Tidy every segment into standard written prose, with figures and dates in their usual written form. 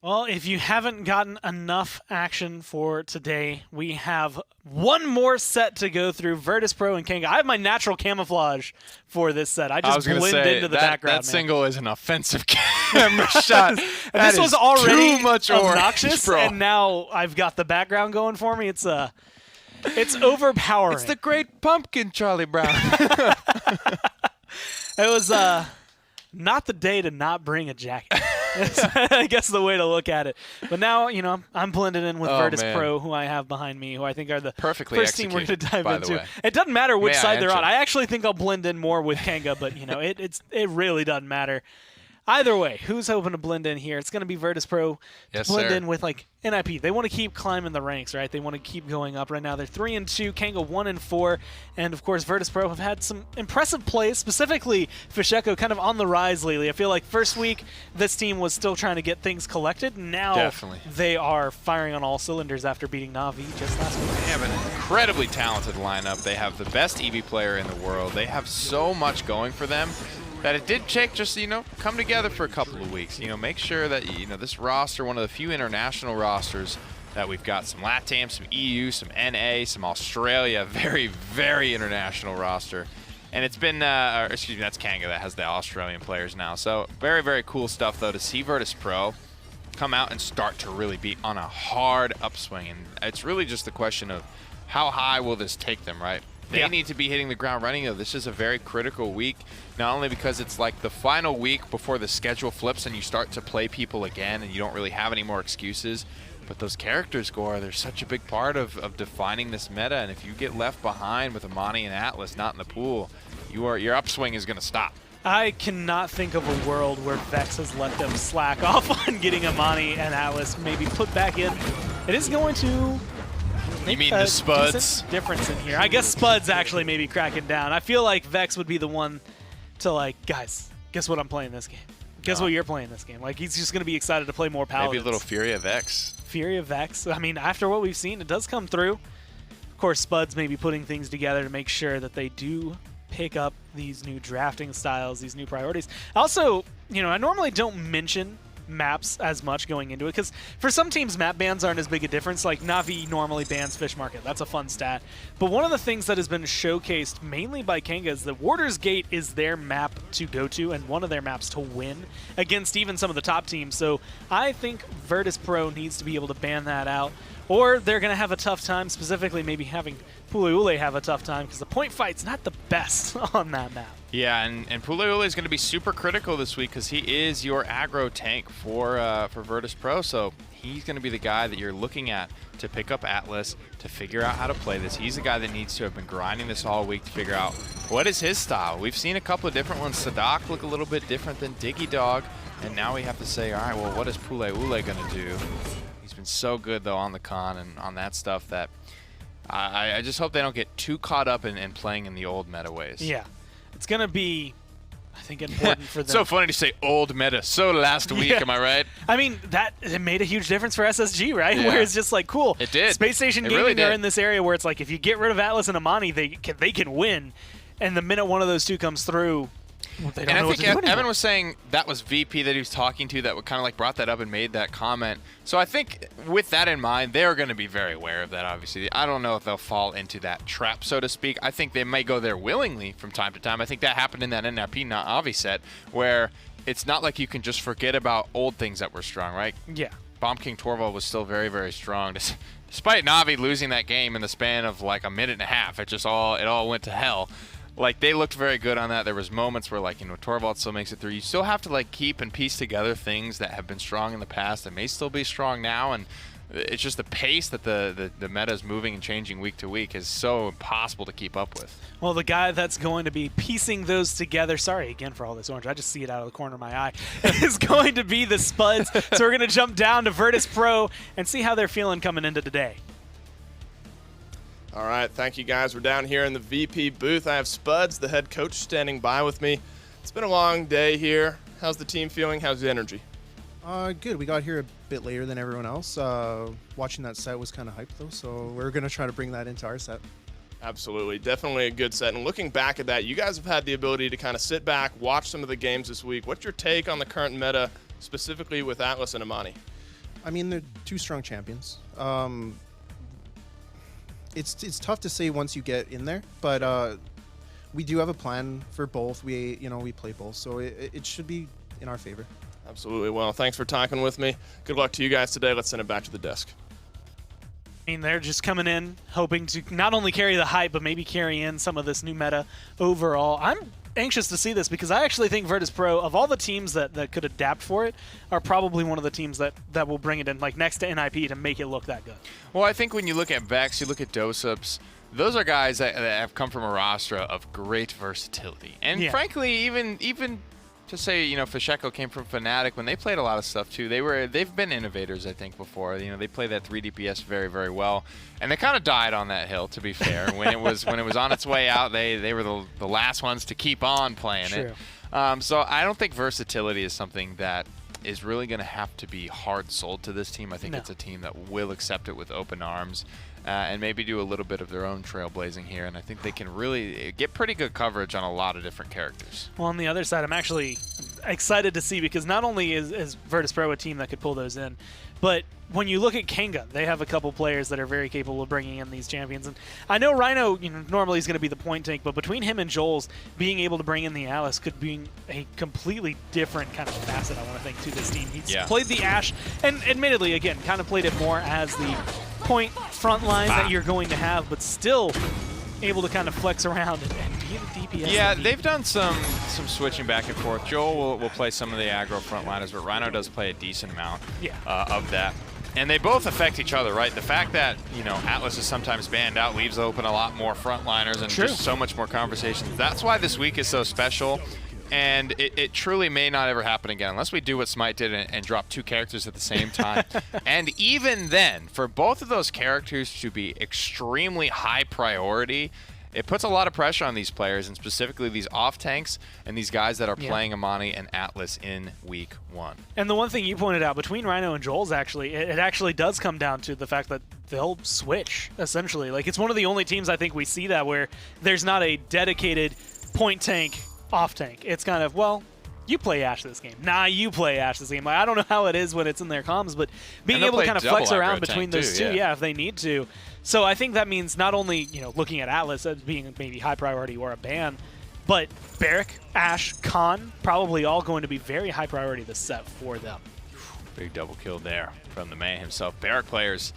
Well, if you haven't gotten enough action for today, we have one more set to go through. Virtus Pro and Kanga. I have my natural camouflage for this set. I just blend into the background. That single is an offensive camera shot. This was already too much obnoxious, orange, bro. and now I've got the background going for me. It's overpowering. It's the Great Pumpkin, Charlie Brown. It was not the day to not bring a jacket. I guess the way to look at it. But now, I'm blended in with Virtus Pro, who I have behind me, who I think are the perfectly first team we're going to dive by into. The way. It doesn't matter which side they're on. enter? I actually think I'll blend in more with Kanga, but it really doesn't matter. Either way, who's hoping to blend in here? It's going to be Virtus Pro to blend in with NIP. They want to keep climbing the ranks, right? They want to keep going up. Right now, they're 3-2, Kanga 1-4, and of course, Virtus Pro have had some impressive plays. Specifically, Fisheko kind of on the rise lately. I feel like first week this team was still trying to get things collected. Now they are firing on all cylinders after beating Na'Vi just last week. They have an incredibly talented lineup. They have the best EV player in the world. They have so much going for them. That it did take just, come together for a couple of weeks. Make sure that, this roster, one of the few international rosters that we've got, some LATAM, some EU, some NA, some Australia, very, very international roster. And it's been, that's Kanga that has the Australian players now. So very, very cool stuff, though, to see Virtus Pro come out and start to really be on a hard upswing. And it's really just the question of how high will this take them, right? They need to be hitting the ground running, though. This is a very critical week, not only because it's like the final week before the schedule flips and you start to play people again and you don't really have any more excuses, but those characters, Gore, they're such a big part of defining this meta, and if you get left behind with Amani and Atlas not in the pool, your upswing is going to stop. I cannot think of a world where Vex has let them slack off on getting Amani and Atlas maybe put back in. It is going to... You mean the Spuds? Difference in here. I guess Spuds actually maybe cracking down. I feel like Vex would be the one to guys, guess what I'm playing this game? Guess what you're playing this game? He's just going to be excited to play more Paladins. Maybe a little Fury of Vex. Fury of Vex. I mean, after what we've seen, it does come through. Of course, Spuds may be putting things together to make sure that they do pick up these new drafting styles, these new priorities. Also, I normally don't mention maps as much going into it because for some teams map bans aren't as big a difference. Like Na'Vi normally bans Fish Market. That's a fun stat. But one of the things that has been showcased mainly by Kanga is that Warder's Gate is their map to go to and one of their maps to win against even some of the top teams. So I think Virtus Pro needs to be able to ban that out, or they're going to have a tough time, specifically maybe having Puleule have a tough time because the point fight's not the best on that map. Yeah, and Puleule is going to be super critical this week because he is your aggro tank for Virtus Pro. So he's going to be the guy that you're looking at to pick up Atlas, to figure out how to play this. He's the guy that needs to have been grinding this all week to figure out what is his style. We've seen a couple of different ones. Sadak look a little bit different than Diggy Dog, and now we have to say, all right, well, what is Puleule going to do? He's been so good, though, on the con and on that stuff that I just hope they don't get too caught up in playing in the old meta ways. Yeah. It's going to be, I think, important for them. So funny to say old meta. So last week, am I right? I mean, it made a huge difference for SSG, right? Yeah. Where it's just like, cool. It did. Space Station Gaming really are in this area where it's like, if you get rid of Atlas and Amani, they can win. And the minute one of those two comes through, they don't know what to do anymore. Evan was saying that was VP that he was talking to that kind of brought that up and made that comment. So I think with that in mind, they're going to be very aware of that, obviously. I don't know if they'll fall into that trap, so to speak. I think they may go there willingly from time to time. I think that happened in that NRP Na'Vi set where it's not like you can just forget about old things that were strong, right? Yeah. Bomb King Torvald was still very, very strong. Despite Na'Vi losing that game in the span of a minute and a half, it all went to hell. They looked very good on that. There was moments where, Torvald still makes it through. You still have to, keep and piece together things that have been strong in the past that may still be strong now. And it's just the pace that the meta is moving and changing week to week is so impossible to keep up with. Well, the guy that's going to be piecing those together, sorry again for all this orange, I just see it out of the corner of my eye, is going to be the Spuds. So we're going to jump down to Virtus Pro and see how they're feeling coming into today. All right, thank you guys. We're down here in the VP booth. I have Spuds, the head coach, standing by with me. It's been a long day here. How's the team feeling? How's the energy? Good. We got here a bit later than everyone else. Watching that set was kind of hyped, though, so we're going to try to bring that into our set. Absolutely. Definitely a good set. And looking back at that, you guys have had the ability to kind of sit back, watch some of the games this week. What's your take on the current meta, specifically with Atlas and Amani? I mean, they're two strong champions. It's tough to say once you get in there, but we do have a plan for both. We play both, so it should be in our favor. Absolutely. Well, thanks for talking with me. Good luck to you guys today. Let's send it back to the desk. I mean, they're just coming in hoping to not only carry the hype, but maybe carry in some of this new meta overall. I'm anxious to see this because I actually think Virtus.pro, of all the teams that could adapt for it, are probably one of the teams that will bring it in, like next to NIP, to make it look that good. Well, I think when you look at Vex, you look at Dosups, those are guys that have come from a roster of great versatility. And frankly, even to say, Fasheko came from Fnatic, when they played a lot of stuff too, they've been innovators, I think, before. They played that 3 DPS very, very well. And they kind of died on that hill, to be fair. when it was on its way out, they were the last ones to keep on playing it. So I don't think versatility is something that is really going to have to be hard sold to this team. I think it's a team that will accept it with open arms. And maybe do a little bit of their own trailblazing here, and I think they can really get pretty good coverage on a lot of different characters. Well, on the other side, I'm actually excited to see, because not only is Virtus.pro a team that could pull those in, but when you look at Kanga, they have a couple players that are very capable of bringing in these champions. And I know Rhino, normally is going to be the point tank, but between him and Joel's, being able to bring in the Alice could be a completely different kind of facet, I want to think, to this team. He's played the Ashe, and admittedly, again, kind of played it more as the point front line that you're going to have, but still able to kind of flex around and be the DPS. Yeah, they've done some switching back and forth. Joel will play some of the aggro frontliners, but Rhino does play a decent amount of that. And they both affect each other, right? The fact that, Atlas is sometimes banned out leaves open a lot more frontliners and just so much more conversations. That's why this week is so special. And it truly may not ever happen again unless we do what Smite did and drop 2 characters at the same time. And even then, for both of those characters to be extremely high priority, it puts a lot of pressure on these players, and specifically these off-tanks and these guys that are playing Amani and Atlas in week 1. And the one thing you pointed out, between Rhino and Joel's, actually, it actually does come down to the fact that they'll switch, essentially. Like, it's one of the only teams I think we see that where there's not a dedicated point tank off tank. It's kind of, well, you play Ashe this game. Nah, you play Ashe this game. Like, I don't know how it is when it's in their comms, but being able to kind of flex around between those two, if they need to. So I think that means not only, looking at Atlas as being maybe high priority or a ban, but Barik, Ashe, Khan, probably all going to be very high priority this set for them. Big double kill there from the man himself. Barik players,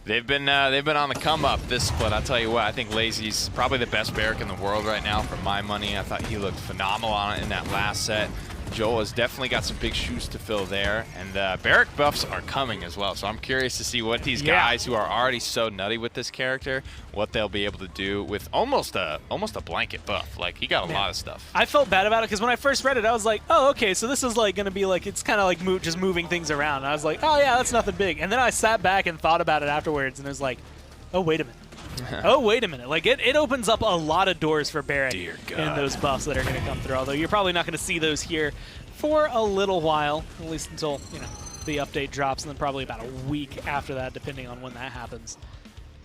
they've been on the come up this split. I'll tell you what, I think Lazy's probably the best Barik in the world right now for my money. I thought he looked phenomenal on it in that last set. Joel has definitely got some big shoes to fill there, and Barik buffs are coming as well, so I'm curious to see what these guys who are already so nutty with this character, what they'll be able to do with almost a blanket buff. Like, he got a lot of stuff. I felt bad about it because when I first read it, I was like, oh, okay, so this is like going to be like, it's kind of like just moving things around. And I was like, oh yeah, that's nothing big. And then I sat back and thought about it afterwards, and it was like, oh, wait a minute. Oh, wait a minute. Like, it opens up a lot of doors for Barik in those buffs that are going to come through, although you're probably not going to see those here for a little while, at least until, the update drops, and then probably about a week after that, depending on when that happens.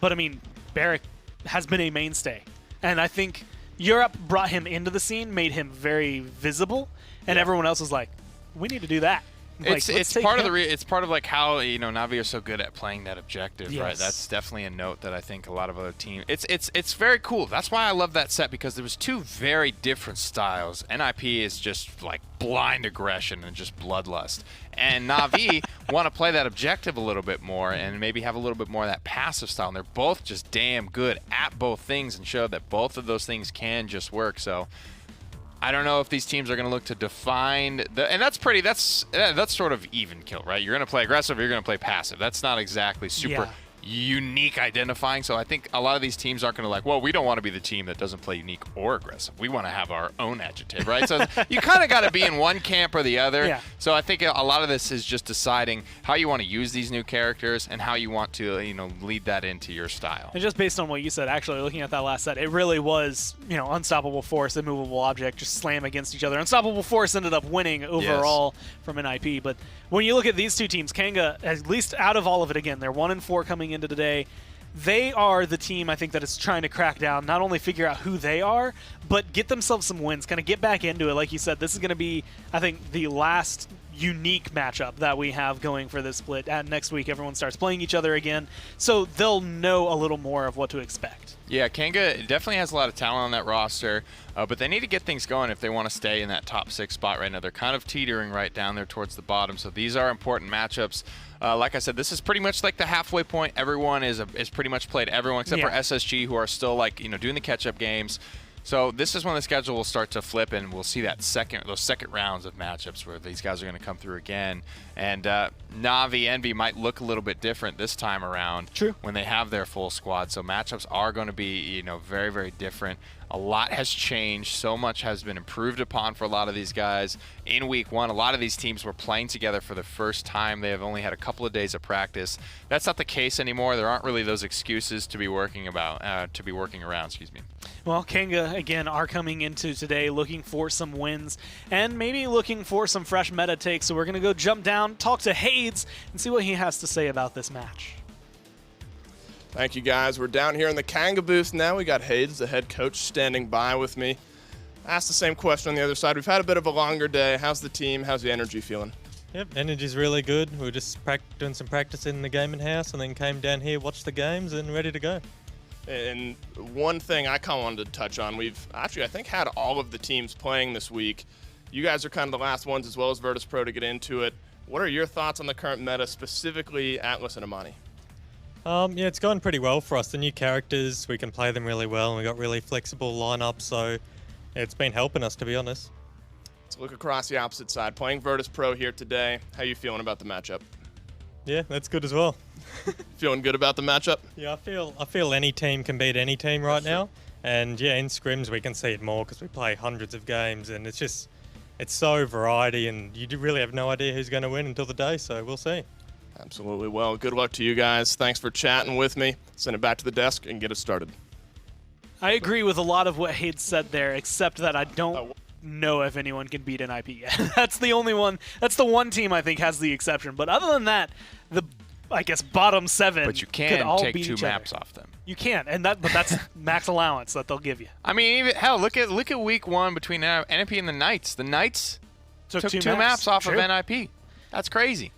But, I mean, Barik has been a mainstay, and I think Europe brought him into the scene, made him very visible, and everyone else was like, we need to do that. Like, it's part of it's part of like how Na'Vi are so good at playing that objective, right? That's definitely a note that I think a lot of other teams. It's very cool. That's why I love that set, because there was 2 very different styles. NIP is just like blind aggression and just bloodlust, and Na'Vi want to play that objective a little bit more and maybe have a little bit more of that passive style. And they're both just damn good at both things and show that both of those things can just work. So I don't know if these teams are going to look to define and that's sort of even kill, right? You're going to play aggressive or you're going to play passive. That's not exactly super unique identifying. So I think a lot of these teams aren't going to like, well, we don't want to be the team that doesn't play unique or aggressive. We want to have our own adjective, right? So you kind of got to be in one camp or the other. Yeah. So I think a lot of this is just deciding how you want to use these new characters and how you want to, lead that into your style. And just based on what you said, actually, looking at that last set, it really was, Unstoppable Force, Immovable Object, just slam against each other. Unstoppable Force ended up winning overall from NIP. But when you look at these two teams, Kanga, at least out of all of it, again, they're 1-4 coming into today. They are the team, I think, that is trying to crack down, not only figure out who they are, but get themselves some wins, kind of get back into it. Like you said, this is going to be, I think, the last unique matchup that we have going for this split. And next week, everyone starts playing each other again, so they'll know a little more of what to expect. Yeah, Kanga definitely has a lot of talent on that roster, but they need to get things going if they want to stay in that top 6 spot right now. They're kind of teetering right down there towards the bottom, so these are important matchups. Like I said, this is pretty much like the halfway point. Everyone is pretty much played everyone except for SSG, who are still like doing the catch-up games. So this is when the schedule will start to flip, and we'll see those second rounds of matchups where these guys are going to come through again. And Na'Vi, Envy might look a little bit different this time around. True. When they have their full squad. So matchups are going to be, very, very different. A lot has changed. So much has been improved upon for a lot of these guys. In week 1, a lot of these teams were playing together for the first time. They have only had a couple of days of practice. That's not the case anymore. There aren't really those excuses to be working around. Excuse me. Well, Kanga, again, are coming into today looking for some wins and maybe looking for some fresh meta takes. So we're going to go jump down, talk to Hades, and see what he has to say about this match. Thank you, guys. We're down here in the Kanga booth now. We got Hades, the head coach, standing by with me. Ask the same question on the other side. We've had a bit of a longer day. How's the team? How's the energy feeling? Yep, energy's really good. We were just doing some practice in the gaming house and then came down here, watched the games, and ready to go. And one thing I kind of wanted to touch on, we've actually, I think, had all of the teams playing this week. You guys are kind of the last ones, as well as Virtus Pro, to get into it. What are your thoughts on the current meta, specifically Atlas and Amani? Yeah, it's gone pretty well for us. The new characters, we can play them really well, and we got really flexible lineups, so it's been helping us, to be honest. Let's look across the opposite side. Playing Virtus Pro here today. How you feeling about the matchup? Yeah, that's good as well. Feeling good about the matchup? Yeah, I feel any team can beat any team right now, and yeah, in scrims we can see it more because we play hundreds of games, and it's so variety, and you really have no idea who's going to win until the day, so we'll see. Absolutely. Well, good luck to you guys. Thanks for chatting with me. Send it back to the desk and get it started. I agree with a lot of what Hades said there, except that I don't know if anyone can beat an IP yet. That's the only one. That's the one team I think has the exception. But other than that, I guess bottom 7 But you could can all take beat 2 each maps other. off them. You can, but that's max allowance that they'll give you. I mean, even hell, look at week 1 between NIP and the Knights. The Knights took 2 maps off of NIP. That's crazy.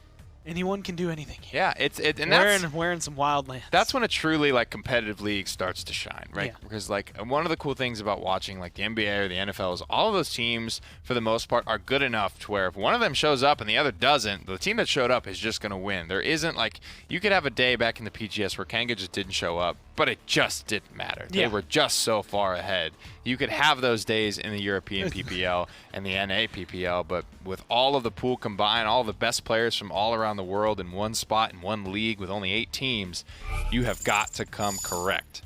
Anyone can do anything here. Yeah, and we're in some wild lands. that's when a truly competitive league starts to shine, right? Yeah. Because one of the cool things about watching the NBA or the NFL is all of those teams for the most part are good enough to where if one of them shows up and the other doesn't, the team that showed up is just going to win. There isn't you could have a day back in the PGS where Kanga just didn't show up, but it just didn't matter. They were just so far ahead. You could have those days in the European PPL and the NA PPL, but with all of the pool combined, all the best players from all around the world in one spot in one league with only 8 teams, you have got to come correct.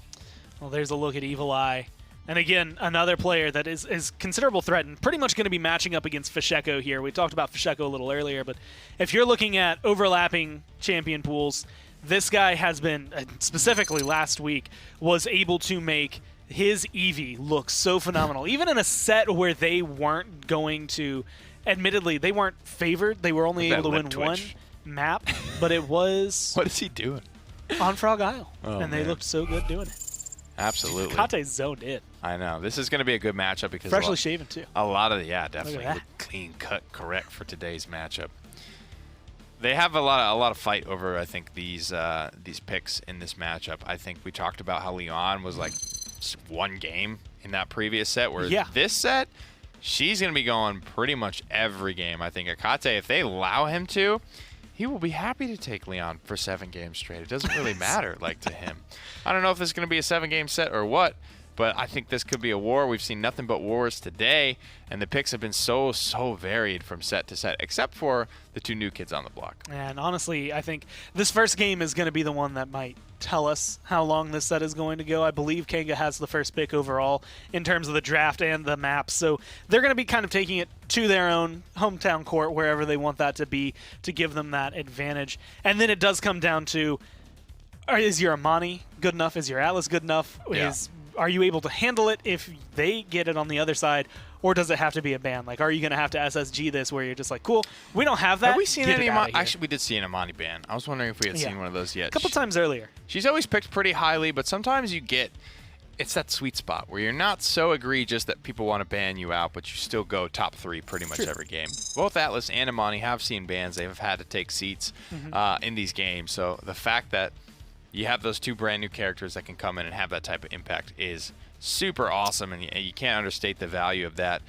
Well, there's a look at Evil Eye. And again, another player that is considerable threat and pretty much going to be matching up against Fisheko here. We talked about Fisheko a little earlier, but if you're looking at overlapping champion pools, this guy has been, specifically last week, was able to make his Eevee look so phenomenal. Even in a set where they weren't going to, admittedly, they weren't favored. They were only able to win one map, but it was What is he doing? on Frog Isle. Oh, and they man. looked so good doing it. Absolutely. Kate zoned in. I know. This is going to be a good matchup because Freshly shaven, too. a lot of definitely that. look clean cut, correct for today's matchup. They have a lot of fight over, I think, these picks in this matchup. I think we talked about how Leon was one game in that previous set, where this set, she's going to be going pretty much every game. I think Akate, if they allow him to, he will be happy to take Leon for 7 games straight. It doesn't really matter to him. I don't know if this is going to be a 7-game set or what, but I think this could be a war. We've seen nothing but wars today, and the picks have been so varied from set to set, except for the 2 new kids on the block. And honestly, I think this first game is going to be the one that might tell us how long this set is going to go. I believe Kanga has the first pick overall in terms of the draft and the map, so they're going to be kind of taking it to their own hometown court, wherever they want that to be, to give them that advantage. And then it does come down to, is your Amani good enough? Is your Atlas good enough? Yeah. Are you able to handle it if they get it on the other side, or does it have to be a ban? Are you going to have to SSG this where you're just cool, we don't have that? Have we seen Get any it outta Amani? here. Actually, we did see an Amani ban. I was wondering if we had seen one of those yet. A couple times earlier. She's always picked pretty highly, but sometimes you get it's that sweet spot where you're not so egregious that people want to ban you out, but you still go top 3 pretty much every game. Both Atlas and Amani have seen bans. They have had to take seats in these games. So the fact that you have those 2 brand new characters that can come in and have that type of impact is super awesome, and you can't understate the value of that.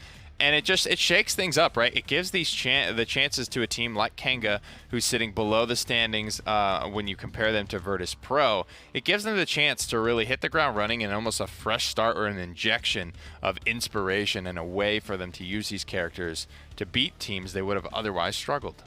And it shakes things up, right? It gives these the chances to a team like Kenga, who's sitting below the standings when you compare them to Virtus Pro. It gives them the chance to really hit the ground running and almost a fresh start or an injection of inspiration and a way for them to use these characters to beat teams they would have otherwise struggled.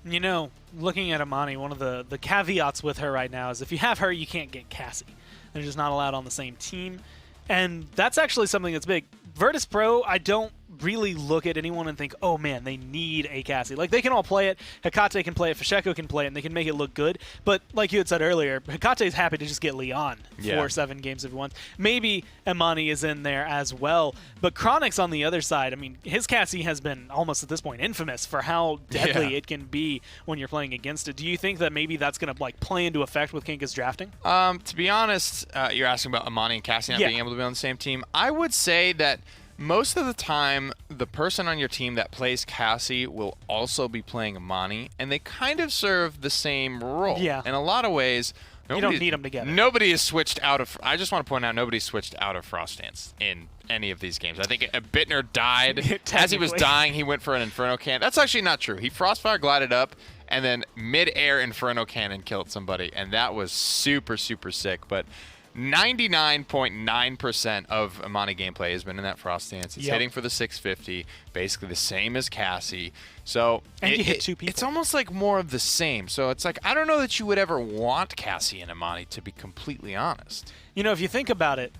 You know, looking at Amani, one of the caveats with her right now is if you have her, you can't get Cassie. They're just not allowed on the same team. And that's actually something that's big. Virtus Pro, I don't really look at anyone and think, oh man, they need a Cassie. Like, they can all play it. Hecate can play it. Fasheko can play it, and they can make it look good. But like you had said earlier, Hecate's happy to just get Leon for 7 games if he wants. Maybe Amani is in there as well. But Chronix on the other side, I mean, his Cassie has been almost at this point infamous for how deadly it can be when you're playing against it. Do you think that maybe that's going to like play into effect with Kenga's drafting? To be honest, you're asking about Amani and Cassie not being able to be on the same team. I would say that most of the time, the person on your team that plays Cassie will also be playing Amani, and they kind of serve the same role. Yeah. In a lot of ways, you don't need them together. Nobody is switched out of. I just want to point out, nobody switched out of Frost Dance in any of these games. I think Bittner died. As he was dying, he went for an Inferno Cannon. That's actually not true. He Frostfire glided up, and then mid-air Inferno Cannon killed somebody, and that was super, super sick. But 99.9% of Amani gameplay has been in that Frost Dance. It's hitting for the 650, basically the same as Cassie. So and you hit 2 people. It's almost like more of the same. So it's like, I don't know that you would ever want Cassie and Amani, to be completely honest. You know, if you think about it,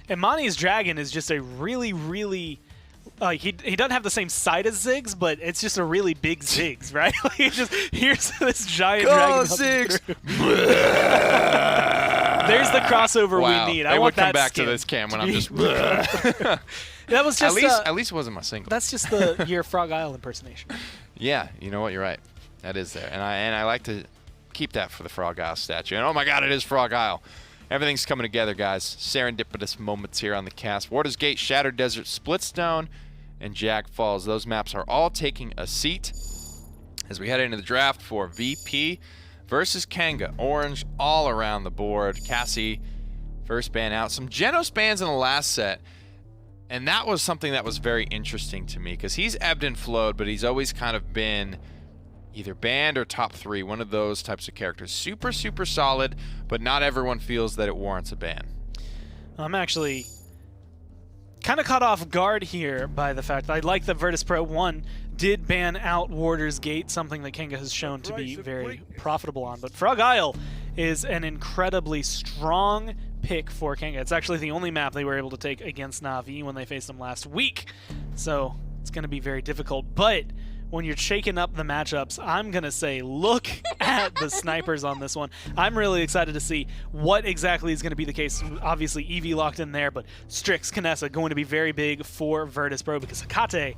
Amani's Dragon is just a really, really... he doesn't have the same side as Ziggs, but it's just a really big Ziggs, right? Like, here's this giant dragon. Ziggs! There's the crossover we need. I want would come that back skin to this cam when I'm just. That was just at least it wasn't my single. That's just your Frog Isle impersonation. Yeah, you know what? You're right. That is there, and I like to keep that for the Frog Isle statue. And oh my God, it is Frog Isle. Everything's coming together, guys. Serendipitous moments here on the cast. Warders Gate, Shattered Desert, Splitstone, and Jack Falls. Those maps are all taking a seat as we head into the draft for VP versus Kenga. Orange all around the board. Cassie, first ban out. Some Genos bans in the last set, and that was something that was very interesting to me because he's ebbed and flowed, but he's always kind of been either banned or top 3, one of those types of characters. Super, super solid, but not everyone feels that it warrants a ban. I'm actually kind of caught off guard here by the fact that I like that Virtus Pro 1 did ban out Warder's Gate, something that Kenga has shown to be very profitable on. But Frog Isle is an incredibly strong pick for Kenga. It's actually the only map they were able to take against Na'Vi when they faced them last week. So it's going to be very difficult. But when you're shaking up the matchups, I'm going to say look at the snipers on this one. I'm really excited to see what exactly is going to be the case. Obviously, Eevee locked in there, but Strix, Kinessa going to be very big for Virtus Pro because Hecate,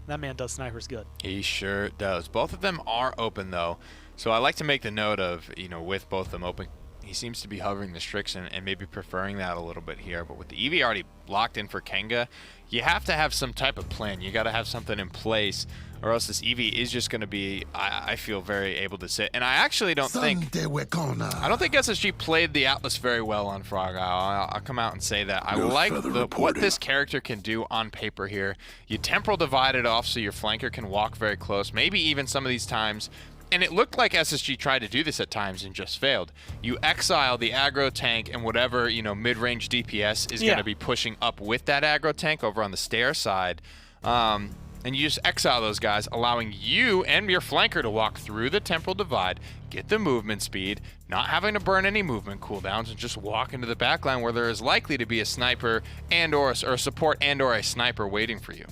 that man does snipers good. He sure does. Both of them are open, though. So I like to make the note of, with both of them open, he seems to be hovering the Strix and maybe preferring that a little bit here. But with the Eevee already locked in for Kenga, you have to have some type of plan. You got to have something in place, or else this Eevee is just going to be, I feel, very able to sit. And I actually don't think SSG played the Atlas very well on Frog Isle. I'll come out and say that. I like what this character can do on paper here. You temporal divide it off so your flanker can walk very close, maybe even some of these times. And it looked like SSG tried to do this at times and just failed. You exile the aggro tank and whatever, mid-range DPS is going to be pushing up with that aggro tank over on the stair side. And you just exile those guys, allowing you and your flanker to walk through the temporal divide, get the movement speed, not having to burn any movement cooldowns, and just walk into the backline where there is likely to be a sniper or a support and or a sniper waiting for you.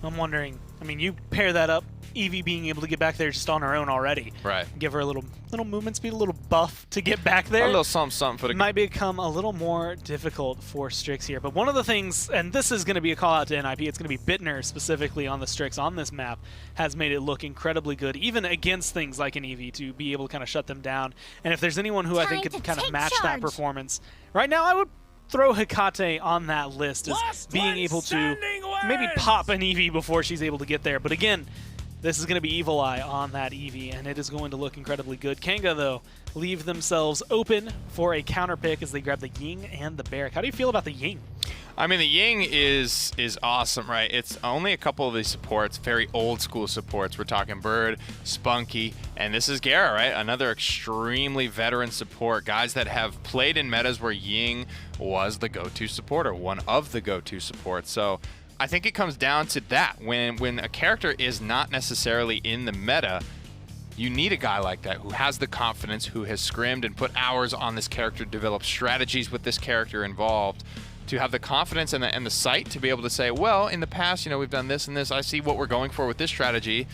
I'm wondering, you pair that up, Eevee being able to get back there just on her own already. Right. Give her a little movement speed, a little buff to get back there. A little something for the... Might become a little more difficult for Strix here. But one of the things, and this is going to be a call out to NIP, it's going to be Bittner specifically on the Strix on this map, has made it look incredibly good, even against things like an Eevee, to be able to kind of shut them down. And if there's anyone who I think could kind of match that performance, right now I would throw Hecate on that list as being able to maybe pop an Eevee before she's able to get there. But again, this is going to be Evil Eye on that Eevee, and it is going to look incredibly good. Kanga, though, leave themselves open for a counter pick as they grab the Ying and the Barrack. How do you feel about the Ying? I mean, the Ying is awesome, right? It's only a couple of these supports, very old school supports. We're talking Bird, Spunky, and this is Gera, right? Another extremely veteran support. Guys that have played in metas where Ying was the go-to supporter, one of the go-to supports. So I think it comes down to that. When a character is not necessarily in the meta, you need a guy like that who has the confidence, who has scrimmed and put hours on this character, developed strategies with this character involved, to have the confidence and the sight to be able to say, well, in the past, you know, we've done this and this. I see what we're going for with this strategy.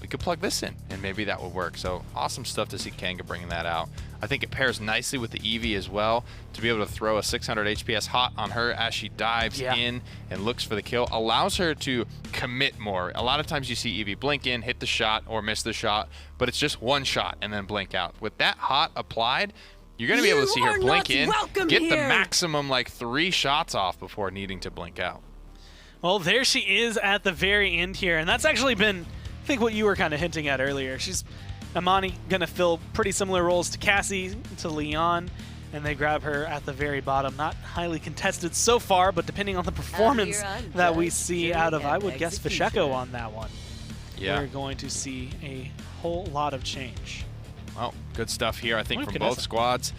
We could plug this in, and maybe that will work. So awesome stuff to see Kanga bringing that out. I think it pairs nicely with the Eevee as well, to be able to throw a 600 HPS hot on her as she dives in and looks for the kill. Allows her to commit more. A lot of times you see Eevee blink in, hit the shot, or miss the shot, but it's just one shot and then blink out. With that hot applied, you're going to be able to see her blink in, get the maximum like 3 shots off before needing to blink out. Well, there she is at the very end here, and that's actually been, I think, what you were kind of hinting at earlier. She's, Amani, going to fill pretty similar roles to Cassie, to Leon, and they grab her at the very bottom. Not highly contested so far, but depending on the performance that we see out of, I would guess, Fasheko on that one. Yeah. We're going to see a whole lot of change. Well, good stuff here, I think, from both squads.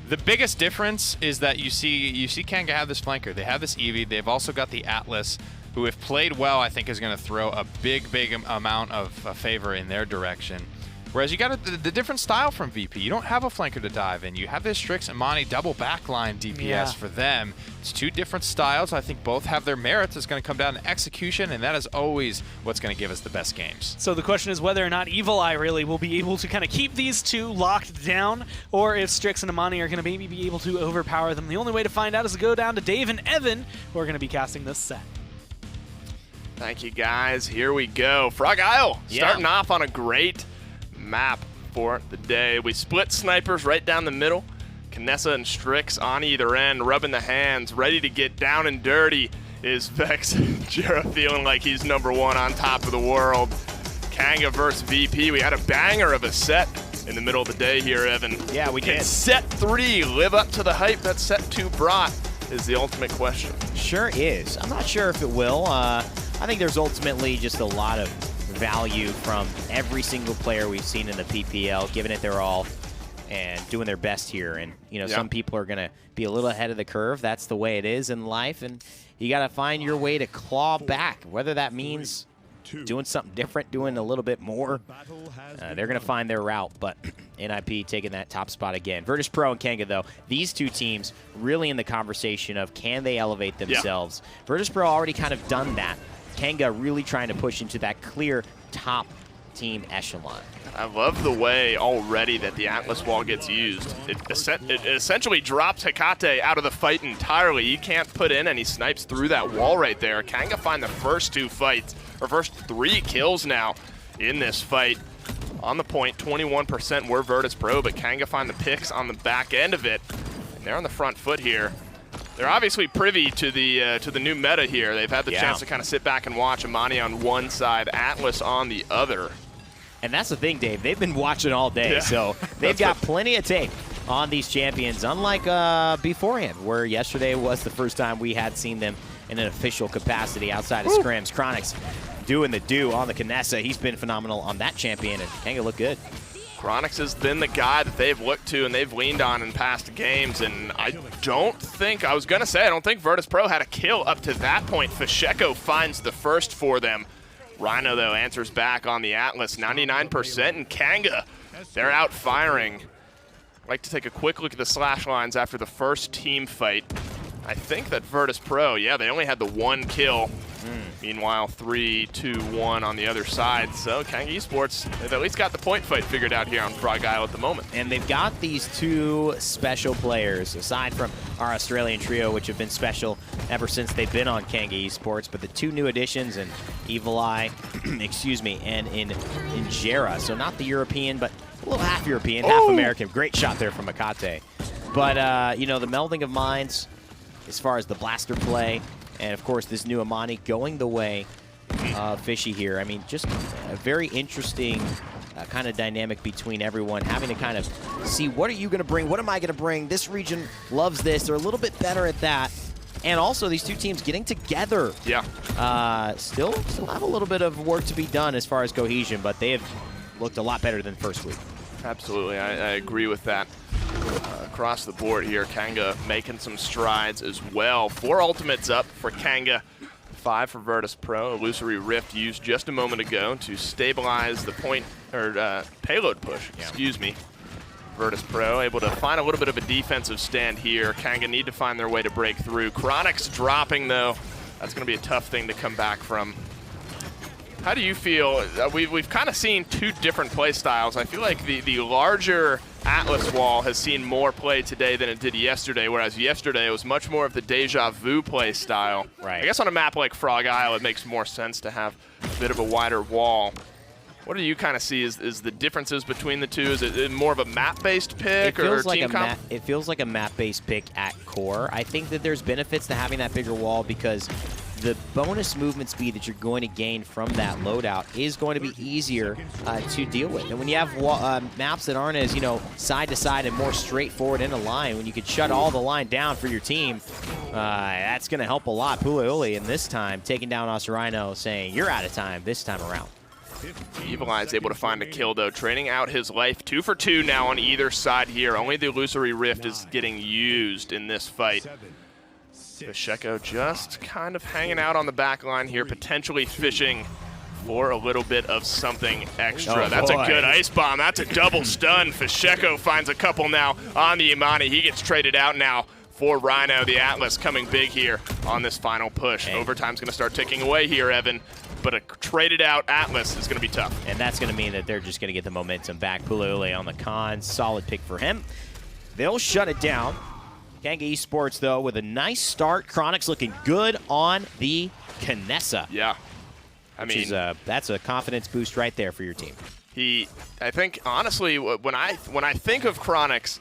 The biggest difference is that you see Kanga have this flanker. They have this Eevee. They've also got the Atlas, who, if played well, I think is going to throw a big amount of favor in their direction. Whereas you got the different style from VP. You don't have a flanker to dive in. You have this Strix and Monty double backline DPS for them. It's 2 different styles. I think both have their merits. It's going to come down to execution, and that is always what's going to give us the best games. So the question is whether or not Evil Eye really will be able to kind of keep these 2 locked down, or if Strix and Amani are going to maybe be able to overpower them. The only way to find out is to go down to Dave and Evan, who are going to be casting this set. Thank you, guys. Here we go. Frog Isle starting off on a great map for the day. We split snipers right down the middle. Knessa and Strix on either end, rubbing the hands, ready to get down and dirty is Vex. Jera feeling like he's #1 on top of the world. Kanga versus VP. We had a banger of a set in the middle of the day here, Evan. Yeah, we did. Can set 3 live up to the hype that set 2 brought is the ultimate question. Sure is. I'm not sure if it will. I think there's ultimately just a lot of value from every single player we've seen in the PPL, giving it their all and doing their best here. And, you know, some people are going to be a little ahead of the curve. That's the way it is in life. And you got to find your way to claw back, whether that means doing something different, doing a little bit more. They're going to find their route, but NIP taking that top spot again. Virtus Pro and Kanga, though, these 2 teams really in the conversation of can they elevate themselves. Virtus Pro already kind of done that. Kanga really trying to push into that clear top team echelon. I love the way already that the Atlas wall gets used. It essentially drops Hecate out of the fight entirely. You can't put in any snipes through that wall right there. Kanga find the first 2 fights, or first 3 kills now in this fight. On the point, 21% were Virtus Pro, but Kanga find the picks on the back end of it. And they're on the front foot here. They're obviously privy to the new meta here. They've had the chance to kind of sit back and watch. Amani on one side, Atlas on the other. And that's the thing, Dave. They've been watching all day, so they've got plenty of tape on these champions, unlike beforehand, where yesterday was the first time we had seen them in an official capacity outside of scrims. Chronix doing the do on the Knessa. He's been phenomenal on that champion, and Kanga look good. Chronix has been the guy that they've looked to and they've leaned on in past games, and I don't think Virtus Pro had a kill up to that point. Fasheko finds the first for them. Rhino, though, answers back on the Atlas, 99%, and Kanga, they're out firing. I'd like to take a quick look at the slash lines after the first team fight. I think that Virtus Pro, they only had the 1 kill. Meanwhile, 3-2-1 on the other side. So Kanga Esports, they've at least got the point fight figured out here on Frog Isle at the moment. And they've got these 2 special players, aside from our Australian trio, which have been special ever since they've been on Kanga Esports, but the 2 new additions in Evil Eye, excuse me, and in Jera. So not the European, but a little half European, half American. Great shot there from Hecate. But, you know, the melding of minds, as far as the blaster play. And, of course, this new Amani going the way of Fishy here. I mean, just a very interesting kind of dynamic between everyone, having to kind of see what are you going to bring, what am I going to bring. This region loves this. They're a little bit better at that. And also these two teams getting together. Yeah. Still have a little bit of work to be done as far as cohesion, but they have looked a lot better than first week. Absolutely, I agree with that. Across the board here, Kanga making some strides as well. 4 ultimates up for Kanga, 5 for Virtus Pro. Illusory Rift used just a moment ago to stabilize the point, or payload push, excuse me. Virtus Pro able to find a little bit of a defensive stand here. Kanga need to find their way to break through. Chronix dropping though. That's going to be a tough thing to come back from. How do you feel? We've kind of seen 2 different play styles. I feel like the larger Atlas wall has seen more play today than it did yesterday, whereas yesterday it was much more of the deja vu play style. Right. I guess on a map like Frog Isle, it makes more sense to have a bit of a wider wall. What do you kind of see is the differences between the two? Is it more of a map-based pick or team comp? It feels like a map-based pick at core. I think that there's benefits to having that bigger wall because the bonus movement speed that you're going to gain from that loadout is going to be easier to deal with. And when you have maps that aren't as, side to side and more straightforward in a line, when you could shut all the line down for your team, that's going to help a lot. Pulauli, in this time, taking down Osirino, saying, you're out of time this time around. Evil Eye is able to find a kill, though, trading out his life. 2 for 2 now on either side here. Only the Illusory Rift is getting used in this fight. Pacheco just kind of hanging out on the back line here, potentially fishing for a little bit of something extra. Oh, that's boy. a good ice bomb. That's a double stun. Pacheco finds a couple now on the Imani. He gets traded out now for Rhino. The Atlas coming big here on this final push. Overtime's going to start ticking away here, Evan. But a traded out Atlas is going to be tough. And that's going to mean that they're just going to get the momentum back. Pulauli on the con, solid pick for him. They'll shut it down. Kanga Esports, though, with a nice start. Chronix looking good on the Kinessa. Yeah. I mean, that's a confidence boost right there for your team. I think, honestly, when I think of Chronix,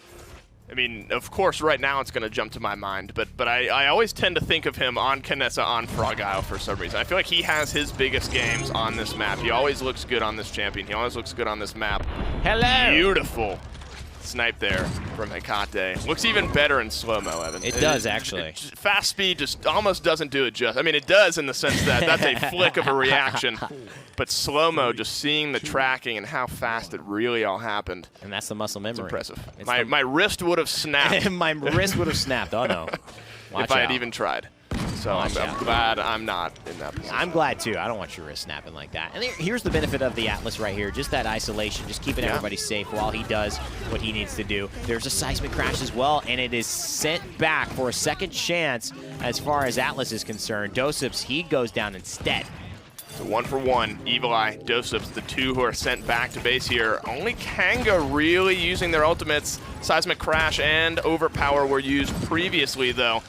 I mean, of course, right now it's going to jump to my mind, but I always tend to think of him on Kinessa on Frog Isle for some reason. I feel like he has his biggest games on this map. He always looks good on this champion. He always looks good on this map. Hello! Beautiful snipe there from Hecate. Looks even better in slow-mo, Evan. It does, actually. Fast speed just almost doesn't do it justice. I mean, it does in the sense that that's a flick of a reaction, but slow-mo, just seeing the tracking and how fast it really all happened. And that's the muscle memory. It's impressive. My wrist would have snapped. My wrist would have snapped. Oh, no. If I had even tried. So I'm glad I'm not in that position. I'm glad, too. I don't want your wrist snapping like that. And here's the benefit of the Atlas right here. Just that isolation, just keeping everybody safe while he does what he needs to do. There's a seismic crash as well, and it is sent back for a second chance as far as Atlas is concerned. Dosips, he goes down instead. So 1 for 1, Evil Eye, Dosips, the 2 who are sent back to base here. Only Kanga really using their ultimates. Seismic Crash and Overpower were used previously, though.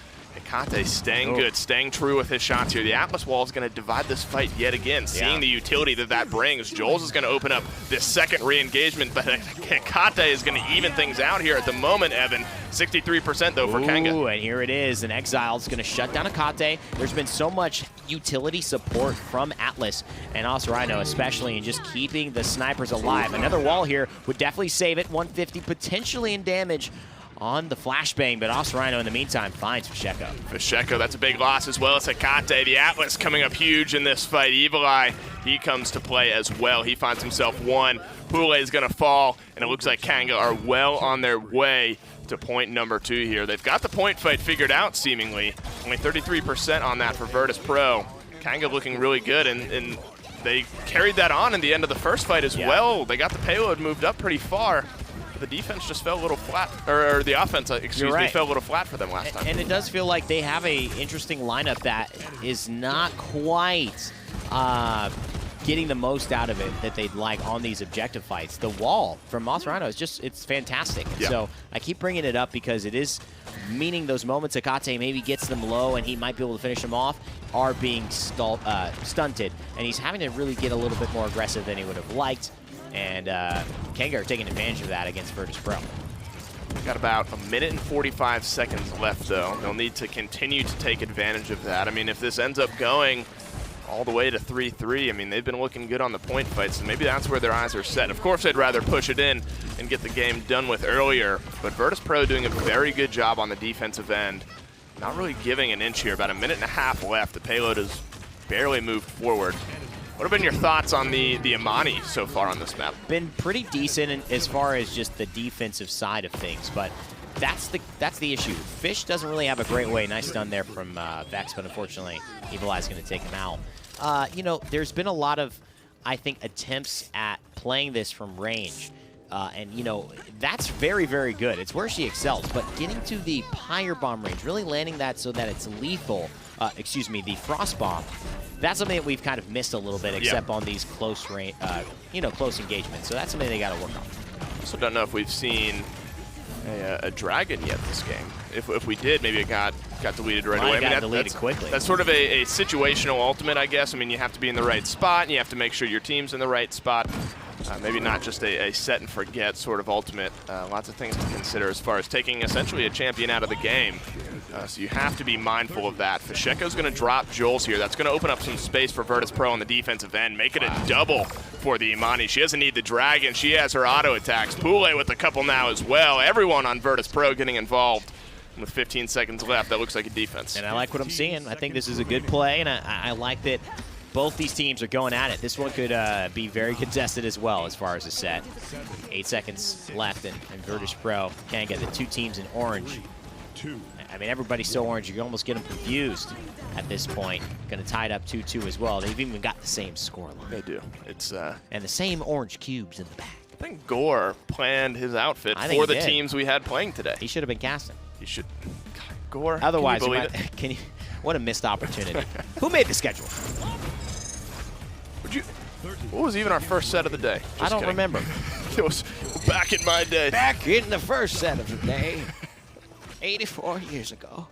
Hecate staying good, staying true with his shots here. The Atlas wall is going to divide this fight yet again, seeing the utility that brings. Joel's is going to open up this second re-engagement, but Hecate is going to even things out here at the moment, Evan. 63% though for Kanga. Ooh, and here it is. An Exile is going to shut down Hecate. There's been so much utility support from Atlas and Osirino, especially in just keeping the snipers alive. Another wall here would definitely save it. 150 potentially in damage on the flashbang, but Osirino in the meantime finds Pacheco. Pacheco, that's a big loss as well as Hecate. The Atlas coming up huge in this fight. Evil Eye, he comes to play as well. He finds himself 1. Pule is going to fall, and it looks like Kanga are well on their way to point number 2 here. They've got the point fight figured out, seemingly. Only 33% on that for Virtus Pro. Kanga looking really good, and they carried that on in the end of the first fight as well. They got the payload moved up pretty far. The defense just fell a little flat, or the offense, excuse me, fell a little flat for them last time. And it does feel like they have a interesting lineup that is not quite getting the most out of it that they'd like on these objective fights. The wall from Osirino is just, it's fantastic. And so I keep bringing it up because it is meaning those moments Hecate maybe gets them low and he might be able to finish them off are being stunted. And he's having to really get a little bit more aggressive than he would have liked. And Kanga are taking advantage of that against Virtus Pro. Got about 1 minute and 45 seconds left, though. They'll need to continue to take advantage of that. I mean, if this ends up going all the way to 3-3, I mean, they've been looking good on the point fight, so maybe that's where their eyes are set. Of course, they'd rather push it in and get the game done with earlier, but Virtus Pro doing a very good job on the defensive end. Not really giving an inch here. About 1.5 minutes left. The payload has barely moved forward. What have been your thoughts on the Amani so far on this map? Been pretty decent as far as just the defensive side of things, but that's the issue. Fish doesn't really have a great way. Nice stun there from Vex, but unfortunately, Evil Eye's going to take him out. You know, there's been a lot of, I think, attempts at playing this from range. And, you know, that's very, very good. It's where she excels. But getting to the Pyre Bomb range, really landing that so that it's lethal, the Frost Bomb, that's something that we've kind of missed a little bit, except on these close range, close engagements. So that's something they got to work on. Also don't know if we've seen a dragon yet this game. If we did, maybe it got deleted right away. Got deleted quickly. That's sort of a situational ultimate, I guess. I mean, you have to be in the right spot, and you have to make sure your team's in the right spot. Maybe not just a set and forget sort of ultimate. Lots of things to consider as far as taking essentially a champion out of the game. So you have to be mindful of that. Fasheko's going to drop Jules here. That's going to open up some space for Virtus Pro on the defensive end, make it a double for the Imani. She doesn't need the Dragon. She has her auto attacks. Pule with a couple now as well. Everyone on Virtus Pro getting involved. And with 15 seconds left, that looks like a defense. And I like what I'm seeing. I think this is a good play, and I like that both these teams are going at it. This one could be very contested as well as far as a set. 8 seconds left, and Virtus Pro can get the two teams in orange. I mean, everybody's so orange, you can almost get them confused at this point. Going to tie it up 2-2 as well. They've even got the same score line. They do. It's and the same orange cubes in the back. I think Gore planned his outfit I think for the he did. teams we had playing today. He should have been casting. He should. God, Gore. Otherwise, can you believe it? can you? What a missed opportunity. Who made the schedule? What was even our first set of the day? I don't remember. It was back in my day. Back in the first set of the day, 84 years ago.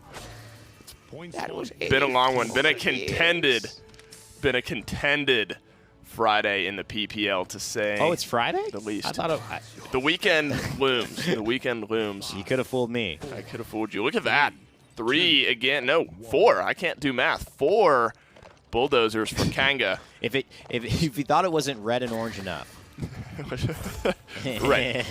That was Been a long one. Been a 84 contended Friday in the PPL, to say. Oh, it's Friday? the least. I thought The weekend looms. The weekend looms. you could have fooled me. I could have fooled you. Look at that. 3 again. No, 4. I can't do math. 4 bulldozers for Kanga. If you thought it wasn't red and orange enough. Right.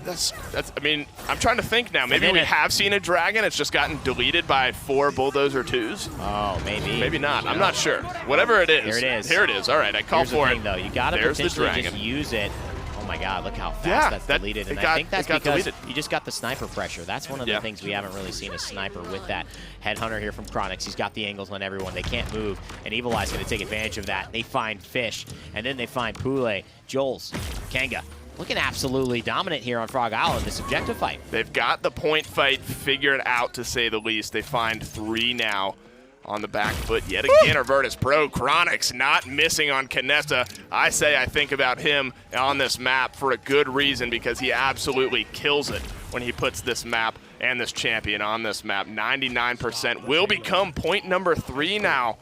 That's. I mean, I'm trying to think now. Maybe then we it- have seen a dragon. It's just gotten deleted by 4 bulldozer 2s. Oh, maybe. Maybe not. I'm not sure. Whatever it is. Here it is. Here it is. All right. I call Here's the for thing, it. though. You got to There's the potentially just dragon. use it. Oh, my God. Look how fast Yeah, that's that- deleted. it And got- I think that's it got because deleted. you just got the sniper pressure. That's one of the Yeah. things we haven't really seen, a sniper with that. Headhunter here from Chronix. He's got the angles on everyone. They can't move. And Evil Eye's going to take advantage of that. They find Fish. And then they find Pule. Joel's. Kanga. Looking absolutely dominant here on Frog Isle in this objective fight. They've got the point fight figured out, to say the least. They find 3 now on the back foot. Yet again, are Virtus Pro. Chronix not missing on Canesta. I think about him on this map for a good reason, because he absolutely kills it when he puts this map and this champion on this map. 99% will become point number 3 now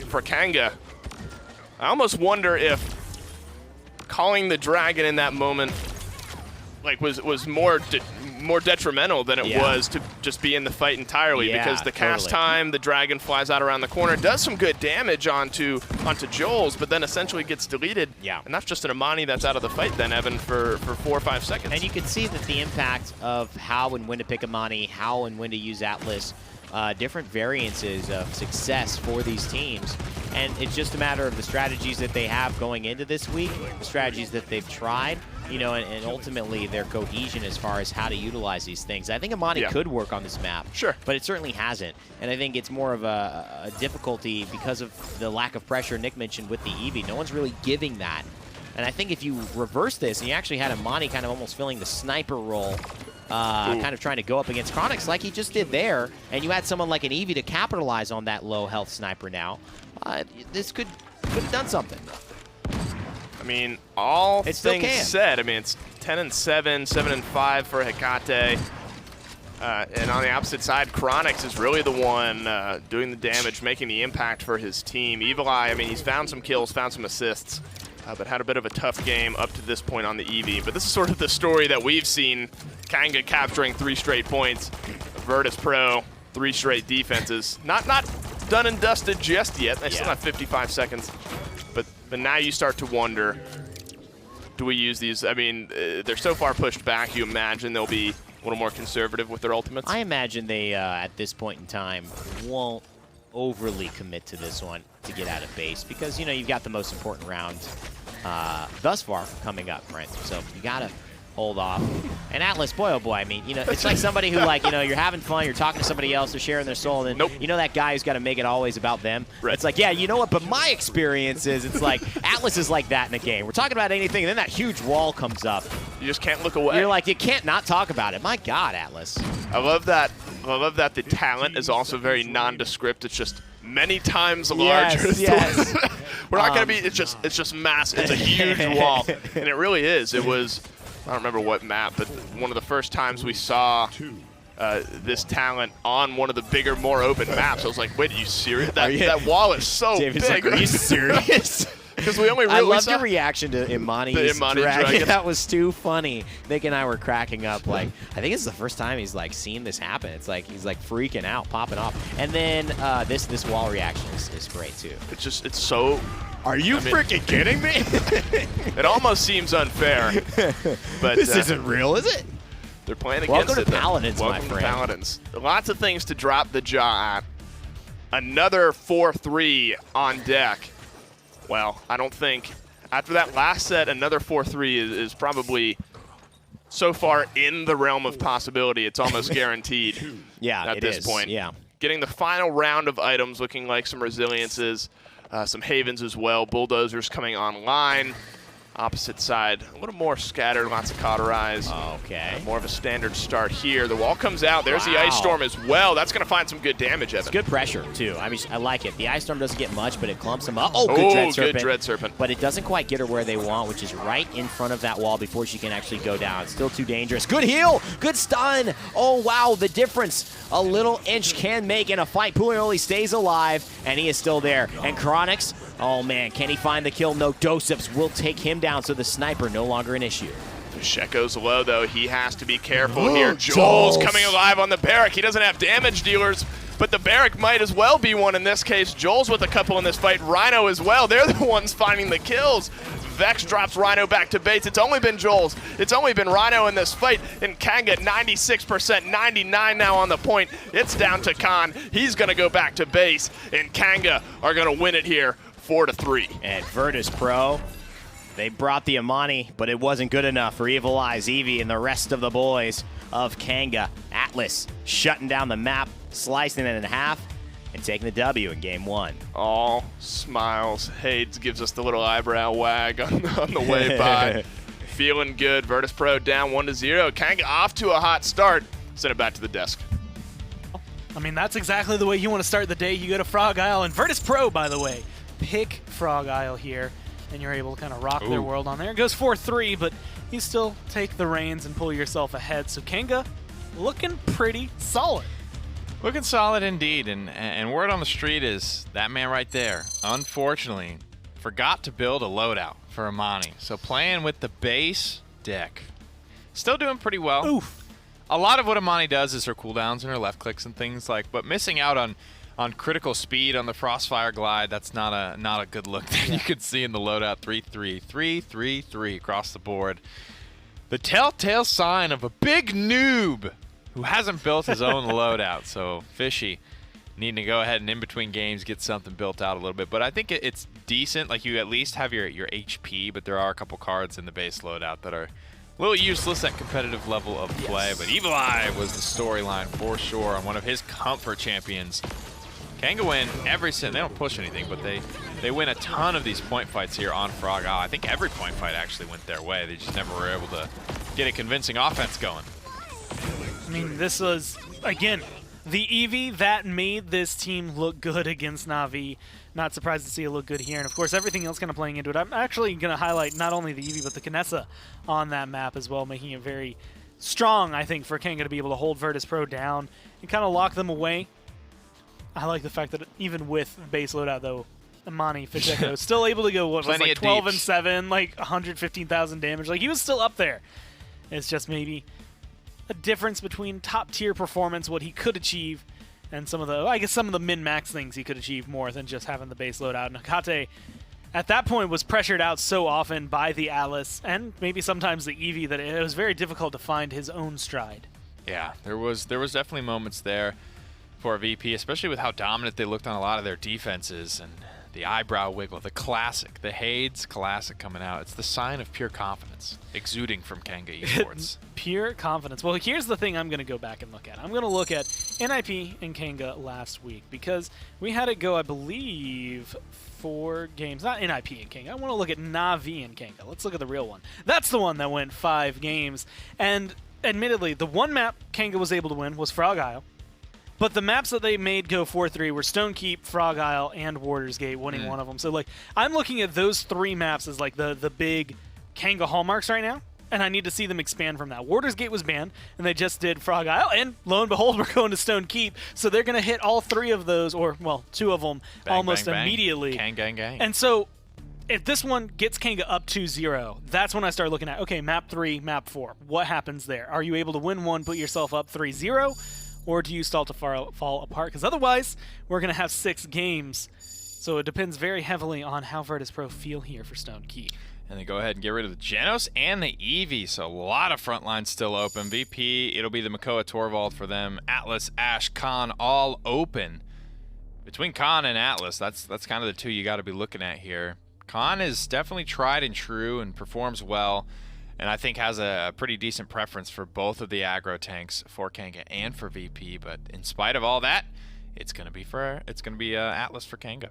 for Kanga. I almost wonder if calling the dragon in that moment was more detrimental than it was to just be in the fight entirely, Yeah, because the cast totally. time, the dragon flies out around the corner, does some good damage onto Joel's, but then essentially gets deleted. Yeah. And that's just an Amani that's out of the fight then, Evan, for 4 or 5 seconds. And you can see that the impact of how and when to pick Amani, how and when to use Atlas, different variances of success for these teams. And it's just a matter of the strategies that they have going into this week, the strategies that they've tried, and ultimately their cohesion as far as how to utilize these things. I think Amani could work on this map, Sure. but it certainly hasn't. And I think it's more of a difficulty because of the lack of pressure Nick mentioned with the Eevee. No one's really giving that. And I think if you reverse this and you actually had Amani kind of almost filling the sniper role, kind of trying to go up against Chronix like he just did there, and you had someone like an Eevee to capitalize on that low health sniper now, this could have done something. I mean, all It still things can. said, I mean, it's 10-7, 7-5 for Hecate. And on the opposite side, Chronix is really the one doing the damage, making the impact for his team. Evil Eye, I mean, he's found some kills, found some assists, but had a bit of a tough game up to this point on the Eevee. But this is sort of the story that we've seen Kanga capturing 3 straight points. Virtus Pro, 3 straight defenses. Not done and dusted just yet. They still have 55 seconds. But now you start to wonder, do we use these? I mean, they're so far pushed back, you imagine they'll be a little more conservative with their ultimates? I imagine they, at this point in time, won't overly commit to this one to get out of base because, you know, you've got the most important round thus far coming up, right? So you got to hold off. And Atlas, boy, oh boy, I mean, you know, it's like somebody who, like, you know, you're having fun, you're talking to somebody else, they're sharing their soul, and then, you know, that guy who's got to make it always about them. Right. It's like, yeah, you know what, but my experience is, it's like, Atlas is like that in a game. We're talking about anything, and then that huge wall comes up. You just can't look away. You're like, you can't not talk about it. My God, Atlas. I love that. I love that the talent is also very nondescript. It's just many times larger. Yes. We're not going to be. It's just massive. It's a huge wall, and it really is. It was. I don't remember what map, but one of the first times we saw this talent on one of the bigger, more open maps. I was like, wait, are you serious? That wall is so David's big. like, are you serious? Because we only really I loved saw your reaction to Imani. The Imani dragon. That was too funny. Nick and I were cracking up. Like, I think it's the first time he's like seen this happen. It's like he's like freaking out, popping off. And then this wall reaction is great too. It's so. Are you freaking kidding me? It almost seems unfair, but This isn't real, is it? they're playing Welcome against to it. Paladins, my Welcome to friend. Paladins. Lots of things to drop the jaw at. Another 4-3 on deck. Well, I don't think after that last set, another 4-3 is probably so far in the realm of possibility. It's almost guaranteed. Yeah, at it this is. point. Yeah. Getting the final round of items looking like some resiliences, some havens as well. Bulldozers coming online. Opposite side, a little more scattered, lots of cauterize. Okay. More of a standard start here. The wall comes out. There's the Wow. Ice Storm as well. That's going to find some good damage, Evan. It's good pressure, too. I mean, I like it. The Ice Storm doesn't get much, but it clumps them up. Oh, good Oh, Dread Serpent. good Dread Serpent. But it doesn't quite get her where they want, which is right in front of that wall before she can actually go down. It's still too dangerous. Good heal! Good stun! Oh, wow, the difference a little inch can make in a fight. Puglioli stays alive, and he is still there. And Chronix, oh, man, can he find the kill? No, Doseps will take him down, so the sniper no longer an issue. Shekko's low, though. He has to be careful here. Joel's coming alive on the Barrack. He doesn't have damage dealers, but the Barrack might as well be one in this case. Joel's with a couple in this fight. Rhino as well. They're the ones finding the kills. Vex drops Rhino back to base. It's only been Joel's. It's only been Rhino in this fight. And Kanga, 96%, 99 now on the point. It's down to Khan. He's going to go back to base. And Kanga are going to win it here 4-3. And Virtus Pro, they brought the Imani, but it wasn't good enough for Evil Eyes, Eevee, and the rest of the boys of Kanga. Atlas shutting down the map, slicing it in half, and taking the W in game one. All smiles. Hades gives us the little eyebrow wag on the way by. Feeling good. Virtus Pro down 1-0. Kanga off to a hot start. Send it back to the desk. I mean, that's exactly the way you want to start the day. You go to Frog Isle, and Virtus Pro, by the way, pick Frog Isle here, and you're able to kind of rock their world on there. It goes 4-3, but you still take the reins and pull yourself ahead. So Kanga looking pretty solid. Looking solid indeed, and word on the street is that man right there, unfortunately, forgot to build a loadout for Imani. So playing with the base deck. Still doing pretty well. Oof. A lot of what Imani does is her cooldowns and her left clicks and things like, but missing out on critical speed on the Frostfire Glide, that's not a good look that you could see in the loadout. 3-3, 3-3-3 across the board. The telltale sign of a big noob who hasn't built his own loadout. So Fishy needing to go ahead and in between games get something built out a little bit. But I think it's decent. Like, you at least have your HP, but there are a couple cards in the base loadout that are a little useless at competitive level of play. Yes. But Evil Eye was the storyline for sure on one of his comfort champions. Kanga win every set. They don't push anything, but they win a ton of these point fights here on Frog Isle. I think every point fight actually went their way. They just never were able to get a convincing offense going. I mean, this was, again, the Eevee that made this team look good against Na'Vi. Not surprised to see it look good here. And, of course, everything else kind of playing into it. I'm actually going to highlight not only the Eevee, but the Kinessa on that map as well, making it very strong, I think, for Kanga to be able to hold Virtus Pro down and kind of lock them away. I like the fact that even with base loadout, though, Imani Fisheko is still able to go, what was Plenty like of 12 deeps. and 7, like 115,000 damage. Like, he was still up there. It's just maybe a difference between top-tier performance, what he could achieve, and some of the min-max things he could achieve more than just having the base loadout. And Hecate, at that point, was pressured out so often by the Atlas and maybe sometimes the Eevee that it was very difficult to find his own stride. Yeah, there was definitely moments there for VP, especially with how dominant they looked on a lot of their defenses, and the eyebrow wiggle, the classic, the Hades classic coming out. It's the sign of pure confidence exuding from Kanga Esports. Pure confidence. Well, here's the thing I'm going to go back and look at. I'm going to look at NIP and Kanga last week because we had it go, I believe, 4 games. Not NIP and Kanga. I want to look at Na'Vi and Kanga. Let's look at the real one. That's the one that went 5 games. And admittedly, the one map Kanga was able to win was Frog Isle. But the maps that they made go 4-3 were Stone Keep, Frog Isle, and Warder's Gate, winning one of them. So, like, I'm looking at those 3 maps as, like, the big Kanga hallmarks right now, and I need to see them expand from that. Warder's Gate was banned, and they just did Frog Isle, and lo and behold, we're going to Stone Keep. So they're going to hit all 3 of those, or, well, 2 of them Bang, almost bang, bang. immediately. Gang, gang, gang. And so if this one gets Kanga up 2-0, that's when I start looking at, okay, map 3, map 4. What happens there? Are you able to win one, put yourself up 3-0? Or do you start to fall apart? Because otherwise, we're going to have 6 games. So it depends very heavily on how Virtus.pro feel here for Stone Keep. And they go ahead and get rid of the Genos and the Eevee, so a lot of front lines still open. VP, it'll be the Makoa Torvald for them. Atlas, Ashe, Khan, all open. Between Khan and Atlas, that's kind of the 2 you got to be looking at here. Khan is definitely tried and true and performs well, and I think has a pretty decent preference for both of the aggro tanks for Kanga and for VP. But in spite of all that, it's gonna be Atlas for Kanga.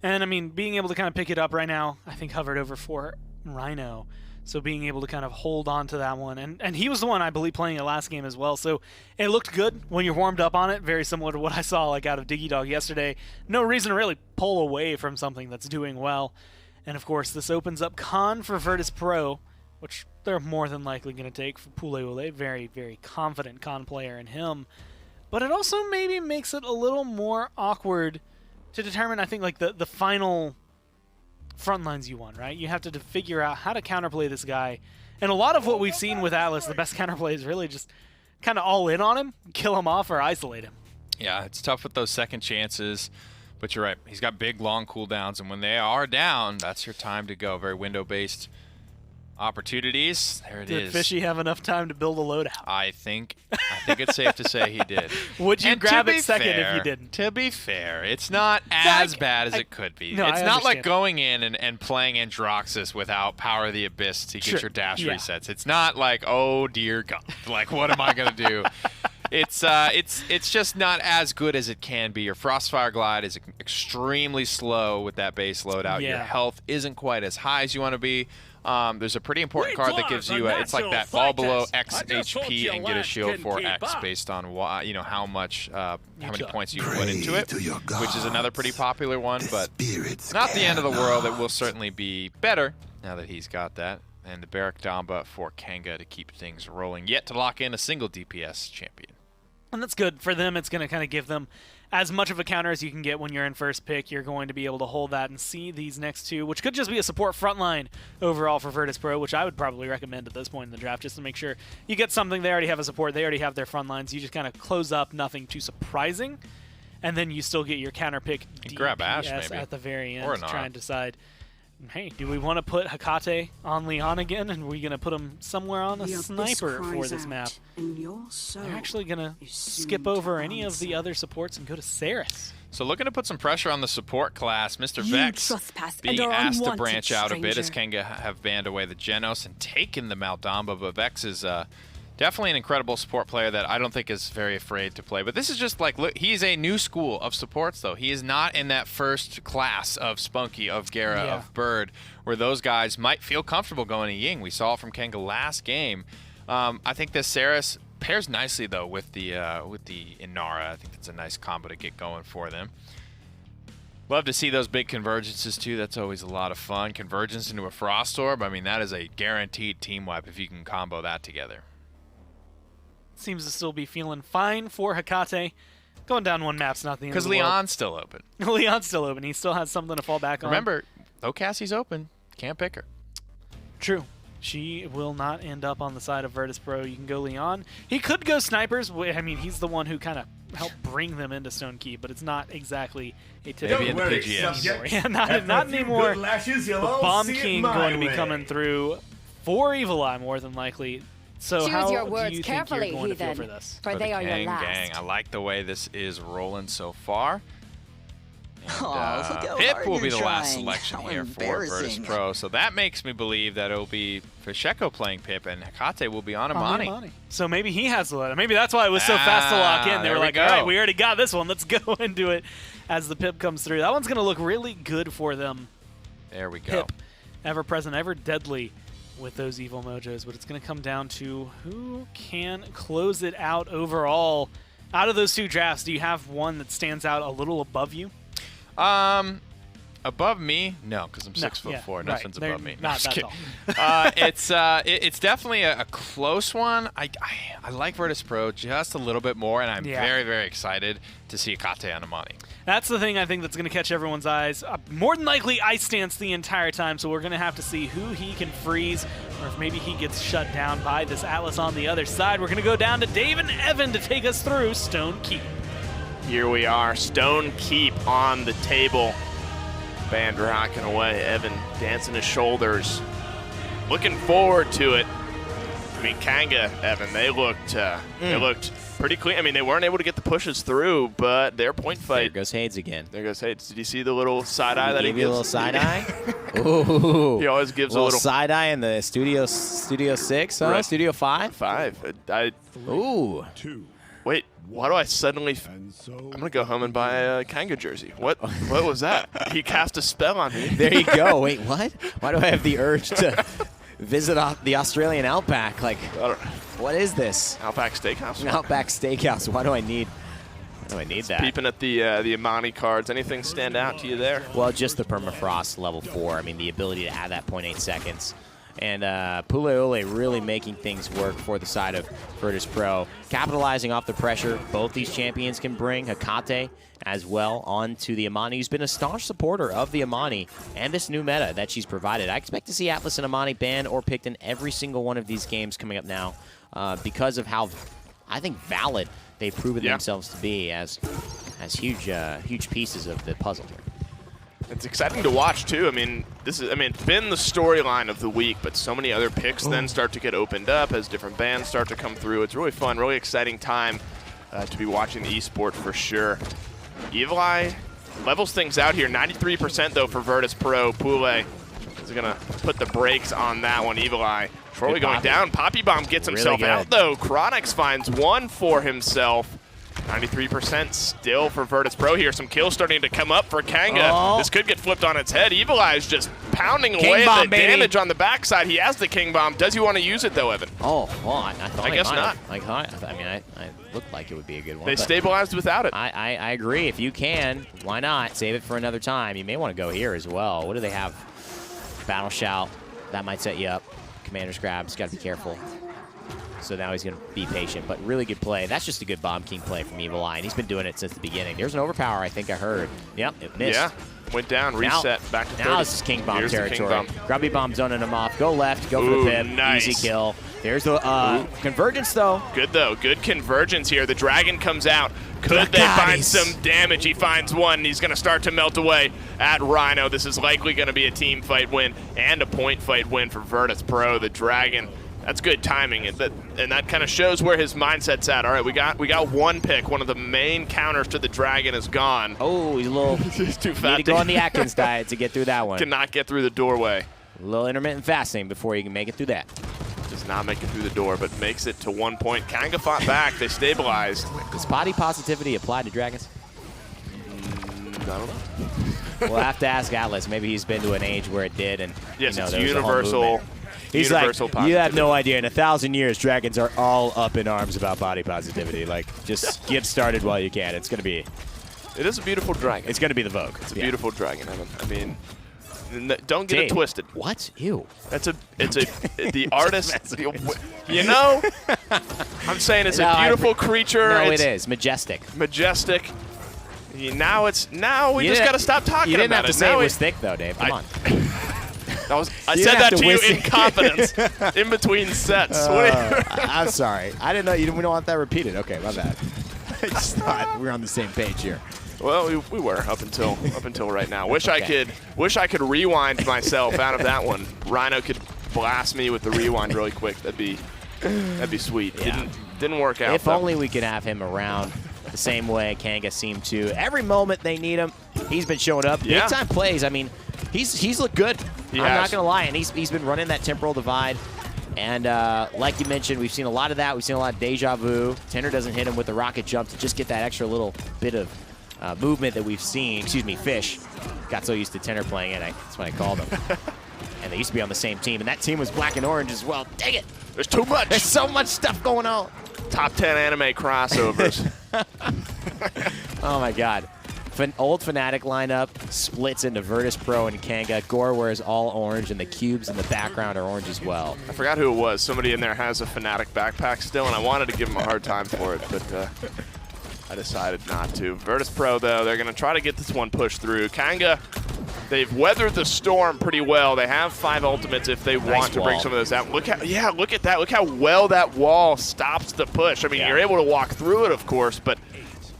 And I mean, being able to kind of pick it up right now, I think hovered over for Rhino. So being able to kind of hold on to that one, and he was the one I believe playing it last game as well. So it looked good when you're warmed up on it, very similar to what I saw like out of Digidog yesterday. No reason to really pull away from something that's doing well. And of course, this opens up Khan for Virtus.pro, which they're more than likely going to take for Puleule. Very, very confident Khan player in him. But it also maybe makes it a little more awkward to determine, I think, like the final front lines you want, right? You have to figure out how to counterplay this guy. And a lot of what we've seen with Atlas, the best counterplay is really just kind of all in on him, kill him off, or isolate him. Yeah, it's tough with those second chances. But you're right. He's got big, long cooldowns, and when they are down, that's your time to go. Very window-based opportunities. There it is. Did Fishy have enough time to build a loadout? I think it's safe to say he did. Would you And grab to it be second fair, if you didn't? To be fair, it's not as bad as it could be. No, It's I not like understand. going in and playing Androxus without Power of the Abyss to Sure, get your dash yeah. resets. It's not like, oh dear God, like what am I gonna do? It's just not as good as it can be. Your Frostfire Glide is extremely slow with that base loadout. Your Yeah. health isn't quite as high as you want to be. There's a pretty important card that gives you it's like that fall below X HP and get a shield for X based on how much how many points you put into it, which is another pretty popular one, but not the end of the world. It will certainly be better now that he's got that. And the Barak Damba for Kanga to keep things rolling, yet to lock in a single DPS champion. And that's good. For them, it's going to kind of give them as much of a counter as you can get when you're in first pick. You're going to be able to hold that and see these next 2, which could just be a support frontline overall for Virtus.pro, which I would probably recommend at this point in the draft, just to make sure you get something. They already have a support. They already have their front lines. You just kind of close up, nothing too surprising, and then you still get your counter pick And grab Ashe, DPS maybe. at the very end Or to Nara. try and decide, hey, do we want to put Hecate on Leon again, and are we going to put him somewhere on a The abyss sniper for cries this out, map? and your soul They're actually going to is soon skip to over any of answer. the other supports and go to Saris. So looking to put some pressure on the support class. Mr. You Vex trespass being and are asked to unwanted, branch out a bit as stranger. Kanga have banned away the Genos and taken the Maldamba, but Vex is definitely an incredible support player that I don't think is very afraid to play. But this is just like, look, he's a new school of supports, though. He is not in that first class of Spunky, of Gera, Yeah. of Bird, where those guys might feel comfortable going to Ying. We saw it from Kanga last game. I think this Saris pairs nicely, though, with the Inara. I think that's a nice combo to get going for them. Love to see those big convergences, too. That's always a lot of fun. Convergence into a Frost Orb, I mean, that is a guaranteed team wipe if you can combo that together. Seems to still be feeling fine for Hecate. Going down one map's not the end of Because the world. Leon's still open. Leon's still open. He still has something to fall back on. Remember, though Cassie's open, can't pick her. True. She will not end up on the side of Virtus Pro. You can go Leon. He could go Snipers. I mean, he's the one who kind of helped bring them into Stone Keep, but it's not exactly a typical Maybe in the PGS. anymore. Yeah, not anymore. With Bomb King going to be coming through for Evil Eye, more than likely. So Choose how your do words you carefully, think you're going to feel heathen, for this? for they the are your Kang last. gang. I like the way this is rolling so far. And, Aw, look how Pip hard will be you're the last trying. selection How here for Virtus embarrassing. Pro. So that makes me believe that it'll be Fisheko playing Pip and Hekate will be on Amani. So maybe he has the letter. Maybe that's why it was so fast to lock in. They there were we like, all right, go. we already got this one. Let's go into it as the Pip comes through. That one's going to look really good for them. There we go. Pip, ever present, ever deadly with those evil mojos, but it's going to come down to who can close it out overall. Out of those two drafts, do you have one that stands out a little above you? Above me? No, because I'm 6'4". right. Nothing's They're above me. No, not I'm just that kidding. It's definitely a close one. I like Virtus Pro just a little bit more, and I'm very, very excited to see Hekate on Amani. That's the thing I think that's going to catch everyone's eyes. More than likely, Ice Stance the entire time, so we're going to have to see who he can freeze, or if maybe he gets shut down by this Atlas on the other side. We're going to go down to Dave and Evan to take us through Stone Keep. Here we are, Stone Keep on the table. Band rocking away, Evan dancing his shoulders. Looking forward to it. I mean, Kanga, Evan, they looked pretty clean. I mean, they weren't able to get the pushes through, but their point There fight. goes Hades again. There goes Hades. Did you see the little side eye that he Give you a gives? little side eye. Ooh. He always gives a little little side eye in the Studio 6, huh? Right. Studio 5. 5. Ooh. Wait, why do I suddenly? I'm gonna go home and buy a Kanga jersey. What was that? He cast a spell on me. There you go. Wait, what? Why do I have the urge to visit the Australian Outback? Like, I don't- what is this? Outback Steakhouse. An Outback Steakhouse. Why do I need that? Peeping at the Amani cards. Anything stand out to you there? Well, just the permafrost level 4. I mean, the ability to add that 0.8 seconds. And Puleole really making things work for the side of Virtus Pro. Capitalizing off the pressure both these champions can bring. Hekate as well onto the Amani, who's been a staunch supporter of the Amani and this new meta that she's provided. I expect to see Atlas and Amani banned or picked in every single one of these games coming up now because of how, I think, valid they've proven themselves to be as huge pieces of the puzzle here. It's exciting to watch too. I mean, it's been the storyline of the week, but so many other picks then start to get opened up as different bands start to come through. It's really fun, really exciting time to be watching the esport for sure. Evil Eye levels things out here. 93% though for Virtus Pro. Pule is gonna put the brakes on that one. Evil Eye shortly going down. Poppy Bomb gets himself out though. Chronix finds one for himself. 93% still for Virtus Pro here. Some kills starting to come up for Kanga. Oh. This could get flipped on its head. Evil Eye is just pounding away at the damage on the backside. He has the King Bomb. Does he want to use it though, Evan? Oh, well, I thought I guess not. I looked like it would be a good one. They but stabilized without it. I agree. If you can, why not? Save it for another time. You may want to go here as well. What do they have? Battle Shout. That might set you up. Commander's Grab's got to be careful. So now he's going to be patient, but really good play. That's just a good Bomb King play from Evil Eye, and he's been doing it since the beginning. There's an overpower, I think I heard. Yep, it missed. Yeah, went down, reset, back to 30. Now this is King Bomb Here's the territory. King Bomb. Grubby Bomb zoning him off. Go left, go for the pip. Nice. Easy kill. There's the convergence, though. Good, though. Good convergence here. The Dragon comes out. Could they find some damage? He finds one. He's going to start to melt away at Rhino. This is likely going to be a team fight win and a point fight win for Virtus Pro. The Dragon, that's good timing, and that kind of shows where his mindset's at. All right, we got one pick. One of the main counters to the Dragon is gone. Oh, he's a little He's too fat. need to go on the Atkins diet to get through that one. Cannot get through the doorway. A little intermittent fasting before you can make it through that. Does not make it through the door, but makes it to 1 point. Kanga fought back. They stabilized. Does body positivity apply to dragons? I don't know. We'll have to ask Atlas. Maybe he's been to an age where it did, and Yes, you know, it's there was a whole universal. movement. He's Universal like, you have positivity. no idea. In 1,000 years, dragons are all up in arms about body positivity. Like, just get started while you can. It's gonna be It is a beautiful dragon. the Vogue. It's a beautiful dragon, Evan. I mean, don't get it twisted. What? Ew. The artist. You know, I'm saying it's a beautiful creature. No, it's it is majestic. majestic. Now we You just didn't- got to stop talking You didn't about have to it. say Now it was thick, though, Dave. Come on. I You said have that to to you whistle. in confidence, in between sets. I'm sorry. I didn't know we don't want that repeated. Okay, my bad. I just thought we were on the same page here. Well, we were up until right now. Wish I could rewind myself out of that one. Rhino could blast me with the rewind really quick. That'd be sweet. Yeah. Didn't work out. If though. only we could have him around the same way Kanga seemed to. Every moment they need him, he's been showing up. Yeah. Big time plays. I mean, he's looked good. He I'm has. not gonna lie, and he's been running that temporal divide. And like you mentioned, we've seen a lot of that. We've seen a lot of deja vu. Tenor doesn't hit him with the rocket jump to just get that extra little bit of movement that we've seen. Excuse me, Fish got so used to Tenor playing it. That's what I called him. And they used to be on the same team, and that team was black and orange as well. Dang it! There's too much. There's so much stuff going on. Top 10 anime crossovers. Oh my God. Old Fnatic lineup splits into Virtus Pro and Kanga. Gore wears all orange, and the cubes in the background are orange as well. I forgot who it was. Somebody in there has a Fnatic backpack still, and I wanted to give him a hard time for it, but I decided not to. Virtus Pro, though, they're going to try to get this one pushed through. Kanga, they've weathered the storm pretty well. They have 5 ultimates if they want to bring wall. some of those out. Look at that. Look how well that wall stops the push. I mean, you're able to walk through it, of course, but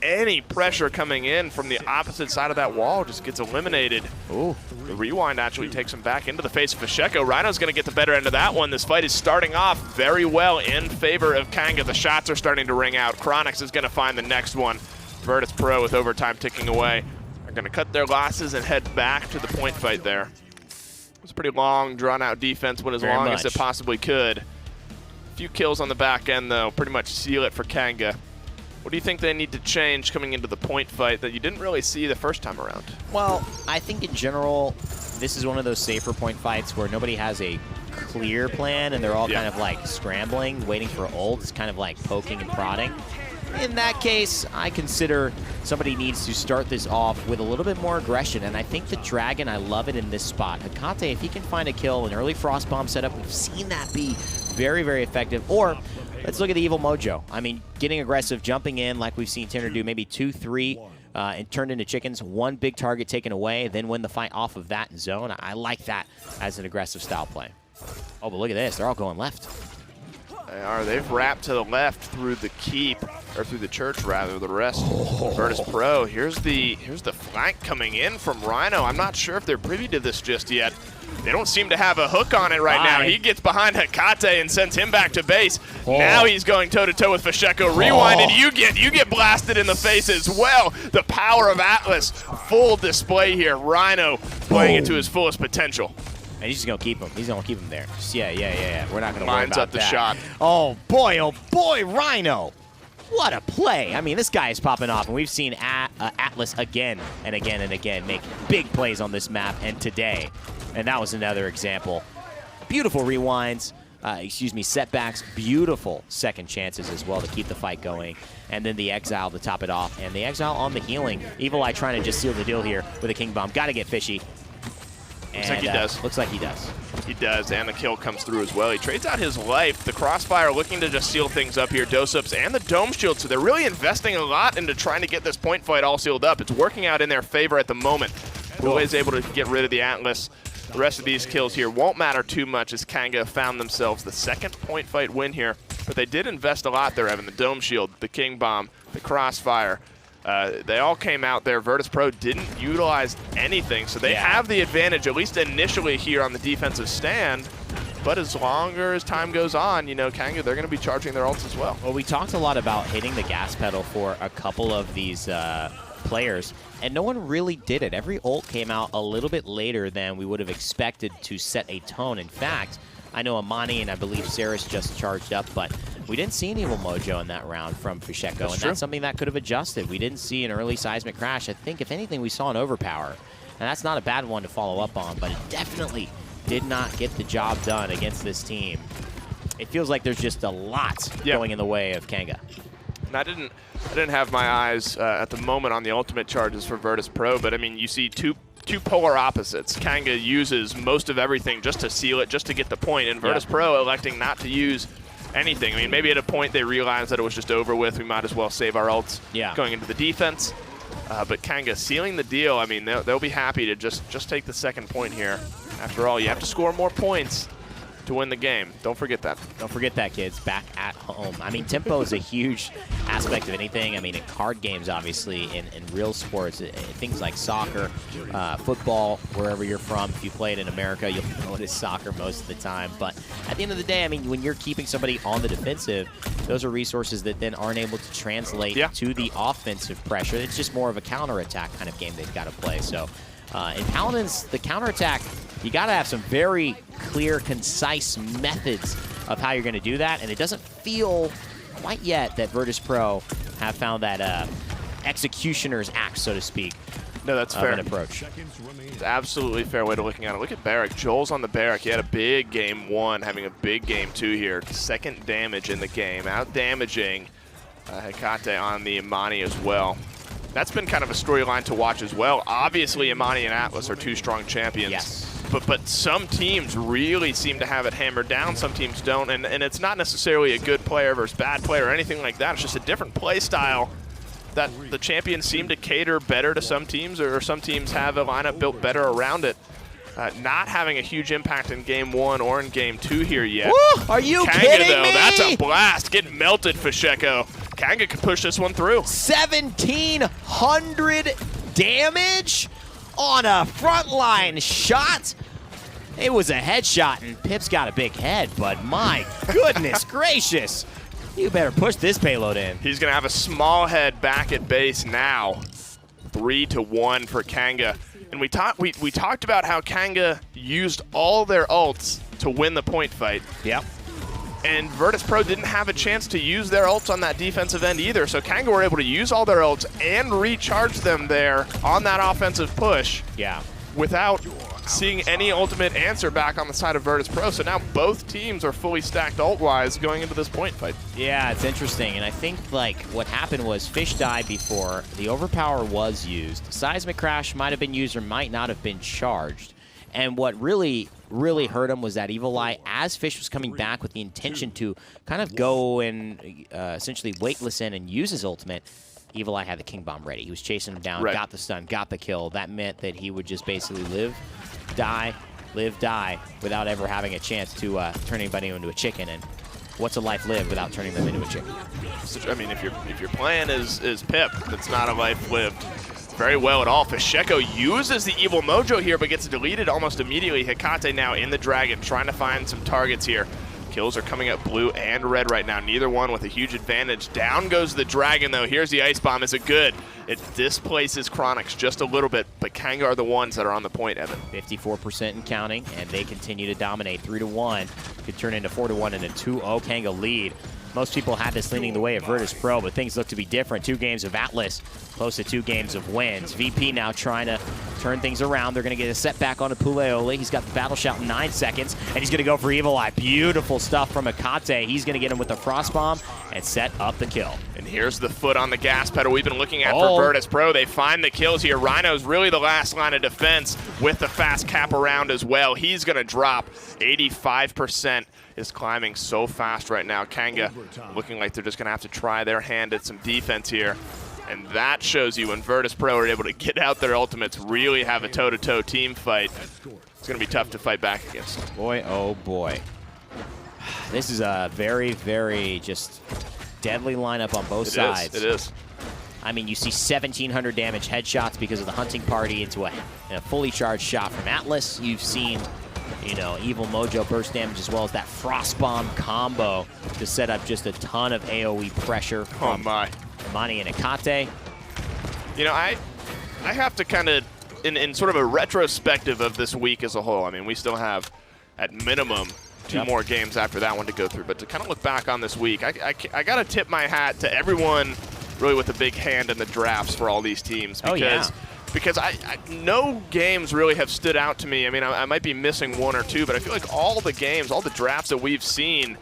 any pressure coming in from the opposite side of that wall just gets eliminated. Ooh. The rewind actually takes him back into the face of Fasheko. Rhino's going to get the better end of that one. This fight is starting off very well in favor of Kanga. The shots are starting to ring out. Chronix is going to find the next one. Virtus Pro with overtime ticking away. They're going to cut their losses and head back to the point fight there. It was a pretty long, drawn-out defense, went as Very long much. as it possibly could. A few kills on the back end, though, pretty much seal it for Kanga. What do you think they need to change coming into the point fight that you didn't really see the first time around? Well, I think in general, this is one of those safer point fights where nobody has a clear plan and they're all kind of like scrambling, waiting for ults, kind of like poking and prodding. In that case, I consider somebody needs to start this off with a little bit more aggression, and I think the Dragon, I love it in this spot. Hecate, if he can find a kill, an early Frost Bomb setup, we've seen that be very, very effective. Or, let's look at the Evil Mojo. I mean, getting aggressive, jumping in like we've seen Tenor do, maybe 2, 3, and turned into chickens, one big target taken away, then win the fight off of that zone. I like that as an aggressive style play. Oh, but look at this. They're all going left. They are. They've wrapped to the left through the keep, or through the church rather. The rest, Virtus Pro. Here's the flank coming in from Rhino. I'm not sure if they're privy to this just yet. They don't seem to have a hook on it right now. He gets behind Hecate and sends him back to base. Now he's going toe-to-toe with Fasheko. Rewind, and you get blasted in the face as well. The power of Atlas, full display here. Rhino playing it to his fullest potential. And he's just going to keep him. He's going to keep him there. Just, yeah. We're not going to worry Lines about up the that. shot. Oh, boy, Rhino. What a play. I mean, this guy is popping off, and we've seen Atlas again and again and again make big plays on this map, and today. And that was another example. Beautiful rewinds, setbacks, beautiful second chances as well to keep the fight going. And then the Exile to top it off. And the Exile on the healing. Evil Eye trying to just seal the deal here with a King Bomb. Got to get fishy. Looks like he does. Looks like he does. He does, and the kill comes through as well. He trades out his life. The Crossfire looking to just seal things up here. Dose-ups and the Dome Shield, so they're really investing a lot into trying to get this point fight all sealed up. It's working out in their favor at the moment. Blue is able to get rid of the Atlas. The rest of these kills here won't matter too much as Kanga found themselves the second point fight win here. But they did invest a lot there, Evan. The Dome Shield, the King Bomb, the Crossfire. They all came out there. Virtus Pro didn't utilize anything, so they have the advantage, at least initially here on the defensive stand. But as longer as time goes on, you know, Kanga, they're going to be charging their ults as well. Well, we talked a lot about hitting the gas pedal for a couple of these players, and no one really did it. Every ult came out a little bit later than we would have expected to set a tone. In fact, I know Amani and I believe Saris just charged up, but we didn't see an Evil Mojo in that round from Fasheko, that's something that could have adjusted. We didn't see an early seismic crash. I think, if anything, we saw an overpower, and that's not a bad one to follow up on, but it definitely did not get the job done against this team. It feels like there's just a lot going in the way of Kanga. And I didn't have my eyes at the moment on the ultimate charges for Virtus Pro, but I mean, you see two polar opposites. Kanga uses most of everything just to seal it, just to get the point, and Virtus Pro electing not to use anything. I mean, maybe at a point they realized that it was just over with. We might as well save our ults going into the defense. But Kanga sealing the deal. I mean, they'll be happy to just take the second point here. After all, you have to score more points to win the game. Don't forget that. Don't forget that, kids. Back at home. I mean, tempo is a huge aspect of anything. I mean, in card games, obviously, in real sports, things like soccer, football, wherever you're from. If you play it in America, you'll know it is soccer most of the time. But at the end of the day, I mean, when you're keeping somebody on the defensive, those are resources that then aren't able to translate to the offensive pressure. It's just more of a counterattack kind of game they've got to play. So in Paladins, the counterattack, you got to have some very clear, concise methods of how you're going to do that, and it doesn't feel quite yet that Virtus Pro have found that executioner's act, so to speak. No, that's fair. An approach. It's absolutely fair way to looking at it. Look at Barik. Joel's on the Barik. He had a big game 1, having a big game 2 here. 2nd damage in the game, out damaging Hecate on the Imani as well. That's been kind of a storyline to watch as well. Obviously, Imani and Atlas are 2 strong champions. Yes. But some teams really seem to have it hammered down. Some teams don't. And it's not necessarily a good player versus bad player or anything like that. It's just a different play style that the champions seem to cater better to some teams, or some teams have a lineup built better around it. Not having a huge impact in game 1 or in game 2 here yet. Woo! Are you kidding though, me? That's a blast. Getting melted, Fasheko. Kanga can push this one through. 1,700 damage on a frontline shot. It was a headshot, and Pip's got a big head, but my goodness gracious. You better push this payload in. He's going to have a small head back at base now. 3-1 for Kanga. And we talked about how Kanga used all their ults to win the point fight. Yep. And Virtus Pro didn't have a chance to use their ults on that defensive end either. So Kanga were able to use all their ults and recharge them there on that offensive push. Yeah. Without seeing any ultimate answer back on the side of Virtus Pro. So now both teams are fully stacked ult-wise going into this point fight. Yeah, it's interesting. And I think, like, what happened was Fish died before. The overpower was used. Seismic Crash might have been used or might not have been charged. And what really hurt him was that Evil Eye, as Fish was coming back with the intention to kind of go and essentially weightless in and use his ultimate, Evil Eye had the King Bomb ready. He was chasing him down, got the stun, got the kill. That meant that he would just basically live, die, without ever having a chance to turn anybody into a chicken. And what's a life lived without turning them into a chicken? I mean, if your plan is Pip, it's not a life lived very well at all. Fasheko uses the Evil Mojo here, but gets deleted almost immediately. Hecate now in the Dragon, trying to find some targets here. Kills are coming up blue and red right now, neither one with a huge advantage. Down goes the Dragon, though. Here's the Ice Bomb. Is it good? It displaces Chronix just a little bit, but Kanga are the ones that are on the point, Evan. 54% and counting, and they continue to dominate. 3-1 could turn into 4-1 and a 2-0 Kanga lead. Most people had this leaning the way of Virtus Pro, but things look to be different. 2 games of Atlas, close to 2 games of wins. VP now trying to turn things around. They're going to get a setback onto Puleoli. He's got the battle shout in 9 seconds, and he's going to go for Evil Eye. Beautiful stuff from Hecate. He's going to get him with the Frost Bomb and set up the kill. And here's the foot on the gas pedal we've been looking at for Virtus Pro. They find the kills here. Rhino's really the last line of defense with the fast cap around as well. He's going to drop 85%. Is climbing so fast right now. Kanga looking like they're just going to have to try their hand at some defense here. And that shows you when Virtus Pro are able to get out their ultimates, really have a toe-to-toe team fight. It's going to be tough to fight back against. Boy, oh boy. This is a very, very just deadly lineup on both sides. It is. I mean, you see 1,700 damage headshots because of the hunting party into a fully charged shot from Atlas. You've seen, you know, Evil Mojo burst damage as well as that Frost Bomb combo to set up just a ton of AoE pressure from Imani and Hecate. You know, I have to kind of, in sort of a retrospective of this week as a whole, I mean, we still have, at minimum, 2 more games after that one to go through. But to kind of look back on this week, I got to tip my hat to everyone really with a big hand in the drafts for all these teams. Because no games really have stood out to me. I mean, I might be missing 1 or 2, but I feel like all the games, all the drafts that we've seen,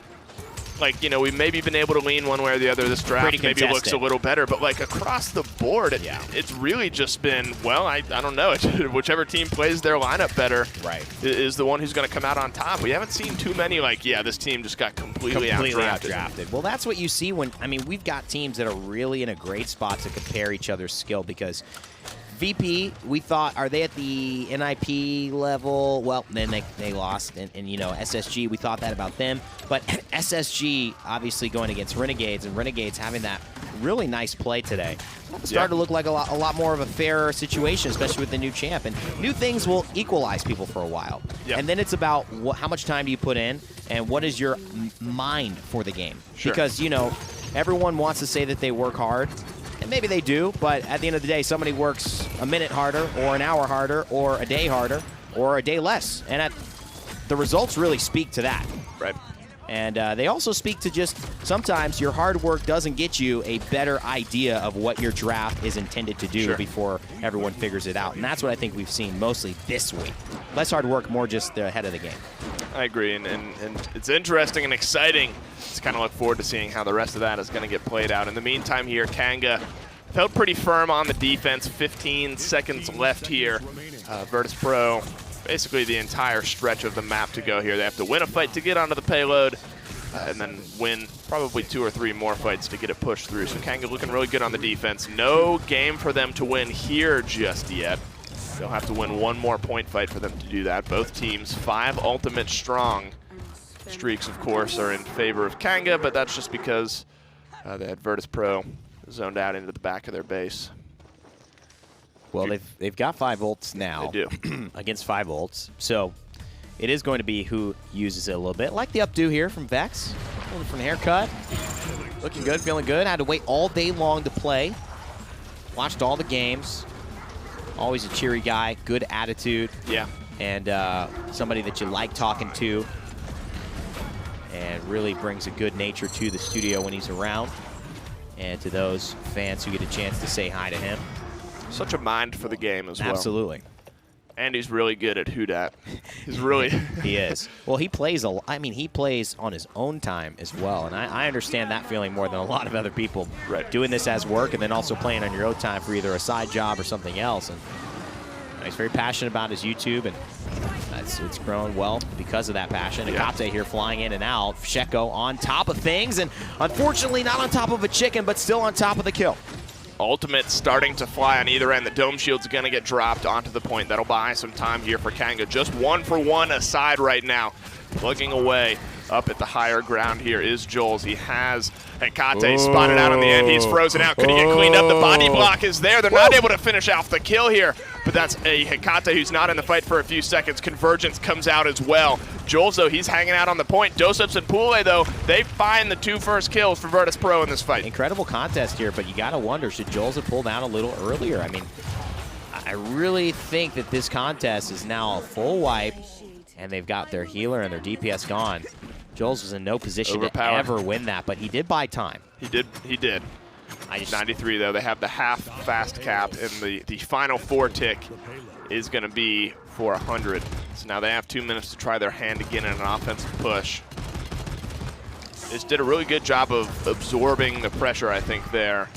like, you know, we've maybe been able to lean one way or the other. This draft maybe looks a little better, but like across the board, it's really just been, well, I don't know. Whichever team plays their lineup better is the one who's going to come out on top. We haven't seen too many like, yeah, this team just got completely outdrafted. Well, that's what you see when, I mean, we've got teams that are really in a great spot to compare each other's skill because VP, we thought, are they at the NIP level? Well, then they lost. And, SSG, we thought that about them. But SSG obviously going against Renegades, and Renegades having that really nice play today. It's starting to look like a lot more of a fair situation, especially with the new champ. And new things will equalize people for a while. Yep. And then it's about how much time do you put in and what is your mind for the game. Sure. Because, everyone wants to say that they work hard. And maybe they do, but at the end of the day, somebody works a minute harder or an hour harder or a day harder or a day less. And the results really speak to that. Right. And they also speak to just sometimes your hard work doesn't get you a better idea of what your draft is intended to do before everyone figures it out. And that's what I think we've seen mostly this week. Less hard work, more just the head of the game. I agree, and it's interesting and exciting to kind of look forward to seeing how the rest of that is going to get played out. In the meantime here, Kanga felt pretty firm on the defense. 15 seconds left here. Virtus Pro, basically the entire stretch of the map to go here. They have to win a fight to get onto the payload, and then win probably 2 or 3 more fights to get it pushed through. So Kanga looking really good on the defense. No game for them to win here just yet. They'll have to win 1 more point fight for them to do that. Both teams 5 ultimate strong. Streaks, of course, are in favor of Kanga, but that's just because they had Virtus Pro zoned out into the back of their base. Well, they've got 5 ults now. They do. Against 5 ults. So it is going to be who uses it a little bit. Like the updo here from Vex. A little different haircut. Looking good, feeling good. Had to wait all day long to play. Watched all the games. Always a cheery guy, good attitude. Yeah. And somebody that you like talking to. And really brings a good nature to the studio when he's around. And to those fans who get a chance to say hi to him. Such a mind for the game as well. Absolutely. And he's really good at Houdat. He's really... He is. Well, he plays he plays on his own time as well. And I understand that feeling more than a lot of other people. Right. Doing this as work and then also playing on your own time for either a side job or something else. And he's very passionate about his YouTube, and it's grown well because of that passion. Yeah. Akate here flying in and out. Sheko on top of things, and unfortunately not on top of a chicken, but still on top of the kill. Ultimate starting to fly on either end. The dome shield's going to get dropped onto the point. That'll buy some time here for Kanga. Just 1 for 1 aside right now. Plugging away up at the higher ground here is Joel's. He has Hecate spotted out on the end. He's frozen out. Could he get cleaned up? The body block is there. They're not able to finish off the kill here, but that's a Hecate who's not in the fight for a few seconds. Convergence comes out as well. Joel's, though, he's hanging out on the point. Doseps and Pule, though, they find the 2 first kills for Virtus Pro in this fight. Incredible contest here, but you got to wonder, should Joel's have pulled out a little earlier? I mean, I really think that this contest is now a full wipe, and they've got their healer and their DPS gone. Joel's was in no position to ever win that, but he did buy time. He did. 93, though. They have the half fast cap, and the final 4 tick is going to be for 100. So now they have 2 minutes to try their hand again in an offensive push. They just did a really good job of absorbing the pressure, I think, there.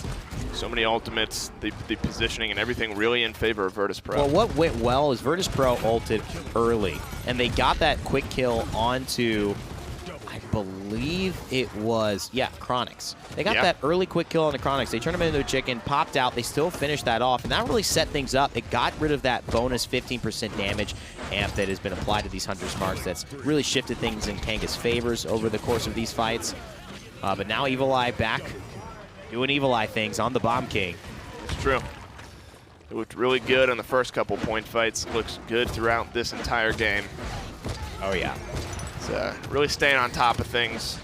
So many ultimates, the positioning and everything really in favor of Virtus Pro. Well, what went well is Virtus Pro ulted early, and they got that quick kill onto, I believe it was, Chronix. They got that early quick kill on the Chronix. They turned him into a chicken, popped out. They still finished that off, and that really set things up. It got rid of that bonus 15% damage amp that has been applied to these Hunter's Marks. That's really shifted things in Kanga's favors over the course of these fights. But now Evil Eye back doing Evil Eye things on the Bomb King. It's true. It looked really good in the first couple point fights. Looks good throughout this entire game. Oh, yeah. It's really staying on top of things.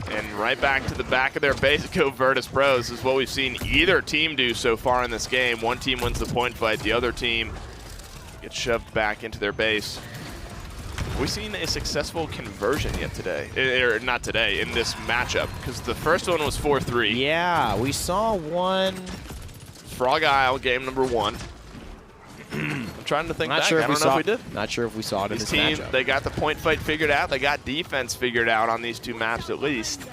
And right back to the back of their base go Virtus Pro. This is what we've seen either team do so far in this game. One team wins the point fight. The other team gets shoved back into their base. Have we seen a successful conversion yet today? Or not today, in this matchup? Because the first one was 4-3. Yeah, we saw one. Frog Isle, game number 1. I'm trying to think back. I don't know if we did. Not sure if we saw it in this team, matchup. they got the point fight figured out. They got defense figured out on these 2 maps at least.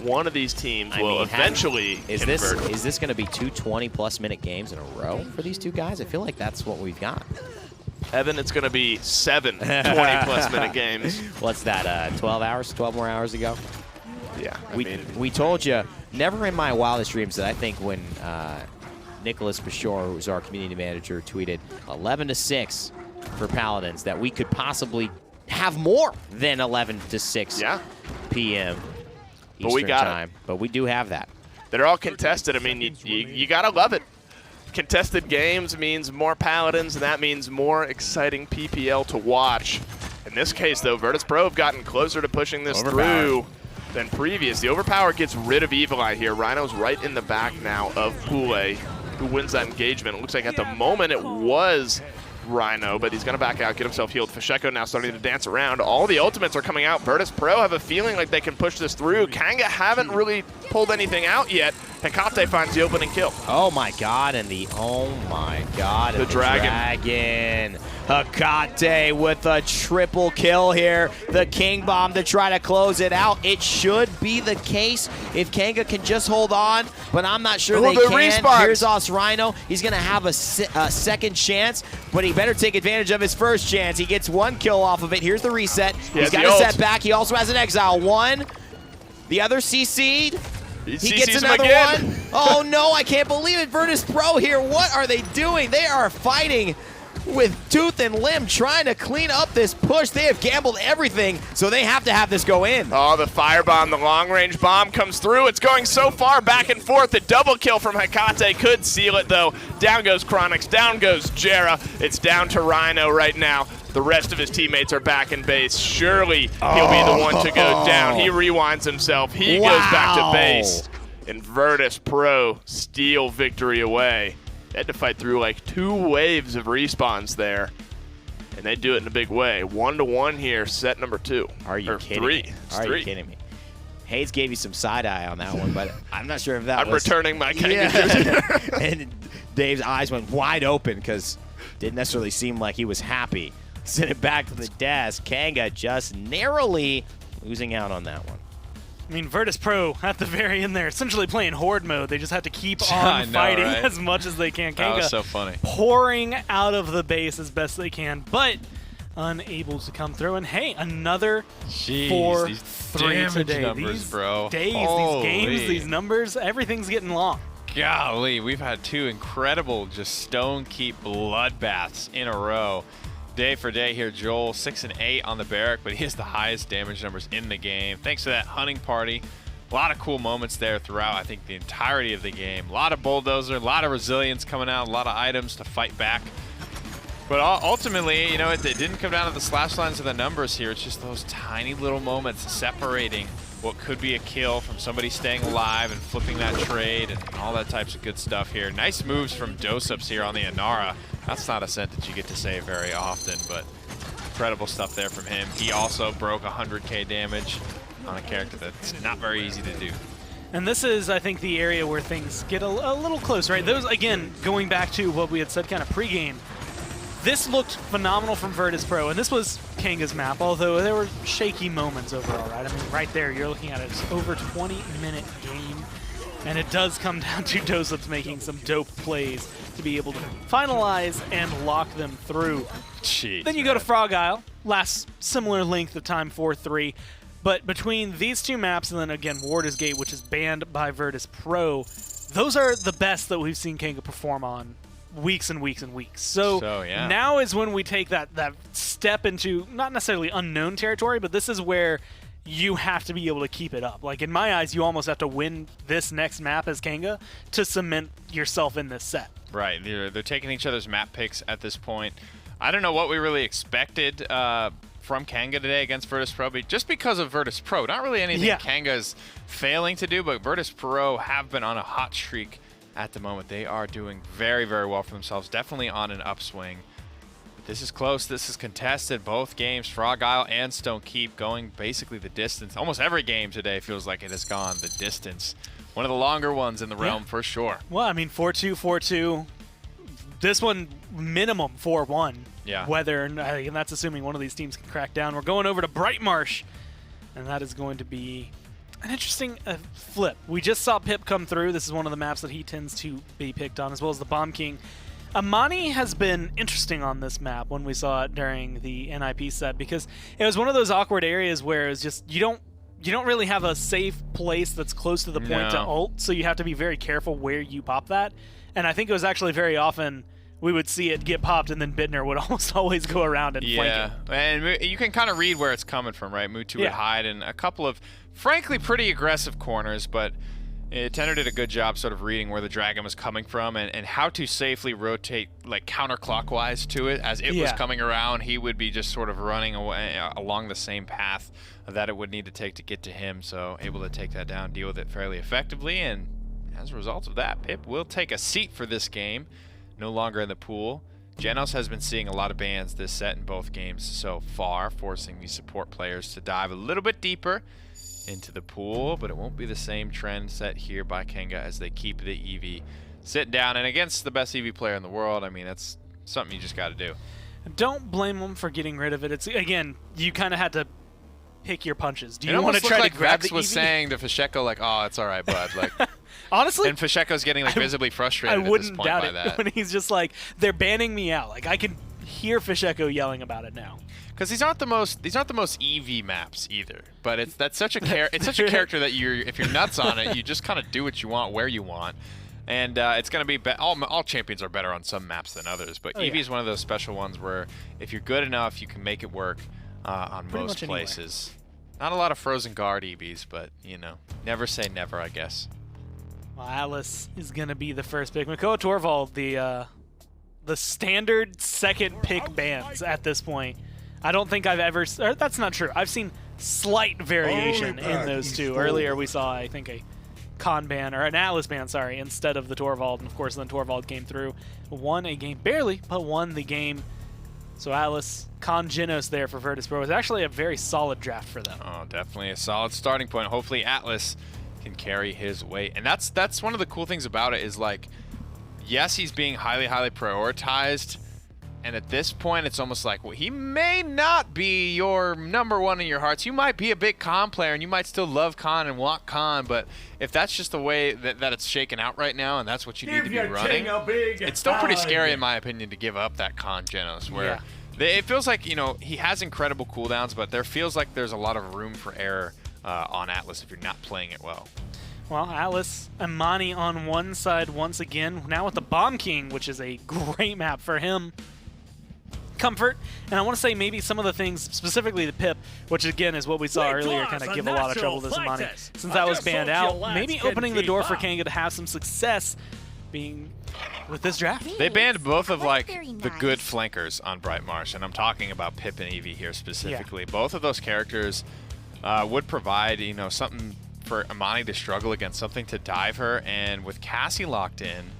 One of these teams will eventually convert. Is this going to be 2 20-plus minute games in a row for these 2 guys? I feel like that's what we've got. Evan, it's going to be 7 20-plus minute games. What's that, 12 hours, 12 more hours ago? Yeah, we told you, never in my wildest dreams that I think when Nicholas Pashore, who's our community manager, tweeted 11-6 for Paladins, that we could possibly have more than 11-6 p.m. But we Eastern got it. time. But we do have that. They're all contested. I mean, you got to love it. Contested games means more Paladins, and that means more exciting PPL to watch. In this case, though, Virtus Pro have gotten closer to pushing this through than previous. The Overpower gets rid of Evil Eye here. Rhino's right in the back now of Pule, who wins that engagement. It looks like at the moment it was Rhino, but he's going to back out, get himself healed. Fasheko now starting to dance around. All the ultimates are coming out. Virtus Pro have a feeling like they can push this through. Kanga haven't really pulled anything out yet. Hecate finds the opening kill. Oh my god, and the dragon. Hecate with a triple kill here. The King Bomb to try to close it out. It should be the case if Kanga can just hold on, but I'm not sure they can. Respawns. Here's Os Rhino. He's going to have a second chance, but he better take advantage of his first chance. He gets one kill off of it. Here's the reset. He's got a setback. He also has an exile. One. The other CC'd. He gets another one. Oh no, I can't believe it. Virtus Pro here. What are they doing? They are fighting with tooth and limb trying to clean up this push. They have gambled everything, so they have to have this go in. Oh, the firebomb, the long-range bomb comes through. It's going so far back and forth. The double kill from Hecate could seal it, though. Down goes Chronix, down goes Jera. It's down to Rhino right now. The rest of his teammates are back in base. Surely he'll be the one to go down. He rewinds himself. He goes back to base. And Virtus Pro steal victory away. They had to fight through like 2 waves of respawns there. And they do it in a big way. 1-1 here, set number 2. Are you kidding me? Are you kidding me? Hayes gave you some side-eye on that one, but I'm not sure if that I'm was... returning my Kanga jersey. And Dave's eyes went wide open because didn't necessarily seem like he was happy. Send it back to the desk. Kanga just narrowly losing out on that one. I mean, Virtus Pro at the very end there, essentially playing horde mode. They just have to keep I on know, fighting right? as much as they can. That Kanga was so funny. pouring out of the base as best they can, but unable to come through. And hey, another Jeez, 4-3 damage today. numbers, These bro. days, Holy. these games, these numbers, everything's getting long. Golly, we've had 2 incredible just stone keep bloodbaths in a row. Day for day here, Joel 6 and 8 on the barrack, but he has the highest damage numbers in the game. Thanks to that hunting party. A lot of cool moments there throughout, I think, the entirety of the game. A lot of bulldozer, a lot of resilience coming out, a lot of items to fight back. But ultimately, you know, it didn't come down to the slash lines of the numbers here. It's just those tiny little moments separating what could be a kill from somebody staying alive and flipping that trade and all that types of good stuff here. Nice moves from Dosups here on the Inara. That's not a scent that you get to say very often, but incredible stuff there from him. He also broke 100k damage on a character that's not very easy to do. And this is, I think, the area where things get a little close, right? Those, again, going back to what we had said kind of pregame, this looked phenomenal from Virtus Pro, and this was Kanga's map, although there were shaky moments overall, right? I mean, right there, you're looking at it, it's over 20-minute game, and it does come down to Dosups making some dope plays to be able to finalize and lock them through. Jeez, Then you go to Frog Isle, last similar length of time, 4-3. But between these 2 maps and then, again, Warder's Gate, which is banned by Virtus Pro, those are the best that we've seen Kanga perform on weeks and weeks and weeks. So yeah. Now is when we take that step into, not necessarily unknown territory, but this is where you have to be able to keep it up. Like, in my eyes, you almost have to win this next map as Kanga to cement yourself in this set. Right, they're taking each other's map picks at this point. I don't know what we really expected from Kanga today against Virtus Pro, but just because of Virtus Pro. Not really anything Kanga's failing to do, but Virtus Pro have been on a hot streak at the moment. They are doing very, very well for themselves, definitely on an upswing. But this is close, this is contested, both games, Frog Isle and Stone Keep going basically the distance. Almost every game today feels like it has gone the distance. One of the longer ones in the realm for sure. Well, I mean, 4-2, 4-2. This one, minimum 4-1. Yeah. Whether, and that's assuming one of these teams can crack down. We're going over to Brightmarsh, and that is going to be an interesting flip. We just saw Pip come through. This is one of the maps that he tends to be picked on, as well as the Bomb King. Amani has been interesting on this map when we saw it during the NIP set, because it was one of those awkward areas where it was just, you don't you don't really have a safe place that's close to the point to No. ult, so you have to be very careful where you pop that. And I think it was actually very often we would see it get popped, and then Bittner would almost always go around and flank Yeah, it. and you can kind of read where it's coming from, right? Mutu would Yeah. hide in a couple of, frankly, pretty aggressive corners, but Tenor did a good job sort of reading where the Dragon was coming from and how to safely rotate, like, counterclockwise to it. As it was Yeah. coming around, he would be just sort of running away along the same path that it would need to take to get to him, so able to take that down, deal with it fairly effectively, and as a result of that, Pip will take a seat for this game. No longer in the pool. Genos has been seeing a lot of bans this set in both games so far, forcing these support players to dive a little bit deeper into the pool, but it won't be the same trend set here by Kenga as they keep the Eevee sitting down. And against the best Eevee player in the world, I mean, that's something you just got to do. Don't blame them for getting rid of it. It's, again, you kind of had to pick your punches. Do It you want almost to try looked to like grab Vex the was Eevee? saying to Fasheko, like, oh, it's all right, bud. Like, Honestly, and Fasheko's getting like visibly I frustrated at this wouldn't point doubt by it that. when he's just like, they're banning me out. Like, I can hear Fasheko yelling about it now. Because these aren't the most EV maps either. But it's such a character that if you're nuts on it, you just kind of do what you want where you want. And it's going to be all champions are better on some maps than others, but Eevee is one of those special ones where if you're good enough, you can make it work on Pretty most much anywhere. places. Not a lot of Frozen Guard Eevees, but you know, never say never, I guess. Well, Atlas is going to be the first pick. Makoa Torvald, the standard second pick bans at this point. I don't think I've ever... Or that's not true. I've seen slight variation in those two. Earlier we saw, I think, a Khan ban, or an Atlas ban, sorry, instead of the Torvald. And, of course, then Torvald came through, won a game, barely, but won the game. So Atlas, Khan Genos there for Virtus Pro was actually a very solid draft for them. Oh, definitely a solid starting point. Hopefully Atlas can carry his weight. And that's one of the cool things about it is, like, yes, he's being highly prioritized. And at this point, it's almost like, well, he may not be your number one in your hearts. You might be a big Khan player, and you might still love Khan and want Khan, but if that's just the way that it's shaken out right now, and that's what you need to be running, it's still pretty scary, in my opinion, to give up that Khan Genos, where it feels like, you know, he has incredible cooldowns, but there feels like there's a lot of room for error on Atlas if you're not playing it well. Well, Atlas, Amani on one side once again, now with the Bomb King, which is a great map for him. Comfort, and I want to say maybe some of the things, specifically the Pip, which again is what we saw earlier, kind of give a lot of trouble to Zamani since that was banned out. Maybe opening the door for Kanga to have some success being with this draft. They banned both of, like, very the nice. good flankers on Bright Marsh, and I'm talking about Pip and Eevee here specifically. Both of those characters would provide, you know, something for Amani to struggle against, something to dive her, and with Cassie locked in,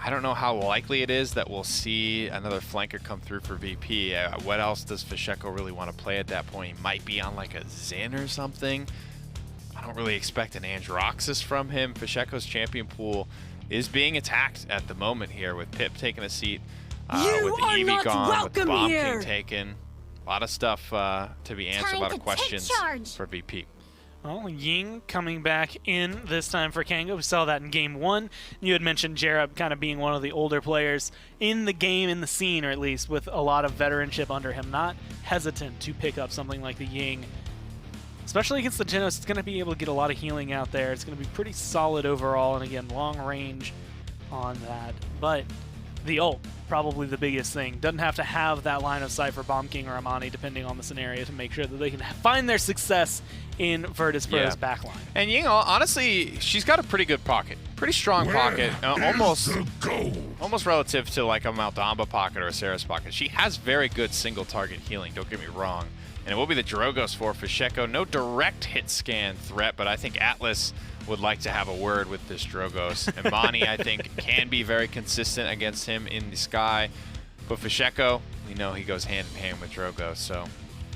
I don't know how likely it is that we'll see another flanker come through for VP. What else does Fasheko really want to play at that point? He might be on like a Xin or something. I don't really expect an Androxus from him. Fasheko's champion pool is being attacked at the moment here with Pip taking a seat, with the Eevee gone, with the Bomb King taken. A lot of stuff to be answered, a lot of questions for VP. Well, Ying coming back in this time for Kanga. We saw that in game one. You had mentioned Jarab kind of being one of the older players in the game, in the scene, or at least with a lot of veteranship under him. Not hesitant to pick up something like the Ying. Especially against the Genos, it's going to be able to get a lot of healing out there. It's going to be pretty solid overall, and again, long range on that. But the ult, probably the biggest thing. Doesn't have to have that line of sight for Bomb King or Amani, depending on the scenario, to make sure that they can find their success in Virtus Pro's backline. And Ying, honestly, she's got a pretty good pocket. Pretty strong pocket. Almost relative to like a Maldamba pocket or a Saris pocket. She has very good single target healing, don't get me wrong. And it will be the Drogos for Fasheko. No direct hit scan threat, but I think Atlas would like to have a word with this Drogos. And Mani, I think, can be very consistent against him in the sky. But Fasheko, we know he goes hand in hand with Drogos, so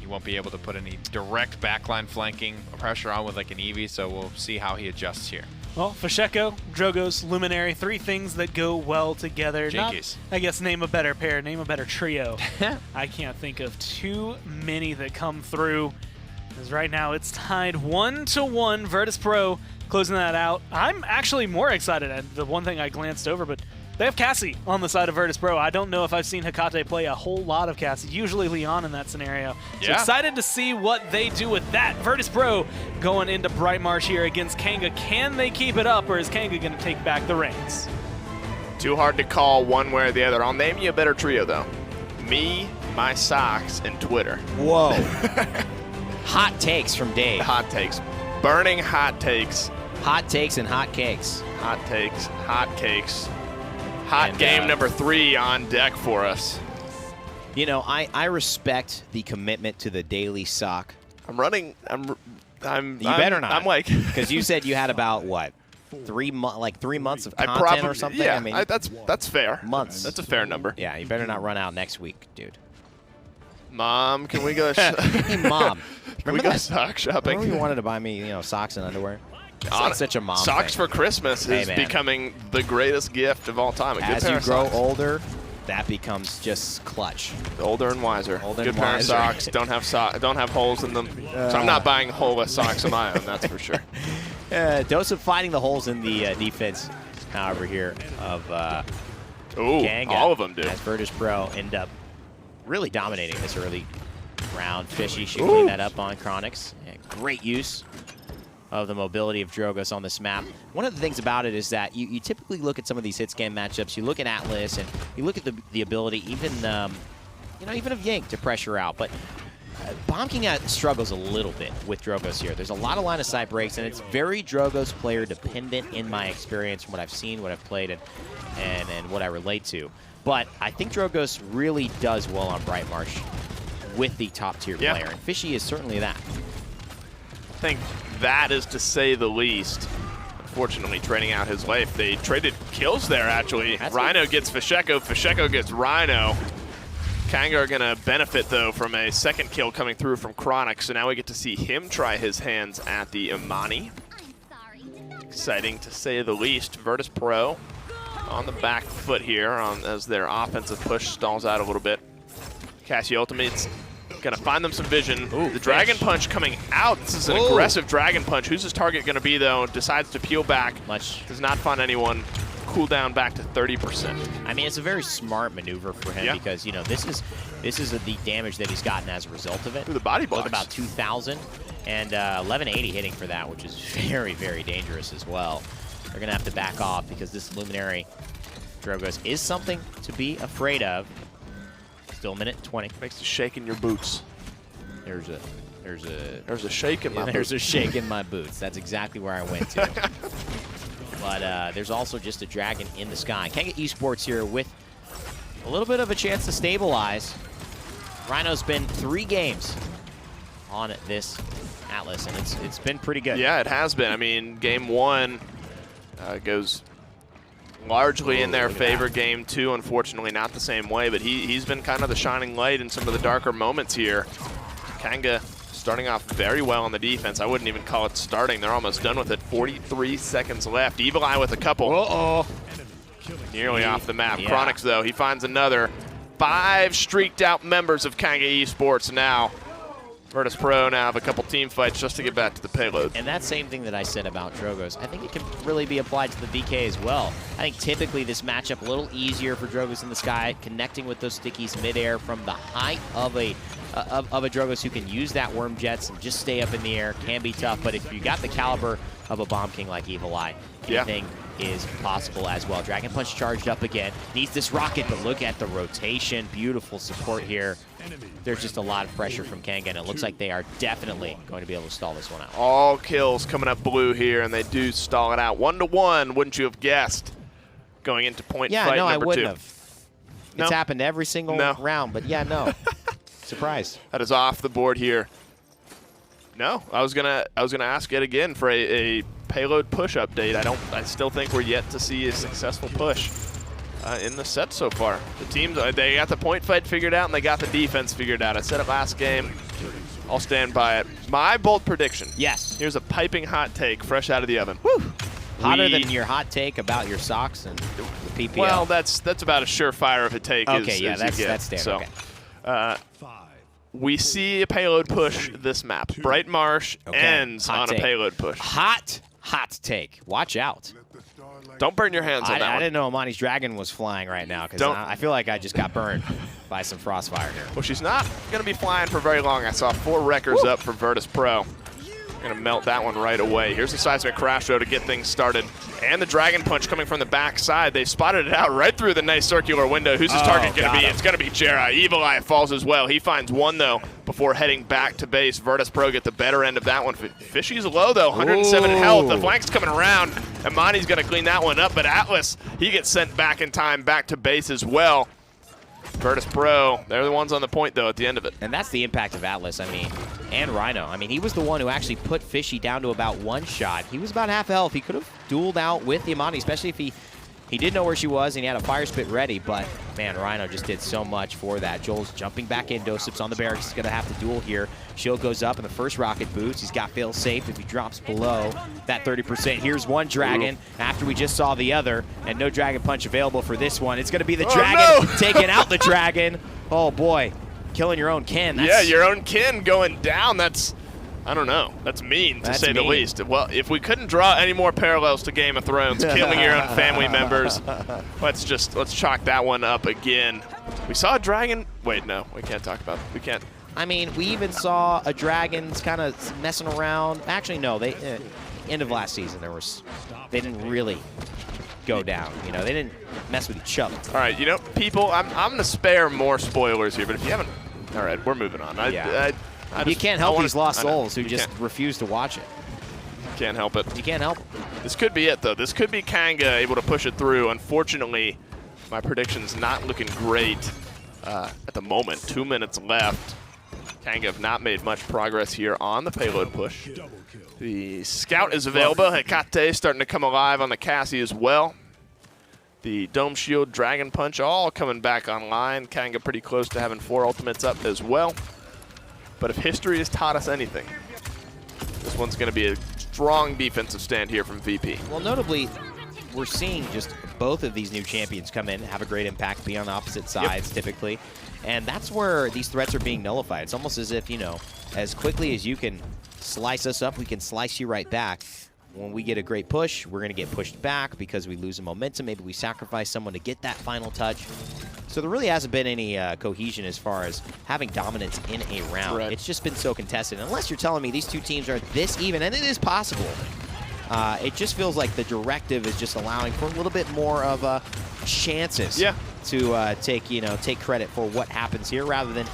he won't be able to put any direct backline flanking pressure on with like an Eevee, so we'll see how he adjusts here. Well, Fasheko, Drogos, Luminary, three things that go well together. Not, Jinkies. I guess, name a better pair, name a better trio. I can't think of too many that come through. Because right now it's tied 1-1. Virtus Pro closing that out. I'm actually more excited. And the one thing I glanced over, but They have Cassie on the side of Virtus Pro. I don't know if I've seen Hecate play a whole lot of Cassie. Usually Leon in that scenario. So Yeah. excited to see what they do with that. Virtus Pro going into Bright Marsh here against Kanga. Can they keep it up, or is Kanga going to take back the reins? Too hard to call one way or the other. I'll name you a better trio, though. Me, my socks, and Twitter. Whoa. Hot takes from Dave. Hot takes. Burning hot takes. Hot takes and hot cakes. Hot takes. Hot cakes. Hot And, game number 3 on deck for us. You know, I respect the commitment to the daily sock. I'm running. You better not. I'm like. Because you said you had about, what, 3 months of content or something? Yeah, I mean, that's fair. months. That's a fair number. Yeah, you better not run out next week, dude. Mom, can we go? Hey, Mom. Can we Remember go that? sock shopping? Remember you wanted to buy me, socks and underwear? It's like such a mom Socks thing. for Christmas Hey, is man. becoming the greatest gift of all time. A good As pair you of grow socks. older, that becomes just clutch. Older and wiser. Older good and pair wiser. of socks. Don't have holes in them. So I'm not buying holeless socks of my own. That's for sure. Dosif finding the holes in the defense, however, here of Ooh, Kanga. all of them do. As Virtus Pro end up really dominating this early round. Fishy should Ooh. clean that up on Chronix. Yeah, great use of the mobility of Drogoz on this map. One of the things about it is that you typically look at some of these hit scan matchups. You look at Atlas and you look at the ability, even even of Yank to pressure out. But Bomb King struggles a little bit with Drogoz here. There's a lot of line of sight breaks, and it's very Drogoz player dependent in my experience from what I've seen, what I've played, and what I relate to. But I think Drogoz really does well on Bright Marsh with the top tier Yeah. player, and Fishy is certainly that. I think that is to say the least. Unfortunately, trading out his life. They traded kills there, actually. That's Rhino gets Fasheko. Fasheko gets Rhino. Kanga are going to benefit, though, from a second kill coming through from Chronix. So now we get to see him try his hands at the Imani. Exciting to say the least. Virtus Pro on the back foot here as their offensive push stalls out a little bit. Cassie Ultimate's going to find them some vision. The Dragon Punch coming out. This is an aggressive Dragon Punch. Who's his target going to be, though? Decides to peel back. Does not find anyone. Cool down back to 30%. I mean, it's a very smart maneuver for him because, this is the damage that he's gotten as a result of it. Through the body blocks. Look, about 2,000 and 1180 hitting for that, which is very, very dangerous as well. They're going to have to back off because this Luminary Drogoz is something to be afraid of. Still a minute 20. Makes you shake in your boots. There's a shake in my boots. There's a shake in my boots. That's exactly where I went to. But there's also just a dragon in the sky. Kanga Esports here with a little bit of a chance to stabilize. Rhino's been 3 games on this Atlas, and it's been pretty good. Yeah, it has been. I mean, game 1 goes largely in their favor. Game 2, unfortunately, not the same way, but he's been kind of the shining light in some of the darker moments here. Kanga starting off very well on the defense. I wouldn't even call it starting. They're almost done with it. 43 seconds left. Evil Eye with a couple. Nearly off the map. Yeah. Chronix, though, he finds another. 5 streaked out members of Kanga Esports now. Virtus Pro now have a couple team fights just to get back to the payload. And that same thing that I said about Drogoz, I think it can really be applied to the VK as well. I think typically this matchup a little easier for Drogoz in the sky, connecting with those stickies midair from the height of a Drogoz who can use that worm jets and just stay up in the air can be tough. But if you got the caliber of a Bomb King like Evil Eye, anything is possible as well. Dragon Punch charged up again. Needs this rocket, but look at the rotation. Beautiful support here. There's just a lot of pressure from Kanga, and it looks like they are definitely going to be able to stall this one out. All kills coming up blue here, and they do stall it out. 1-1, wouldn't you have guessed, going into point fight no, number 2. I wouldn't have. No? It's happened every single round, but yeah, no. Surprise. That is off the board here. No, I was gonna ask yet again for a payload push update. I still think we're yet to see a successful push in the set so far. The teams, they got the point fight figured out and they got the defense figured out. I said it last game. I'll stand by it. My bold prediction. Yes. Here's a piping hot take, fresh out of the oven. Woo. Hotter than your hot take about your socks and the PPL. Well, that's about as surefire of a take as yeah, you get. that's there. So, okay. we see a payload push this map. Bright Marsh ends Hot on take. a payload push. Hot take. Watch out. Don't burn your hands on that I one. didn't know Amani's Dragon was flying right now because Don't. I feel like I just got burned by some Frostfire here. Well, she's not going to be flying for very long. I saw 4 wreckers up for Virtus Pro. Going to melt that one right away. Here's the Seismic Crash, though, to get things started. And the Dragon Punch coming from the backside. They spotted it out right through the nice circular window. Who's his target going to be? It's going to be Jera. Evil Eye falls as well. He finds one, though, before heading back to base. Virtus Pro get the better end of that one. Fishy's low, though, 107 health. The flank's coming around. Amani's going to clean that one up, but Atlas, he gets sent back in time, back to base as well. Virtus Pro, they're the ones on the point, though, at the end of it. And that's the impact of Atlas, I mean, and Rhino. I mean, he was the one who actually put Fishy down to about 1 shot. He was about half health. He could have dueled out with the Amani, especially if he did know where she was and he had a fire spit ready. But, man, Rhino just did so much for that. Joel's jumping back in. Dosip's on the barracks. He's going to have to duel here. Shield goes up, and the first rocket boots. He's got fail safe if he drops below that 30%. Here's one Dragon after we just saw the other, and no Dragon Punch available for this one. It's going to be the Dragon taking out the Dragon. Oh, boy. Killing your own kin. Yeah, your own kin going down. That's, I don't know. That's mean, to say the least. Well, if we couldn't draw any more parallels to Game of Thrones, killing your own family members, let's chalk that one up again. We saw a dragon. Wait, no, we can't talk about it. We can't. I mean, we even saw a Dragons kind of messing around. Actually, no, they end of last season they didn't really go down. You know, they didn't mess with each other. All right, you know, people, I'm going to spare more spoilers here, but if you haven't, all right, we're moving on. You can't help these lost souls who just refuse to watch it. Can't help it. You can't help it. This could be it, though. This could be Kanga able to push it through. Unfortunately, my prediction's not looking great at the moment. 2 minutes left. Kanga have not made much progress here on the payload push. The Scout is available. Hecate starting to come alive on the Cassie as well. The Dome Shield, Dragon Punch, all coming back online. Kanga pretty close to having 4 ultimates up as well. But if history has taught us anything, this one's going to be a strong defensive stand here from VP. Well, notably, we're seeing just both of these new champions come in, have a great impact, be on opposite sides typically. And that's where these threats are being nullified. It's almost as if, you know, as quickly as you can slice us up, we can slice you right back. When we get a great push, we're going to get pushed back because we lose the momentum. Maybe we sacrifice someone to get that final touch. So there really hasn't been any cohesion as far as having dominance in a round. Right. It's just been so contested. Unless you're telling me these two teams are this even, and it is possible. It just feels like the directive is just allowing for a little bit more of chances to take credit for what happens here rather than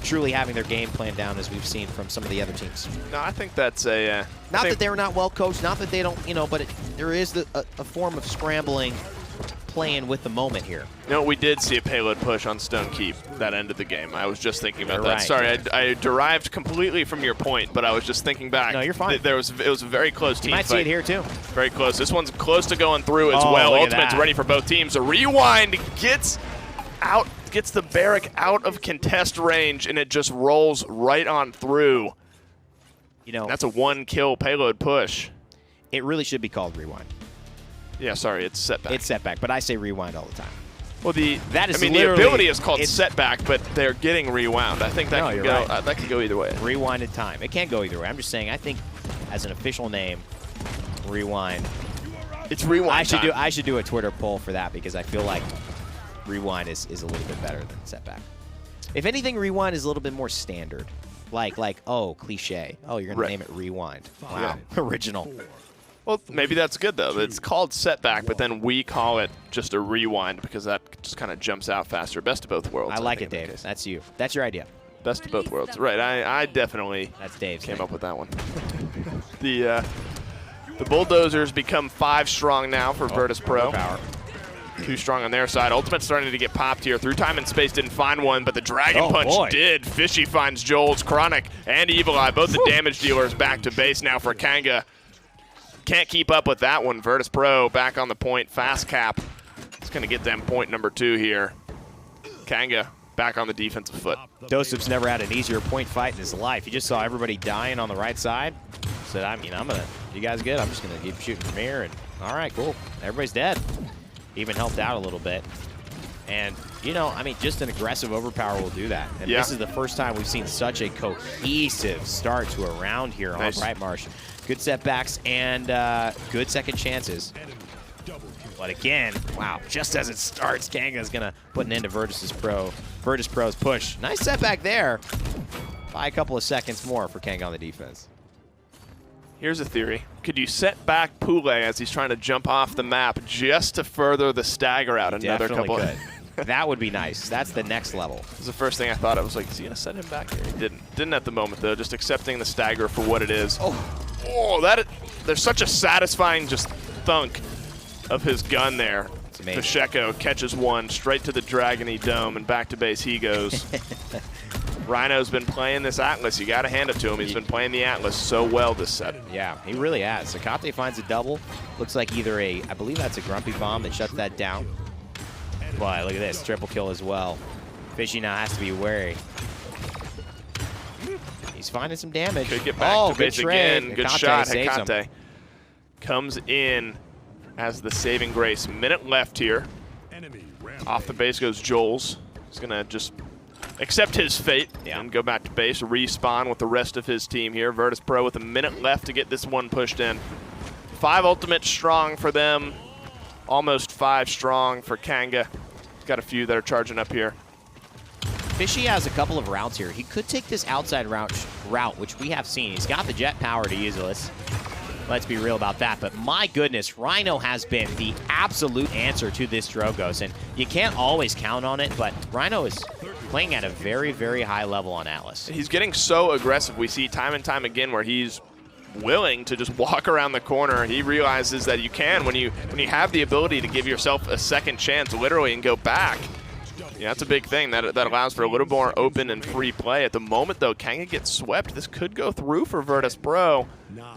truly having their game plan down as we've seen from some of the other teams. No, I think that's a... not that they're not well coached, not that they don't, but there is a form of scrambling, playing with the moment here. You know, we did see a payload push on Stone Keep that ended the game. I was just thinking about that. Right. Sorry, I derived completely from your point, but I was just thinking back. No, you're fine. It was a very close team You might fight. see it here too. Very close. This one's close to going through as Oh, well. look at Ultimate's that. ready for both teams. A rewind gets the Barrack out of contest range, and it just rolls right on through. You know, That's a 1-kill payload push. it really should be called rewind. Yeah, sorry, it's setback. It's setback, but I say rewind all the time. Well, the literally- ability is called it's- setback, but they're getting rewound. I think that No, can you're go. right. That can go either way. Rewind in time. It can't go either way. I'm just saying, I think as an official name, rewind. It's rewind. I should do a Twitter poll for that because I feel like rewind is a little bit better than setback. If anything, rewind is a little bit more standard. Like cliche. Oh, you're gonna name it rewind. Wow, original. Well, maybe that's good though. It's called setback, but then we call it just a rewind because that just kind of jumps out faster. Best of both worlds. I like it, think, in that Dave. case. That's you. That's your idea. Best of both worlds. Right. I definitely That's Dave's. came thing. up with that one. The Bulldozers become 5 strong now for Virtus Pro. Power. 2 strong on their side. Ultimate's starting to get popped here. Through time and space, didn't find one, but the Dragon Punch boy. did. Fishy finds Joel's, Chronic, and Evil Eye. Both the damage dealers back to base now for Kanga. Can't keep up with that one. Virtus Pro back on the point. Fast cap. It's going to get them point number 2 here. Kanga back on the defensive foot. Dosip's never had an easier point fight in his life. He just saw everybody dying on the right side. Said, you guys good? I'm just gonna keep shooting from here. And all right, cool. Everybody's dead. Even helped out a little bit. And just an aggressive overpower will do that. And this is the first time we've seen such a cohesive start to a round here on Bright Marsh. Good setbacks and good second chances. But again, wow, just as it starts, Kanga's going to put an end to Virtus Pro's push. Nice setback there. By a couple of seconds more for Kanga on the defense. Here's a theory. Could you set back Pule as he's trying to jump off the map just to further the stagger out another Definitely couple? could. That would be nice. That's the next level. That was the first thing I thought. I was like, is he going to set him back here? He didn't. Didn't at the moment, though. Just accepting the stagger for what it is. Oh, there's such a satisfying just thunk of his gun there. Fasheko catches one straight to the Dragony Dome, and back to base he goes. Rhino's been playing this Atlas. You got to hand it to him. He's been playing the Atlas so well this set. Yeah, he really has. Sakate finds a double. Looks like either I believe that's a Grumpy Bomb that shuts that down. But look at this, triple kill as well. Fishy now has to be wary. He's finding some damage. Could get back to base again. Good shot. Hecate comes in as the saving grace. Minute left here. Off the base goes Joel's. He's going to just accept his fate and go back to base, respawn with the rest of his team here. Virtus Pro with a minute left to get this one pushed in. 5 ultimate strong for them. Almost 5 strong for Kanga. He's got a few that are charging up here. Fishy has a couple of routes here. He could take this outside route, which we have seen. He's got the jet power to use this. Let's be real about that. But my goodness, Rhino has been the absolute answer to this Drogos. And you can't always count on it, but Rhino is playing at a very, very high level on Atlas. He's getting so aggressive. We see time and time again where he's willing to just walk around the corner. He realizes that you can when you have the ability to give yourself a second chance literally and go back. Yeah, that's a big thing. That allows for a little more open and free play. At the moment, though, Kanga gets swept. This could go through for Virtus Pro.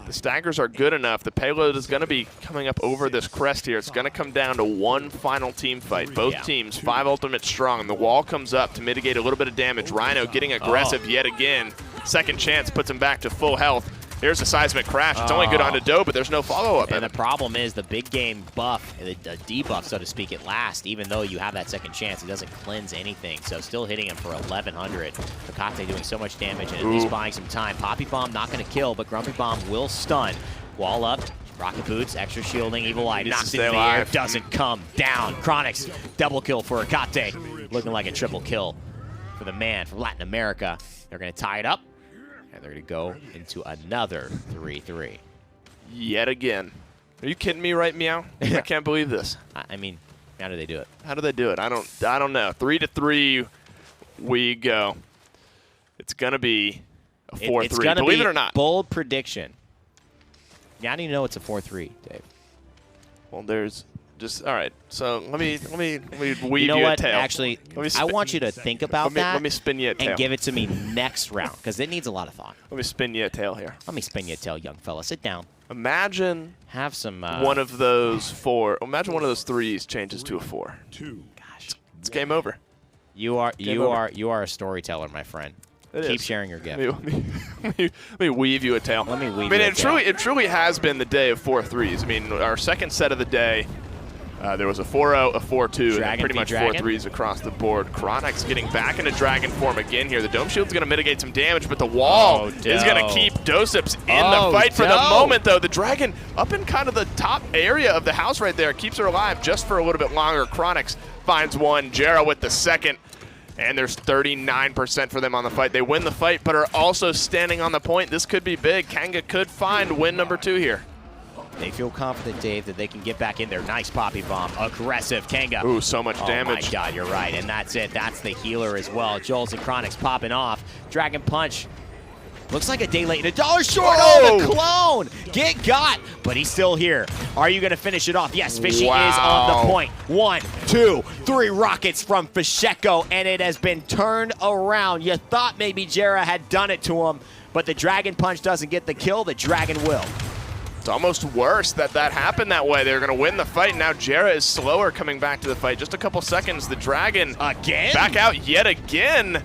The staggers are good enough. The payload is going to be coming up over this crest here. It's going to come down to one final team fight. Both teams, 5 ultimate strong. The wall comes up to mitigate a little bit of damage. Rhino getting aggressive yet again. Second chance puts him back to full health. Here's a seismic crash. It's only good on to Doe, but there's no follow-up. And the problem is the big game buff, the debuff, so to speak, it lasts. Even though you have that second chance, it doesn't cleanse anything. So still hitting him for 1,100. Hecate doing so much damage and at least buying some time. Poppy Bomb not going to kill, but Grumpy Bomb will stun. Wall up. Rocket Boots, extra shielding, Evil Eye knocks it in the air, doesn't come down. Chronix, double kill for Hecate. Looking like a triple kill for the man from Latin America. They're going to tie it up. And they're going to go into another 3-3. Yet again. Are you kidding me, right, Meow? I can't believe this. I mean, how do they do it? How do they do it? I don't know. 3-3 we go. It's going to be a 4-3. It's going to Believe be it or not. Bold prediction. How do you know it's a 4-3, Dave? Well, there's just all right. So let me weave you know you what? a tail. Actually, I want you to think about that. Let me spin you a tail. And give it to me next round, because it needs a lot of thought. Let me spin you a tail here. Let me spin you a tail, young fella. Sit down. Imagine have some one of those 4. Imagine one of those 3s changes to a 4. Gosh, it's game over. You are a storyteller, my friend. Keep sharing your gift. Let me weave you a tail. Let me weave you a tail. It truly has been the day of 4 3s. I mean, our second set of the day, there was a 4-0, a 4-2, and pretty much 4 3s across the board. Chronix getting back into Dragon form again here. The Dome Shield's going to mitigate some damage, but the wall is going to keep Doseps in the fight for the moment, though. The Dragon up in kind of the top area of the house right there keeps her alive just for a little bit longer. Chronix finds one. Jera with the second. And there's 39% for them on the fight. They win the fight, but are also standing on the point. This could be big. Kanga could find win number 2 here. They feel confident, Dave, that they can get back in there. Nice Poppy Bomb. Aggressive. Kanga. Ooh, so much damage. Oh, my God, you're right. And that's it. That's the healer as well. Joel's and Chronix popping off. Dragon Punch. Looks like a day late and $1 short. Oh, the clone. Get got. But he's still here. Are you going to finish it off? Yes, Fishy is on the point. 1, 2, 3 rockets from Fasheko, and it has been turned around. You thought maybe Jera had done it to him, but the Dragon Punch doesn't get the kill. The Dragon will. It's almost worse that happened that way. They're going to win the fight. Now Jera is slower coming back to the fight. Just a couple seconds. The Dragon again? Back out yet again.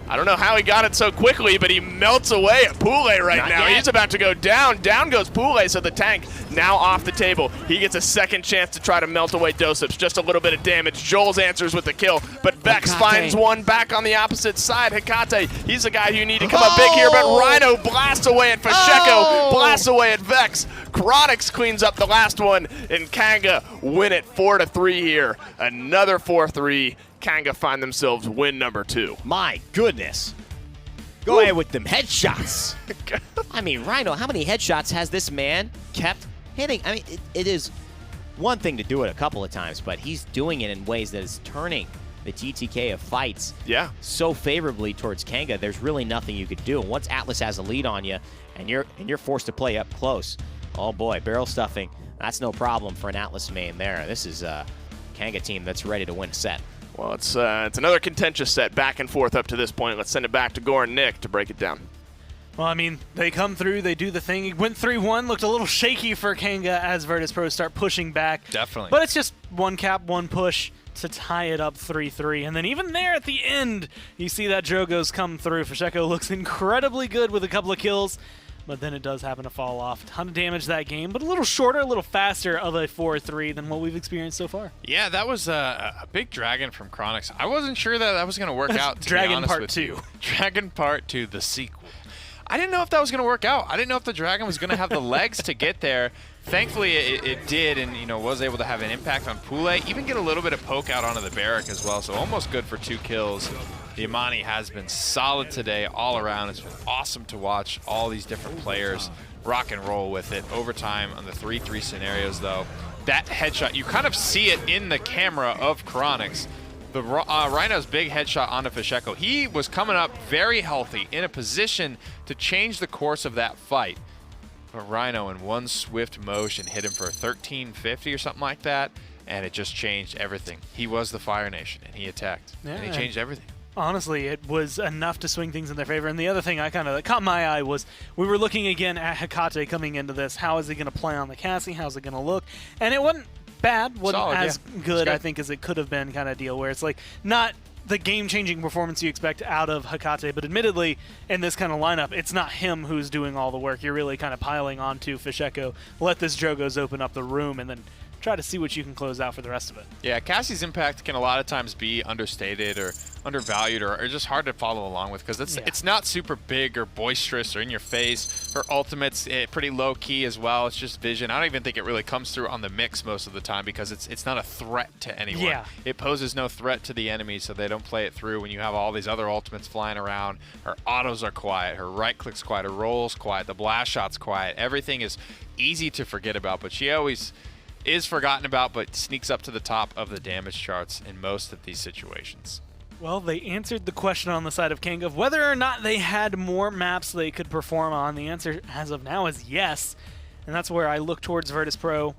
I don't know how he got it so quickly, but he melts away at Pule right Not now. yet. He's about to go down. Down goes Pule, so the tank now off the table. He gets a second chance to try to melt away Dosips. Just a little bit of damage. Joel's answers with the kill, but Vex Hecate. finds one back on the opposite side. Hecate, he's the guy who you need to come up big here, but Rhino blasts away at Pacheco, blasts away at Vex. Chronix cleans up the last one, and Kanga win it 4-3 here. Another 4-3. Kanga find themselves win number 2. My goodness. Go ahead with them headshots. I mean, Rhino, how many headshots has this man kept hitting? I mean, it is one thing to do it a couple of times, but he's doing it in ways that is turning the TTK of fights Yeah. so favorably towards Kanga. There's really nothing you could do. And once Atlas has a lead on you and you're forced to play up close, oh boy, barrel stuffing, that's no problem for an Atlas main there. This is a Kanga team that's ready to win a set. Well, it's another contentious set back and forth up to this point. Let's send it back to Gore and Nick to break it down. Well, I mean, they come through, they do the thing. It went 3-1, looked a little shaky for Kanga as Virtus.pro start pushing back. Definitely. But it's just one cap, one push to tie it up 3-3. And then even there at the end, you see that Drogoz come through. Pacheco looks incredibly good with a couple of kills, but then it does happen to fall off. Ton of damage that game, but a little shorter, a little faster of a 4-3 than what we've experienced so far. Yeah, that was a big Dragon from Chronix. I wasn't sure that was going to work out, to Dragon be honest Part with 2. you. Dragon Part 2, the sequel. I didn't know if that was going to work out. I didn't know if the Dragon was going to have the legs to get there. Thankfully, it did, and was able to have an impact on Pule. Even get a little bit of poke out onto the Barrack as well, so almost good for 2 kills. The Imani has been solid today all around. It's been awesome to watch all these different players rock and roll with it. Overtime on the 3-3 scenarios, though. That headshot, you kind of see it in the camera of Chronix. The Rhino's big headshot onto Pacheco. He was coming up very healthy, in a position to change the course of that fight. But Rhino, in one swift motion, hit him for 1350 or something like that, and it just changed everything. He was the Fire Nation, and he attacked, and he changed everything. Honestly, it was enough to swing things in their favor. And the other thing that caught my eye was we were looking again at Hecate coming into this. How is he going to play on the Cassie? How's it going to look? And it wasn't bad. Wasn't Solid, as yeah. good, I think, as it could have been kind of deal where it's like not the game-changing performance you expect out of Hecate, but admittedly, in this kind of lineup, it's not him who's doing all the work. You're really kind of piling onto Pacheco. Let this Drogoz open up the room and then try to see what you can close out for the rest of it. Yeah, Cassie's impact can a lot of times be understated or undervalued or just hard to follow along with because it's not super big or boisterous or in your face. Her ultimate's pretty low key as well. It's just vision. I don't even think it really comes through on the mix most of the time because it's not a threat to anyone. Yeah. It poses no threat to the enemy, so they don't play it through when you have all these other ultimates flying around. Her autos are quiet. Her right click's quiet. Her roll's quiet. The blast shot's quiet. Everything is easy to forget about, but she always is forgotten about, but sneaks up to the top of the damage charts in most of these situations. Well, they answered the question on the side of King of whether or not they had more maps they could perform on. The answer as of now is yes, and that's where I look towards Virtus.pro.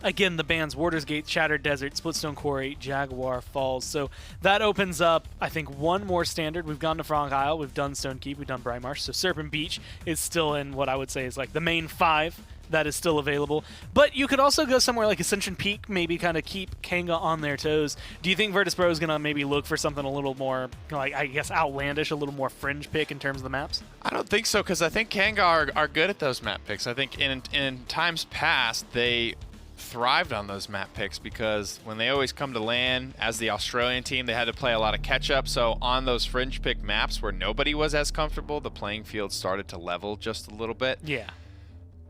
Again, the bans Warder's Gate, Shattered Desert, Splitstone Quarry, Jaguar Falls. So that opens up, I think, one more standard. We've gone to Frank Isle, we've done Stone Keep, we've done Brimarsh. So Serpent Beach is still in what I would say is like the main 5 that is still available. But you could also go somewhere like Ascension Peak, maybe kind of keep Kanga on their toes. Do you think Virtus.pro is going to maybe look for something a little more, like, I guess, outlandish, a little more fringe pick in terms of the maps? I don't think so, because I think Kanga are good at those map picks. I think in times past, they thrived on those map picks because when they always come to LAN as the Australian team, they had to play a lot of catch-up. So on those fringe pick maps where nobody was as comfortable, the playing field started to level just a little bit. Yeah.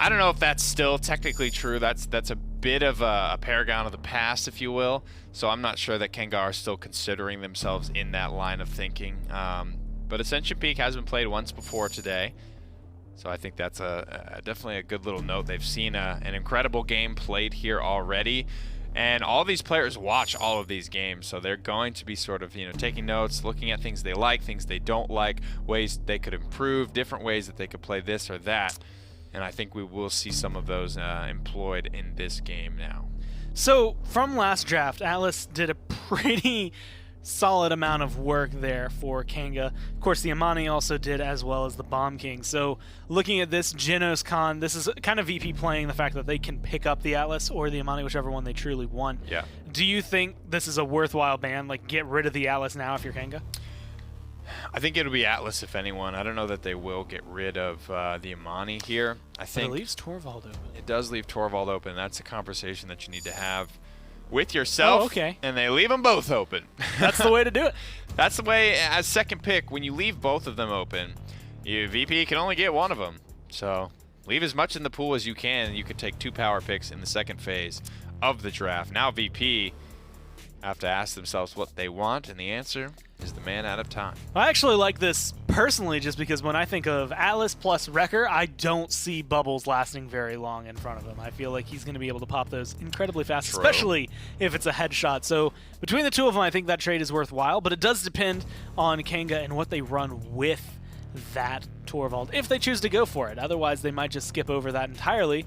I don't know if that's still technically true. That's a bit of a paragon of the past, if you will. So I'm not sure that Kanga are still considering themselves in that line of thinking. But Ascension Peak has been played once before today. So I think that's definitely a good little note. They've seen an incredible game played here already. And all these players watch all of these games, so they're going to be sort of, taking notes, looking at things they like, things they don't like, ways they could improve, different ways that they could play this or that. And I think we will see some of those employed in this game now. So from last draft, Atlas did a pretty solid amount of work there for Kanga. Of course, the Imani also did, as well as the Bomb King. So looking at this Genos Con, this is kind of VP playing the fact that they can pick up the Atlas or the Imani, whichever one they truly want. Yeah. Do you think this is a worthwhile ban? Like, get rid of the Atlas now if you're Kanga? I think it'll be Atlas, if anyone. I don't know that they will get rid of the Amani here. I But think it leaves Torvald open. it does leave Torvald open. That's a conversation that you need to have with yourself. Oh, okay. And they leave them both open. That's the way to do it. That's the way, as second pick, when you leave both of them open, VP can only get one of them. So leave as much in the pool as you can. You could take 2 power picks in the second phase of the draft. Now VP have to ask themselves what they want, and the answer is the man out of time. I actually like this personally just because when I think of Atlas plus Wrecker, I don't see Bubbles lasting very long in front of him. I feel like he's going to be able to pop those incredibly fast, True. especially if it's a headshot. So between the two of them, I think that trade is worthwhile, but it does depend on Kanga and what they run with that Torvald, if they choose to go for it. Otherwise, they might just skip over that entirely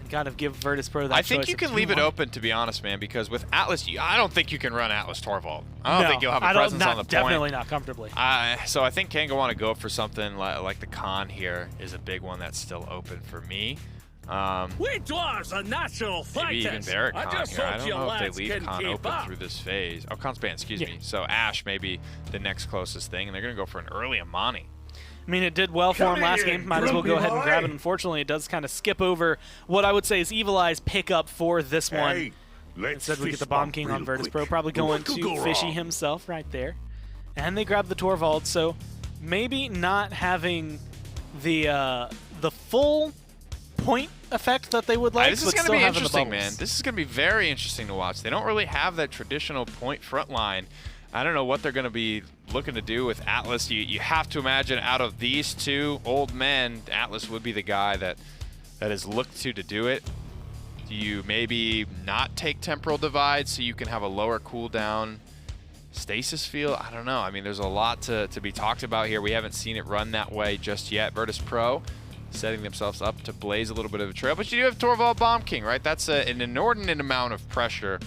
and kind of give Virtus.pro that I think choice you of can who leave it want. open, to be honest, man, because with Atlas, I don't think you can run Atlas Torvald. I don't No, think you'll have I a don't- presence not- on the point. Definitely not comfortably. So I think Kanga want to go for something like the Khan here is a big one that's still open for me. We dwarves are natural Maybe even fighters. Barrett I Khan just here. I hope don't you know if lads they leave can Khan keep open up. through this phase. Oh, Khan's banned, excuse Yeah. me. So Ash may be the next closest thing, and they're going to go for an early Amani. I mean, it did well for him last game. Might as well go ahead and grab it. Unfortunately, it does kind of skip over what I would say is Evil Eye's pickup for this one. Instead, we get the Bomb King on Virtus.pro, probably going to Fishy himself right there. And they grab the Torvald, so maybe not having the full point effect that they would like, This is but going to still be having the interesting, bubbles. man. This is going to be very interesting to watch. They don't really have that traditional point front line. I don't know what they're going to be looking to do with Atlas. You have to imagine out of these two old men, Atlas would be the guy that is looked to do it. Do you maybe not take Temporal Divide so you can have a lower cooldown stasis field? I don't know. I mean, there's a lot to be talked about here. We haven't seen it run that way just yet. Virtus.pro setting themselves up to blaze a little bit of a trail. But you do have Torvald Bomb King, right? That's an inordinate amount of pressure.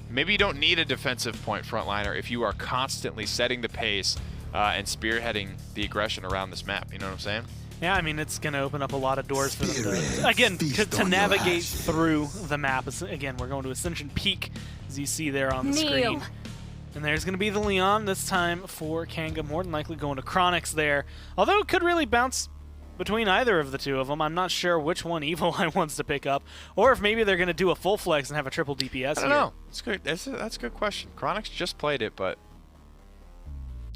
Maybe you don't need a defensive point frontliner if you are constantly setting the pace and spearheading the aggression around this map. You know what I'm saying? Yeah, I mean, it's going to open up a lot of doors for them to, again, to navigate through the map. Again, we're going to Ascension Peak, as you see there on the screen. And there's going to be the Leon this time for Kanga, more than likely going to Chronix there. Although it could really bounce between either of the two of them. I'm not sure which one Evil Eye wants to pick up, or if maybe they're going to do a full flex and have a triple DPS I don't know. It's good. That's a good question. Chronix just played it, but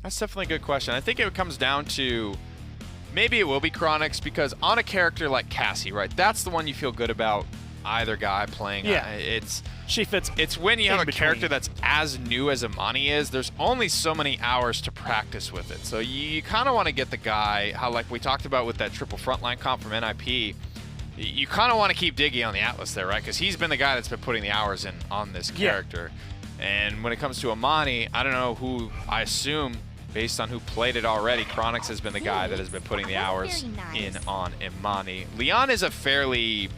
that's definitely a good question. I think it comes down to maybe it will be Chronix because on a character like Cassie, right? That's the one you feel good about either guy playing. Yeah. She fits. It's when you have a between. character that's as new as Amani is, there's only so many hours to practice with it. So you kind of want to get the guy, how like we talked about with that triple frontline comp from NIP, you kind of want to keep Diggy on the Atlas there, right? Because he's been the guy that's been putting the hours in on this character. And when it comes to Amani, I don't know who, I assume, based on who played it already, Chronix has been the guy that has been putting the hours in on Imani. Leon is a fairly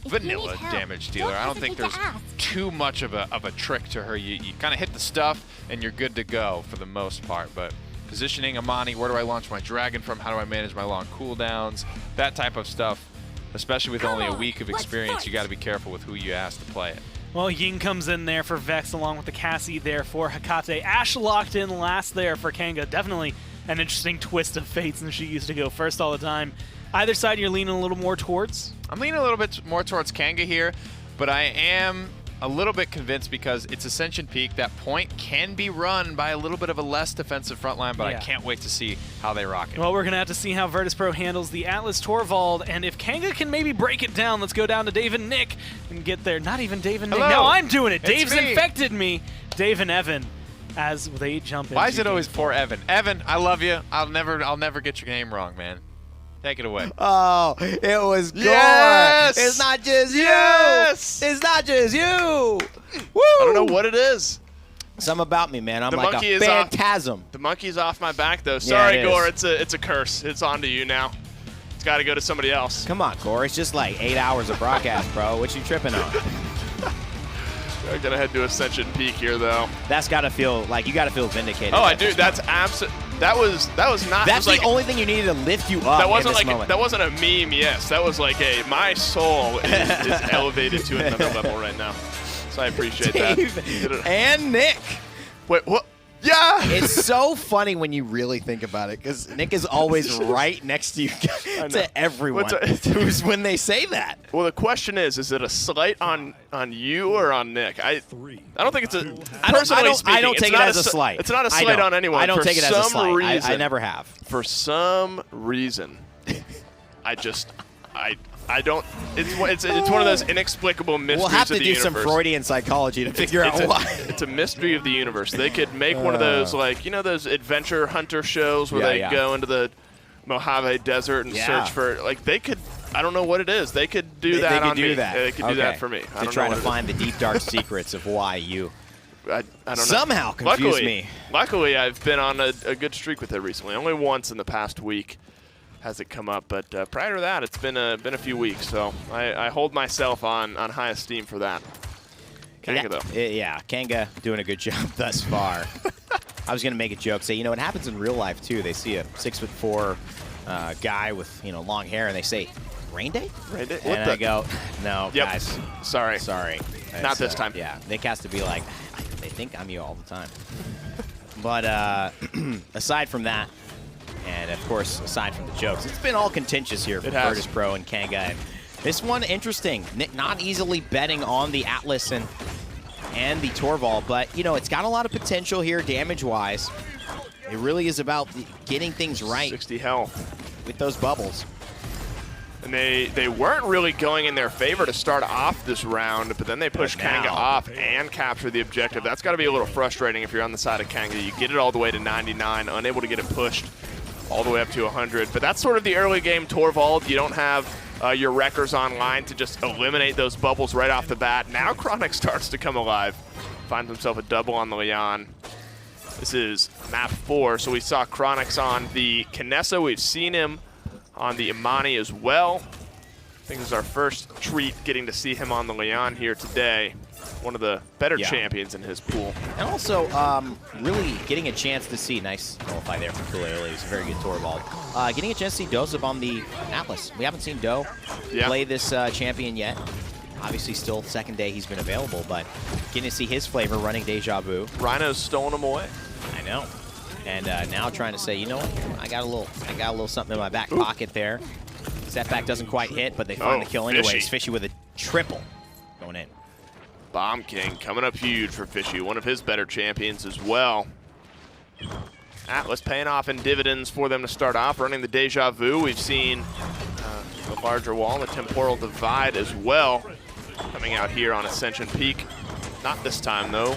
vanilla damage dealer. I don't think there's too much of a trick to her. You kind of hit the stuff and you're good to go for the most part. But positioning Amani, where do I launch my dragon from? How do I manage my long cooldowns? That type of stuff, especially with only a week of experience, you got to be careful with who you ask to play it. Well, Ying comes in there for Vex along with the Cassie there for Hecate. Ash locked in last there for Kanga. Definitely an interesting twist of fate since she used to go first all the time. Either side you're leaning a little more towards? I'm leaning a little bit more towards Kanga here, but I am a little bit convinced because it's Ascension Peak. That point can be run by a little bit of a less defensive front line, but I can't wait to see how they rock it. Well, we're going to have to see how Virtus.pro handles the Atlas Torvald, and if Kanga can maybe break it down, let's go down to Dave and Nick and get there. Not even Dave and Nick. Hello. Now I'm doing it. It's Dave's me. infected me. Dave and Evan as they jump in. Why is it always poor Evan? Evan, I love you. I'll never get your name wrong, man. Take it away. Oh, it was Gore. Yes! It's not just you. Yes! It's not just you. Woo! I don't know what it is. Something about me, man. I'm The like monkey a is off. phantasm. The monkey's off my back, though. Sorry, it is. Gore. It's a curse. It's on to you now. It's got to go to somebody else. Come on, Gore. It's just like 8 hours of broadcast, bro. What you tripping on? I'm gonna head to Ascension Peak here, though. That's got to feel like you got to feel vindicated. Oh, I at do. this That's moment. absolute. That was not. That's just the like, only thing you needed to lift you up. That wasn't in this like moment. that wasn't a meme. Yes, that was like a my soul is elevated to another level right now. So I appreciate Dave that. and Nick. Wait, what? Yeah. It's so funny when you really think about it, because Nick is always right next to you to everyone when they say that. Well, the question is it a slight on you or on Nick? I don't think it's a. Personally speaking, I don't take it as a slight. It's not a slight on anyone. I don't for take it as a some slight. Reason, I never have. For some reason, I don't. It's one of those inexplicable mysteries. We'll have to of the do universe. some Freudian psychology to figure out why. It's a mystery of the universe. They could make one of those, like, you know, those adventure hunter shows where they go into the Mojave Desert and search for, like, they could. I don't know what it is. They could do that they could on do me. that. They could do that for me. I To don't try know to what it find the deep, dark secrets of why you I don't know. somehow confuse me. Luckily, I've been on a good streak with it recently. Only once in the past week has it come up, but prior to that, it's been a few weeks. So I hold myself on high esteem for that. Kanga, though. Yeah, Kanga doing a good job thus far. I was going to make a joke, say, you know, it happens in real life, too. They see a 6'4" guy with, you know, long hair, and they say, rain day? Rain day? And I go, no, Yep. guys. Sorry. Not It's, this time. Yeah, Nick has to be like, they think I'm you all the time. But aside from that, and of course, aside from the jokes, it's been all contentious here for It has. Virtus Pro and Kanga. And this one, interesting. Not easily betting on the Atlas and the Torvald, but, you know, it's got a lot of potential here damage-wise. It really is about getting things right 60 health. with those bubbles. And they weren't really going in their favor to start off this round, but then they pushed But now- Kanga off and captured the objective. That's got to be a little frustrating if you're on the side of Kanga. You get it all the way to 99, unable to get it pushed all the way up to 100. But that's sort of the early game Torvald. You don't have your wreckers online to just eliminate those bubbles right off the bat. Now Chronic starts to come alive. Finds himself a double on the Leon. This is map 4, so we saw Chronix on the Kinessa. We've seen him on the Imani as well. I think this is our first treat getting to see him on the Leon here today. One of the better champions in his pool. And also, really getting a chance to see, nice qualify there from Kulele, it's a very good Torvald. Getting a chance to see Dozub on the Atlas. We haven't seen Do play this champion yet. Obviously, still second day he's been available, but getting to see his flavor running Deja Vu. Rhino's stolen him away. I know. And now trying to say, you know what, I got a little something in my back pocket there. Setback doesn't quite hit, but they find the kill anyways. Fishy with a triple going in. Bomb King coming up huge for Fishy, one of his better champions as well. Atlas paying off in dividends for them to start off, running the Deja Vu. We've seen the larger wall, the Temporal Divide as well, coming out here on Ascension Peak. Not this time, though.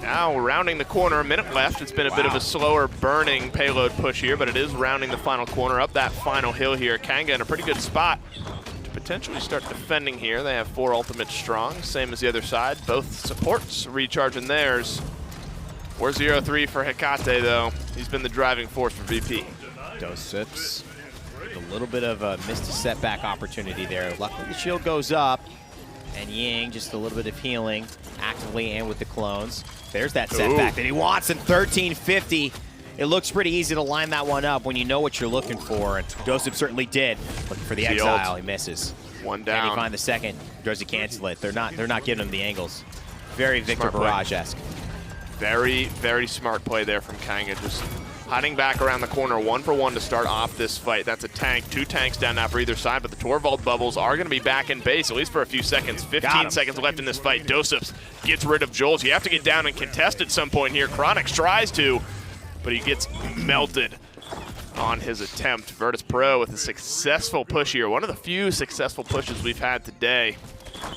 Now rounding the corner, a minute left. It's been a bit of a slower burning payload push here, but it is rounding the final corner up that final hill here. Kanga in a pretty good spot to potentially start defending here. They have 4 ultimates strong, same as the other side. Both supports recharging theirs. 4-0-3 for Hecate, though. He's been the driving force for VP. Dosips, a little bit of a missed setback opportunity there. Luckily the shield goes up, and Ying just a little bit of healing, actively and with the clones. There's that setback that he wants in 1350. It looks pretty easy to line that one up when you know what you're looking for, and Dosip certainly did. Looking for the exile, he misses. One down. Can he find the second? Does he cancel it? They're not giving him the angles. Very Victor Barrage-esque. Very, very smart play there from Kanga. Just hiding back around the corner, 1-for-1 to start off this fight. That's a tank, 2 tanks down now for either side, but the Torvald bubbles are going to be back in base, at least for a few seconds. 15 seconds left in this fight. Dosips gets rid of Jols. You have to get down and contest at some point here. Chronix tries to, but he gets melted on his attempt. Virtus Pro with a successful push here. One of the few successful pushes we've had today.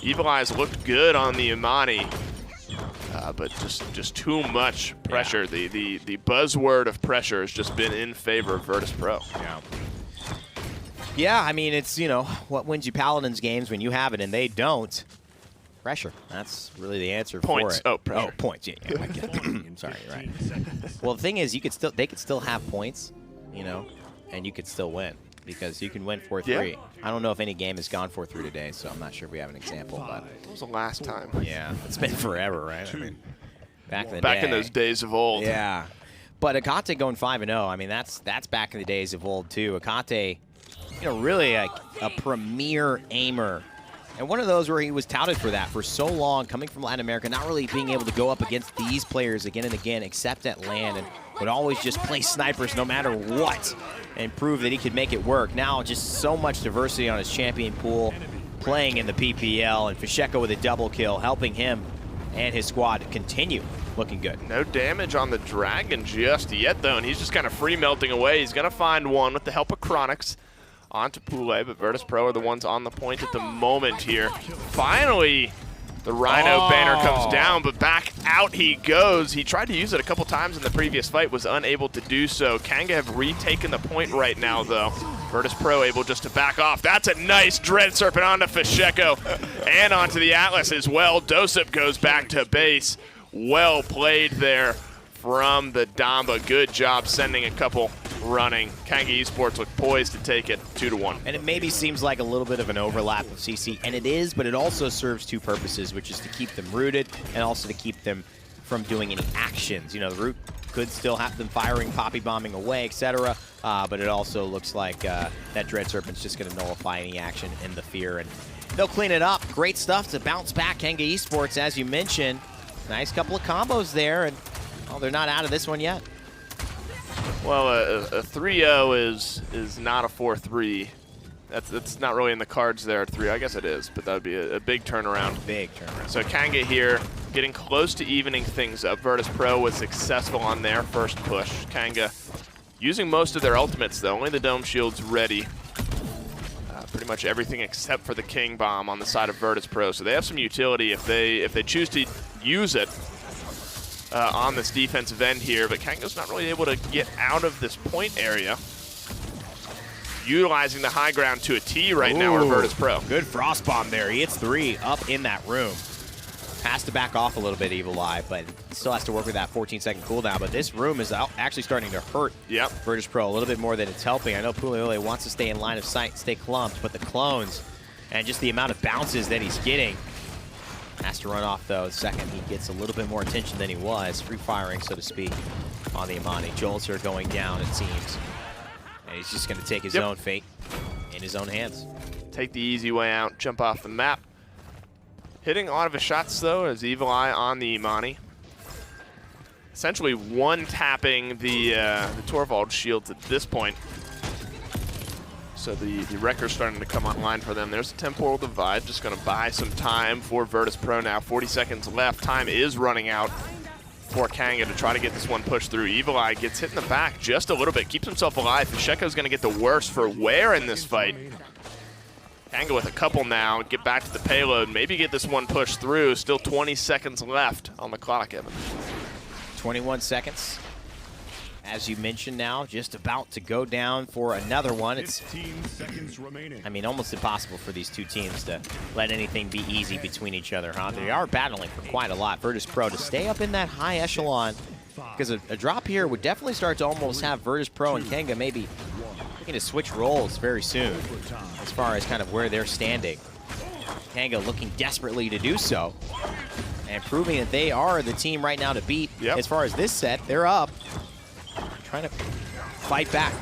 Evil Eyes looked good on the Imani. But just too much pressure. The buzzword of pressure has just been in favor of Virtus Pro. Yeah, I mean, it's, you know, what wins you Paladins games when you have it and they don't? Pressure. That's really the answer Points. for it. Oh, pressure. Oh, points. Yeah, I get it. I'm sorry, you're right. Well, the thing is, they could still have points, you know, and you could still win because you can win 4-3. Yeah. I don't know if any game has gone 4-3 today, so I'm not sure if we have an example. But What was the last time? yeah, it's been forever, right? I mean, back in the day. Back in those days of old. Yeah. But Akate going 5-0, I mean, that's back in the days of old, too. Akate, you know, really a premier aimer And one of those where he was touted for that for so long, coming from Latin America, not really being able to go up against these players again and again, except at LAN, and would always just play snipers no matter what and prove that he could make it work. Now just so much diversity on his champion pool, playing in the PPL, and Fisheko with a double kill, helping him and his squad continue looking good. No damage on the Dragon just yet, though, and he's just kind of free melting away. He's going to find one with the help of Chronix onto Pule, but Virtus.pro are the ones on the point at the moment here. Finally, the Rhino banner comes down, but back out he goes. He tried to use it a couple times in the previous fight, was unable to do so. Kanga have retaken the point right now, though. Virtus.pro able just to back off. That's a nice Dread Serpent onto Fisheko and onto the Atlas as well. Dosip goes back to base. Well played there from the Damba. Good job sending a couple running. Kanga Esports look poised to take it 2-1. And it maybe seems like a little bit of an overlap of CC, and it is, but it also serves two purposes, which is to keep them rooted and also to keep them from doing any actions. You know, the root could still have them firing, poppy bombing away, etc. But it also looks like that Dread Serpent's just going to nullify any action in the fear, and they'll clean it up. Great stuff to bounce back. Kanga Esports, as you mentioned, nice couple of combos there, and well, they're not out of this one yet. Well, a 3-0 is not a 4-3. That's not really in the cards there at 3. I guess it is, but that would be a big turnaround. Big turnaround. So Kanga here getting close to evening things up. Virtus.pro was successful on their first push. Kanga using most of their ultimates, though. Only the Dome Shield's ready. Pretty much everything except for the King Bomb on the side of Virtus.pro. So they have some utility if they choose to use it on this defensive end here. But Kanga's not really able to get out of this point area. Utilizing the high ground to a T right now are Virtus.pro. Good Frost Bomb there. He hits 3 up in that room. Has to back off a little bit, Evil Eye, but still has to work with that 14-second cooldown. But this room is actually starting to hurt Virtus.pro a little bit more than it's helping. I know Puleole wants to stay in line of sight, stay clumped, but the clones and just the amount of bounces that he's getting has to run off, though. The second he gets a little bit more attention than he was, free firing, so to speak, on the Imani. Jolter going down, it seems. And he's just going to take his own fate in his own hands. Take the easy way out, jump off the map. Hitting a lot of his shots, though, as Evil Eye on the Imani. Essentially one-tapping the Torvald shields at this point. So the Wrecker's starting to come online for them. There's a Temporal Divide, just going to buy some time for Virtus.pro now. 40 seconds left. Time is running out for Kanga to try to get this one pushed through. Evil Eye gets hit in the back just a little bit, keeps himself alive. Fisheko's going to get the worst for wear in this fight. Kanga with a couple now, get back to the payload, maybe get this one pushed through. Still 20 seconds left on the clock, Evan. 21 seconds. As you mentioned now, just about to go down for another one. It's 15 seconds remaining. I mean, almost impossible for these two teams to let anything be easy between each other, huh? They are battling for quite a lot. Virtus.pro to stay up in that high echelon, because a drop here would definitely start to almost have Virtus.pro and Kanga maybe looking to switch roles very soon as far as kind of where they're standing. Kanga looking desperately to do so and proving that they are the team right now to beat. As far as this set, they're up. Trying to fight back.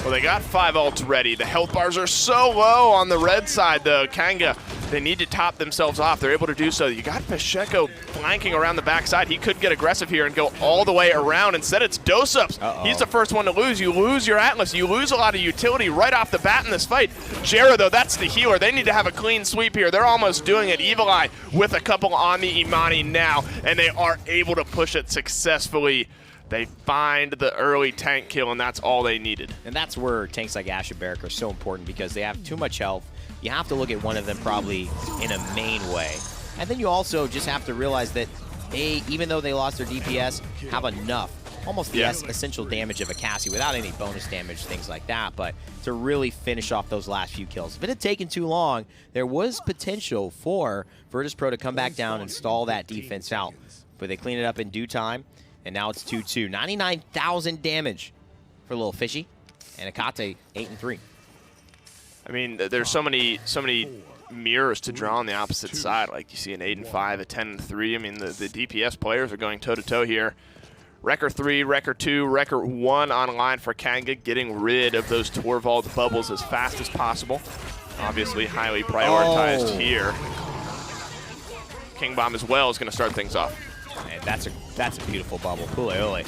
Well, they got 5 ults ready. The health bars are so low on the red side, though. Kanga, they need to top themselves off. They're able to do so. You got Fisheko flanking around the backside. He could get aggressive here and go all the way around. Instead, it's Dosups. He's the first one to lose. You lose your Atlas. You lose a lot of utility right off the bat in this fight. Jera, though, that's the healer. They need to have a clean sweep here. They're almost doing it. Evil Eye with a couple on the Imani now, and they are able to push it successfully. They find the early tank kill, and that's all they needed. And that's where tanks like Ashe and Barrack are so important, because they have too much health. You have to look at one of them probably in a main way. And then you also just have to realize that they, even though they lost their DPS, have enough, almost the essential damage of a Cassie without any bonus damage, things like that, but to really finish off those last few kills. If it had taken too long, there was potential for Virtus.pro to come back down and stall that defense out. But they clean it up in due time. And now it's 2-2. 99,000 damage for Little Fishy. And Akate 8-3. I mean, there's so many mirrors to draw on the opposite side. Like you see an 8-5, a 10-3. I mean, the DPS players are going toe-to-toe here. Wrecker 3, Wrecker 2, Wrecker 1 online for Kanga, getting rid of those Torvald bubbles as fast as possible. obviously highly prioritized here. King Bomb as well is going to start things off. And that's a beautiful bubble. Puleole,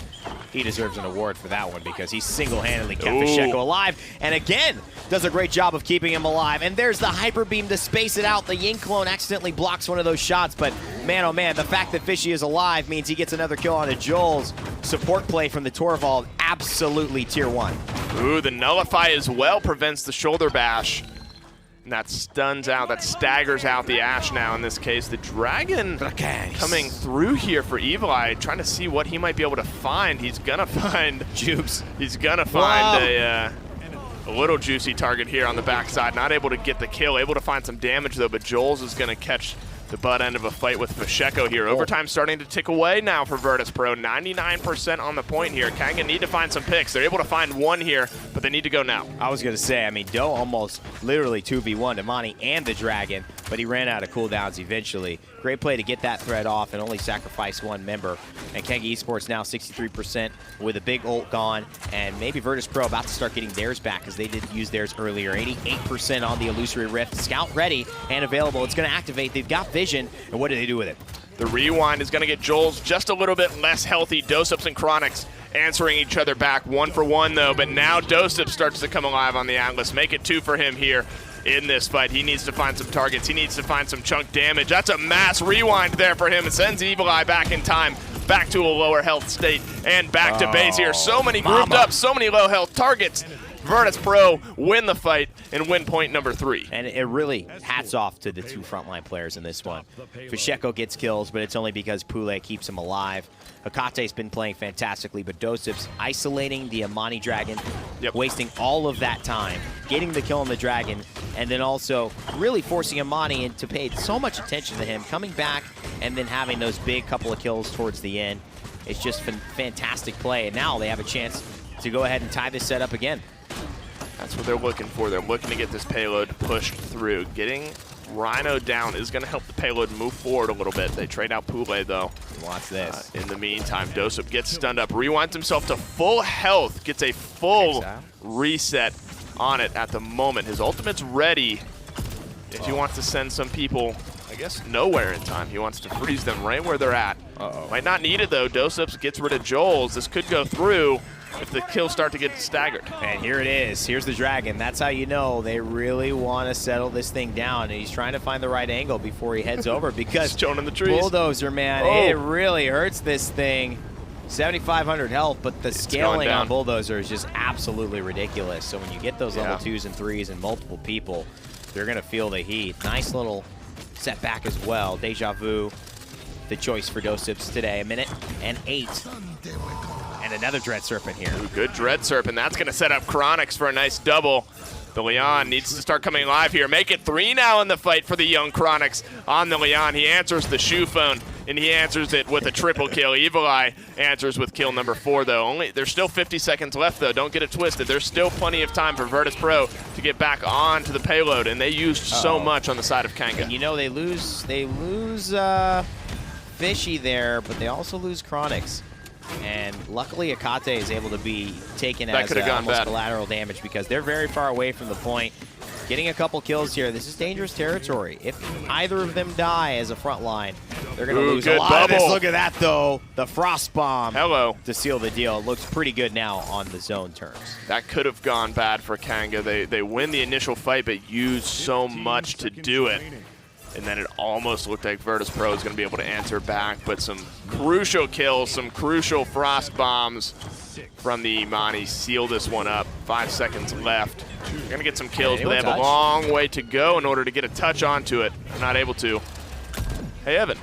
he deserves an award for that one because he single-handedly kept Fisheko alive. And again, does a great job of keeping him alive. And there's the Hyper Beam to space it out. The Ying clone accidentally blocks one of those shots. But man, oh man, the fact that Fishy is alive means he gets another kill on a Joel's. Support play from the Torvald, absolutely tier 1. Ooh, the Nullify as well prevents the shoulder bash. And that stuns out, that staggers out the Ashe now in this case. The Dragon coming through here for Evil Eye, trying to see what he might be able to find. He's gonna find Jubes. He's gonna find a little juicy target here on the backside. Not able to get the kill, able to find some damage though, but Joel's is gonna catch the butt end of a fight with Fisheko here. Overtime starting to tick away now for Virtus.pro. 99% on the point here. Kanga need to find some picks. They're able to find one here, but they need to go now. I was going to say, I mean, Doe almost literally 2v1 Imani and the Dragon, but he ran out of cooldowns eventually. Great play to get that threat off and only sacrifice one member. And Kanga Esports now 63% with a big ult gone, and maybe Virtus.pro about to start getting theirs back because they did use theirs earlier. 88% on the Illusory Rift. Scout ready and available. It's going to activate. They've got vision, and what do they do with it? The rewind is going to get Joel's just a little bit less healthy. Doseps and Chronix answering each other back 1 for 1 though, but now Doseps starts to come alive on the Atlas. Make it 2 for him here in this fight. He needs to find some targets. He needs to find some chunk damage. That's a mass rewind there for him. It sends Evil Eye back in time, back to a lower health state, and back to base here. So many grouped up, so many low health targets. Virtus.pro win the fight and win point number 3. And it really hats off to the 2 frontline players in this one. Fisheko gets kills, but it's only because Pule keeps him alive. Hakate's been playing fantastically, but Doseps isolating the Imani Dragon, wasting all of that time, getting the kill on the Dragon, and then also really forcing Imani to pay so much attention to him, coming back and then having those big couple of kills towards the end. It's just fantastic play, and now they have a chance to go ahead and tie this set up again. That's what they're looking for. They're looking to get this payload pushed through. Getting Rhino down is going to help the payload move forward a little bit. They trade out Pule, though. Watch this. In the meantime, Dosep gets stunned up, rewinds himself to full health, gets a full reset on it at the moment. His ultimate's ready if he wants to send some people, I guess, nowhere in time. He wants to freeze them right where they're at. Might not need it, though. Doseps gets rid of Joel's. This could go through if the kills start to get staggered. And here it is. Here's the Dragon. That's how you know they really want to settle this thing down. And he's trying to find the right angle before he heads over because Stone in the trees. Bulldozer, man, it really hurts this thing. 7,500 health, but the scaling on Bulldozer is just absolutely ridiculous. So when you get those level 2s and 3s and multiple people, they're going to feel the heat. Nice little setback as well. Deja Vu, the choice for Doseps today. 1:08. And another Dread Serpent here. Ooh, good Dread Serpent. That's going to set up Chronix for a nice double. The Leon needs to start coming alive here. Make it 3 now in the fight for the young Chronix on the Leon. He answers the shoe phone, and he answers it with a triple kill. Evil Eye answers with kill number 4, though. There's still 50 seconds left, though. Don't get it twisted. There's still plenty of time for Virtus.pro to get back onto the payload, and they used so much on the side of Kanga. And you know, they lose Fishy there, but they also lose Chronix. And luckily, Akate is able to be taken as almost collateral damage because they're very far away from the point. Getting a couple kills here. This is dangerous territory. If either of them die as a front line, they're going to lose a lot of this. Look at that, though. The Frost Bomb to seal the deal. It looks pretty good now on the zone terms. That could have gone bad for Kanga. They win the initial fight, but use so much to do it. And then it almost looked like Virtus.pro is going to be able to answer back, but some crucial kills, some crucial Frost Bombs from the Imani seal this one up. 5 seconds left. They're going to get some kills, but they have a long way to go in order to get a touch onto it. They're not able to. Hey, Evan.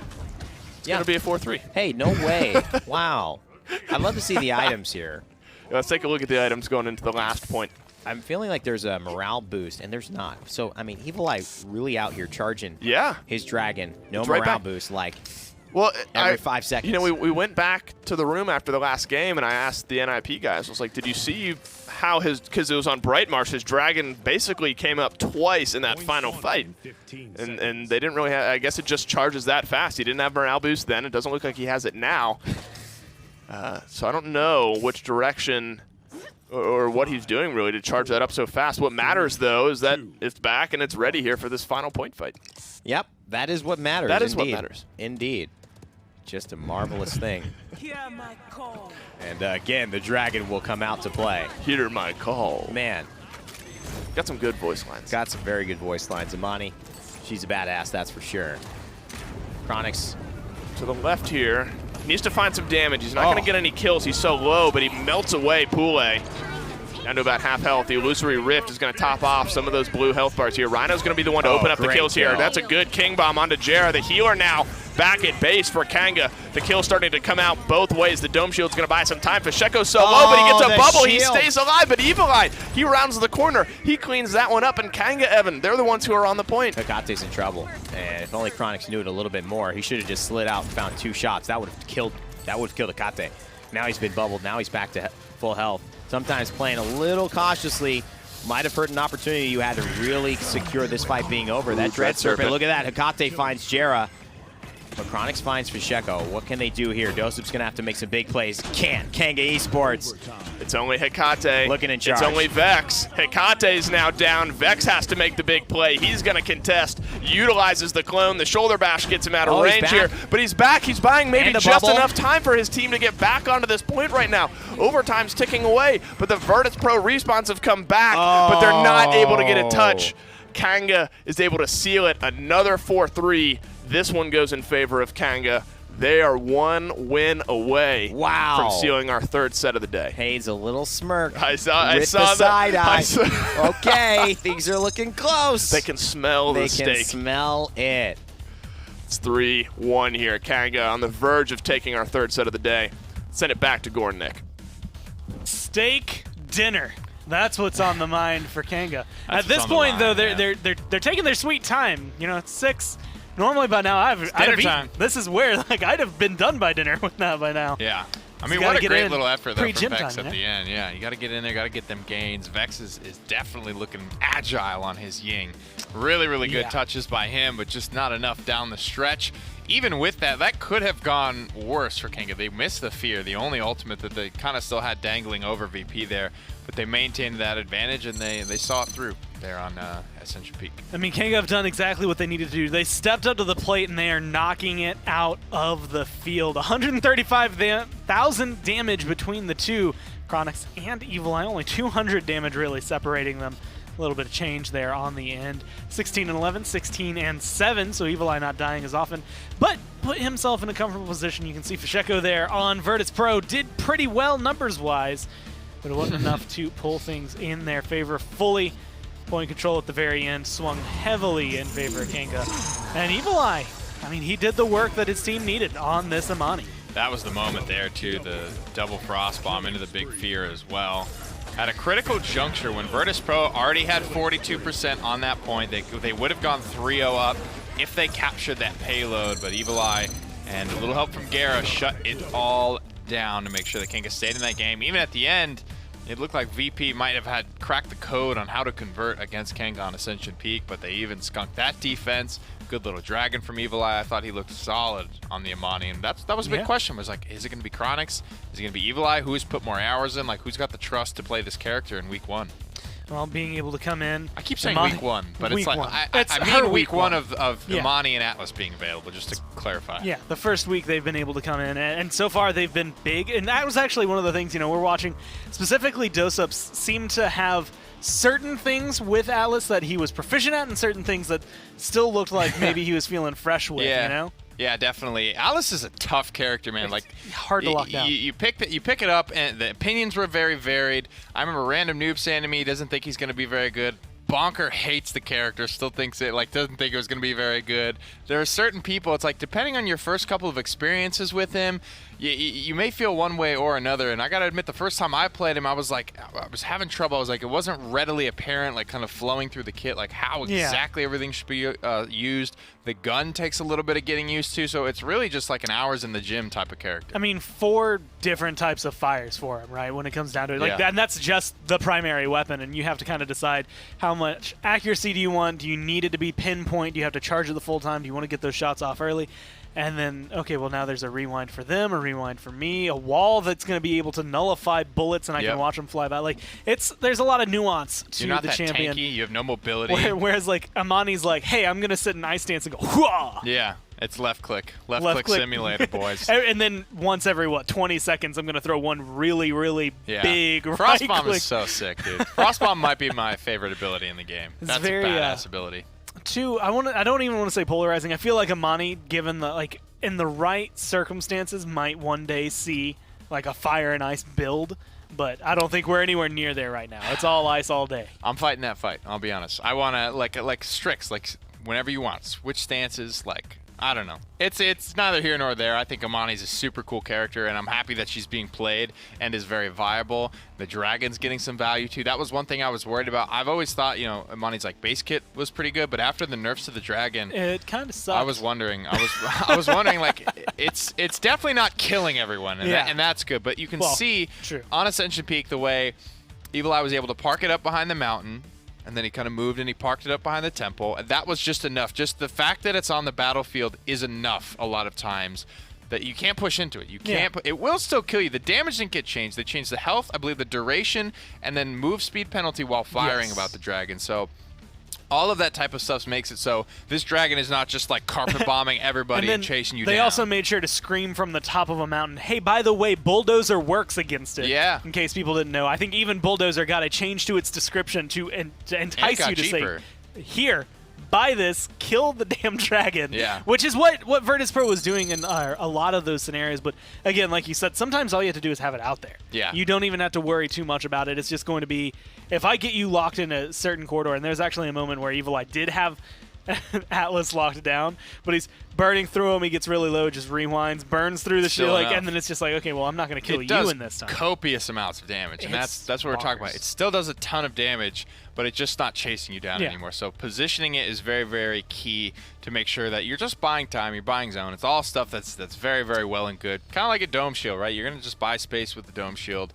It's going to be a 4-3. Hey, no way. Wow. I'd love to see the items here. Let's take a look at the items going into the last point. I'm feeling like there's a morale boost, and there's not. So, I mean, Evil Eye really out here charging his Dragon. No morale boost, like every 5 seconds. You know, we went back to the room after the last game, and I asked the NIP guys, I was like, did you see how because it was on Brightmarsh, his Dragon basically came up twice in that final fight. And they didn't really have, I guess it just charges that fast. He didn't have morale boost then. It doesn't look like he has it now. So I don't know which direction or what he's doing really to charge that up so fast. What matters, though, is that it's back and it's ready here for this final point fight. Yep, that is what matters. That is indeed. what matters. Indeed. Just a marvelous thing. Hear my call. And again, the dragon will come out to play. Hear my call. Man, Got some good voice lines. got some very good voice lines. Imani, she's a badass, that's for sure. Chronix. To the left here. He needs to find some damage. He's not going to get any kills. He's so low, but he melts away Pule. Down to about half health. The Illusory Rift is going to top off some of those blue health bars here. Rhino's going to be the one to open up the great kills here. kill. That's a good King Bomb onto Jera. The healer now back at base for Kanga. The kill starting to come out both ways. The Dome Shield's going to buy some time. Fasheko's so low, but he gets a the bubble. He shield. stays alive, but Evil Eye, he rounds the corner. He cleans that one up, and Kanga, Evan, they're the ones who are on the point. Hekate's in trouble. And if only Chronix knew it a little bit more, he should have just slid out and found 2 shots. That would have killed Hekate. Now he's been bubbled. Now he's back to full health. Sometimes playing a little cautiously might have hurt an opportunity you had to really secure this fight being over. That Dread Serpent, look at that. Hekate finds Jera. But Chronix finds Fasheko. What can they do here? Dosup's going to have to make some big plays. Can't. Kanga Esports. It's only Hekate. Looking in charge. It's only Vex. Hekate's now down. Vex has to make the big play. He's going to contest. Utilizes the clone. The shoulder bash gets him out of range here. But he's back. He's buying maybe just enough time for his team to get back onto this point right now. Overtime's ticking away. But the Virtus Pro respawns have come back. But they're not able to get a touch. Kanga is able to seal it. Another 4-3. This one goes in favor of Kanga. They are 1 win away from sealing our 3rd set of the day. Hayes a little smirk. I saw the side that. eye. Okay, things are looking close. They can smell the steak. They can smell it. It's 3-1 here. Kanga on the verge of taking our 3rd set of the day. Send it back to Gordon Nick. Steak dinner. That's what's on the mind for Kanga. That's At this what's on the point, though, line, they're taking their sweet time. You know, it's 6. Normally by now I'd have eaten. time. This is where like I'd have been done by dinner with that by now. Yeah. I mean, You what gotta a get great in little effort though from pre-gym Vex time, at the end. Yeah, you got to get in there, got to get them gains. Vex is definitely looking agile on his Ying. Really, really good touches by him, but just not enough down the stretch. Even with that, that could have gone worse for Kanga. They missed the fear, the only ultimate that they kind of still had dangling over VP there, but they maintained that advantage and they saw it through there on Ascension Peak. I mean, Kanga have done exactly what they needed to do. They stepped up to the plate and they are knocking it out of the field. 135,000 damage between the two. Chronix and Evil Eye, only 200 damage really separating them. A little bit of change there on the end. 16 and 11, 16 and 7, so Evil Eye not dying as often, but put himself in a comfortable position. You can see Fasheko there on Virtus Pro did pretty well numbers-wise, but it wasn't enough to pull things in their favor fully. Point control at the very end swung heavily in favor of Kanga. And Evil Eye, I mean, he did the work that his team needed on this Imani. That was the moment there, too, the double frost bomb into the big fear as well. At a critical juncture, when Virtus Pro already had 42% on that point, they would have gone 3-0 up if they captured that payload, but Evil Eye and a little help from Gera shut it all down to make sure that Kanga stayed in that game. Even at the end, it looked like VP might have had cracked the code on how to convert against Kanga on Ascension Peak, but they even skunked that defense. Good little dragon from Evil Eye. I thought he looked solid on the Imani, and that was a big question. Was like, is it going to be Chronix? Is it going to be Evil Eye? Who's put more hours in? Like, who's got the trust to play this character in week 1? Well, being able to come in. I keep saying Imani, week 1, but week it's like one. I mean week 1 of Yeah. Imani and Atlas being available, just to clarify. Yeah, the first week they've been able to come in, and so far they've been big. And that was actually one of the things, we're watching. Specifically, Dosups seemed to have certain things with Atlas that he was proficient at and certain things that still looked like maybe he was feeling fresh with, Yeah, definitely. Alice is a tough character, man. Like hard to lock down. You pick it up, and the opinions were very varied. I remember Random Noob saying to me he doesn't think he's going to be very good. Bonker hates the character, still thinks it, doesn't think it was going to be very good. There are certain people, it's like, depending on your first couple of experiences with him, you may feel one way or another. And I got to admit, the first time I played him, I was having trouble. I was like, it wasn't readily apparent, kind of flowing through the kit, how exactly everything should be used. The gun takes a little bit of getting used to, so it's really just like an hours in the gym type of character. I mean, 4 different types of fires for him, right, when it comes down to it. And that's just the primary weapon, and you have to kind of decide how much accuracy do you want? Do you need it to be pinpoint? Do you have to charge it the full time? Do you want to get those shots off early? And then, okay, well, now there's a rewind for them, a rewind for me, a wall that's going to be able to nullify bullets, and I Yep. can watch them fly by. Like, there's a lot of nuance to You're not the that champion. tanky. You have no mobility. Whereas, like, Amani's like, hey, I'm going to sit in Ice Dance and go, hooah! Yeah, it's left click Left click. simulator, boys. And then once every, 20 seconds, I'm going to throw one really, really Yeah. big Frostbomb right click. is so sick, dude. Frostbomb might be my favorite ability in the game. It's That's very, a badass ability. Two, I don't even want to say polarizing. I feel like Amani, given the in the right circumstances, might one day see like a fire and ice build, but I don't think we're anywhere near there right now. It's all ice all day. I'm fighting that fight. I'll be honest. I want to like Strix, like whenever you want, switch stances. Like I don't know. It's neither here nor there. I think Amani's a super cool character, and I'm happy that she's being played and is very viable. The dragon's getting some value too. That was one thing I was worried about. I've always thought, Amani's like base kit was pretty good, but after the nerfs to the dragon, It kind of sucks. I was wondering. I was wondering like it's definitely not killing everyone, and, Yeah. and that's good. But you can Well, see true. on Ascension Peak the way Evil Eye was able to park it up behind the mountain. And then he kind of moved and he parked it up behind the temple. And that was just enough. Just the fact that it's on the battlefield is enough a lot of times that you can't push into it. You can't. It will still kill you. The damage didn't get changed. They changed the health, I believe the duration, and then move speed penalty while firing Yes. about the dragon. So all of that type of stuff makes it so this dragon is not just like carpet bombing everybody and and then chasing you they down. also made sure to scream from the top of a mountain, hey, by the way, Bulldozer works against it. Yeah. In case people didn't know. I think even Bulldozer got a change to its description to entice got you to cheaper. say, here, buy this, kill the damn dragon. Yeah. Which is what Virtus Pro was doing in a lot of those scenarios. But again, like you said, sometimes all you have to do is have it out there. Yeah. You don't even have to worry too much about it. It's just going to be, if I get you locked in a certain corridor, and there's actually a moment where Evil Eye did have Atlas locked down, but he's burning through him. He gets really low, just rewinds, burns through the Still shield, enough. and then it's just like, okay, well, I'm not going to kill it you does in this time. copious amounts of damage, and It's that's what we're talking about. bonkers. It still does a ton of damage, but it's just not chasing you down Yeah. anymore. So positioning it is very, very key to make sure that you're just buying time, you're buying zone. It's all stuff that's very, very well and good. Kind of like a dome shield, right? You're going to just buy space with the dome shield.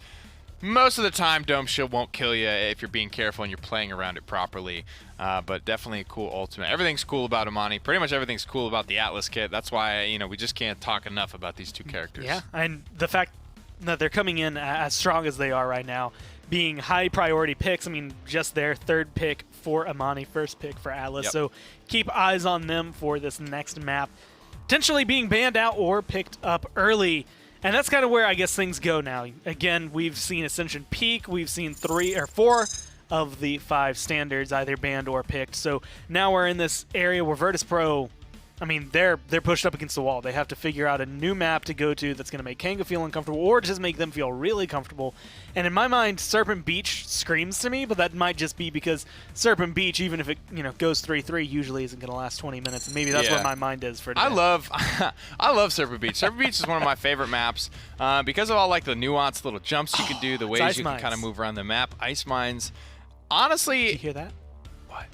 Most of the time, Dome Shield won't kill you if you're being careful and you're playing around it properly. But definitely a cool ultimate. Everything's cool about Amani. Pretty much everything's cool about the Atlas kit. That's why we just can't talk enough about these two characters. Yeah, and the fact that they're coming in as strong as they are right now, being high priority picks, I mean, just their third pick for Amani, first pick for Atlas. Yep. So keep eyes on them for this next map, potentially being banned out or picked up early. And that's kind of where I guess things go now. Again, we've seen Ascension Peak. We've seen 3 or 4 of the 5 standards either banned or picked. So now we're in this area where Virtus Pro, I mean, they're pushed up against the wall. They have to figure out a new map to go to that's going to make Kanga feel uncomfortable or just make them feel really comfortable. And in my mind, Serpent Beach screams to me, but that might just be because Serpent Beach, even if it goes 3-3, usually isn't going to last 20 minutes. And maybe that's Yeah. what my mind is for today. I love Serpent Beach. Serpent Beach is one of my favorite maps because of all like the nuanced little jumps you can do, the ways ice you mines. can kind of move around the map. Ice mines. Did you Honestly, hear that? what?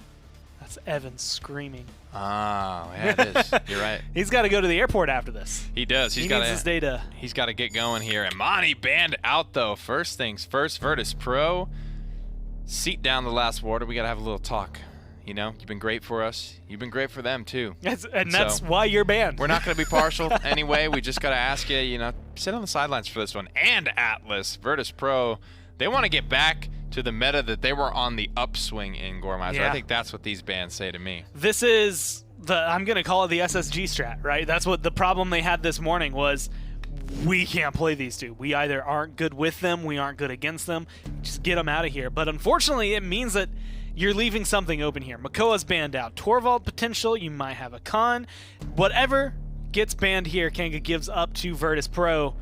That's Evan screaming. Oh, yeah, it is. You're right. He's got to go to the airport after this. He does. He needs his data. He's got to get going here. Amani banned out, though. First things first, Virtus Pro. Seat down the last warder. We got to have a little talk. You've been great for us. You've been great for them, too. That's So, why you're banned. We're not going to be partial anyway. We just got to ask you, sit on the sidelines for this one. And Atlas, Virtus Pro, they want to get back to the meta that they were on the upswing in Gormizer. Yeah. I think that's what these bans say to me. This is I'm going to call it the SSG strat, right? That's what the problem they had this morning was. We can't play these two. We either aren't good with them, we aren't good against them. Just get them out of here. But unfortunately, it means that you're leaving something open here. Makoa's banned out. Torvald potential, you might have a Khan. Whatever gets banned here, Kanga gives up to Virtus Pro.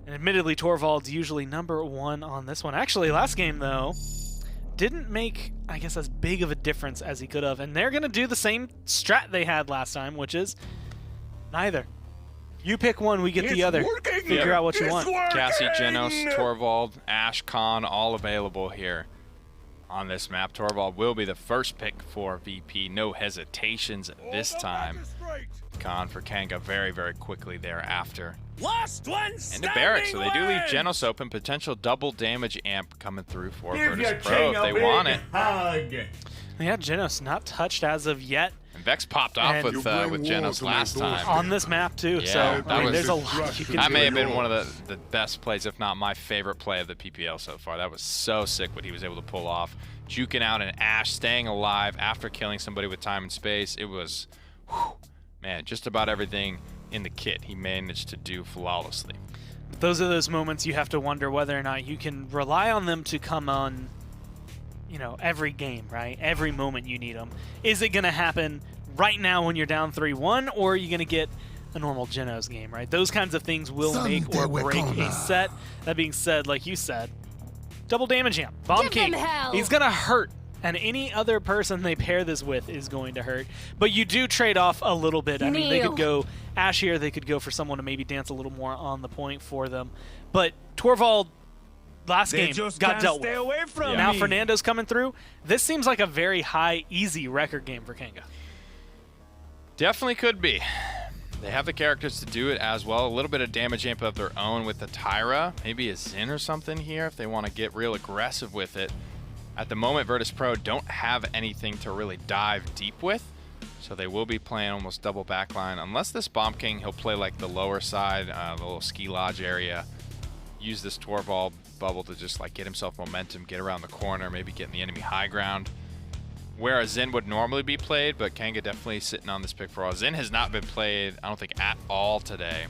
And admittedly, Torvald's usually number 1 on this one. Actually, last game, though, didn't make, I guess, as big of a difference as he could have. And they're going to do the same strat they had last time, which is neither. You pick one, we get the other. Figure out what you want. Cassie, Genos, Torvald, Ash, Khan, all available here on this map. Torvald will be the first pick for VP. No hesitations this time. Khan for Kanga very, very quickly thereafter. Last one Into Barracks, so they do leave Genos open. Potential double damage amp coming through for Virtus Pro if they want it. Hug. Yeah, Genos not touched as of yet. And Vex popped off And with Genos last time. on this map too. Yeah, So that I mean, was- there's a lot you can That do. may have been one of the best plays, if not my favorite play of the PPL so far. That was so sick what he was able to pull off. Juking out an Ashe, staying alive after killing somebody with time and space. It was, whew, man, just about everything in the kit he managed to do flawlessly. Those are those moments you have to wonder whether or not you can rely on them to come on, you know, every game, right? Every moment you need them. Is it going to happen right now when you're down 3-1, or are you going to get a normal Genos game, right? Those kinds of things will make or break a set. That being said, like you said, double damage amp. Bomb Give King. them hell. He's going to hurt. And any other person they pair this with is going to hurt. But you do trade off a little bit. I mean, they could go Ashe here. They could go for someone to maybe dance a little more on the point for them. But Torvald, last game, got dealt with. away from Now Fernando's coming through. This seems like a very high, easy record game for Kanga. Definitely could be. They have the characters to do it as well. A little bit of damage amp of their own with the Tyra. Maybe a Xin or something here if they want to get real aggressive with it. At the moment, Virtus Pro don't have anything to really dive deep with, so they will be playing almost double backline. Unless this Bomb King, he'll play like the lower side, the little ski lodge area. Use this Torvald bubble to just like get himself momentum, get around the corner, maybe get in the enemy high ground. Where a Xin would normally be played, but Kanga definitely sitting on this pick for all. Xin has not been played, I don't think, at all today.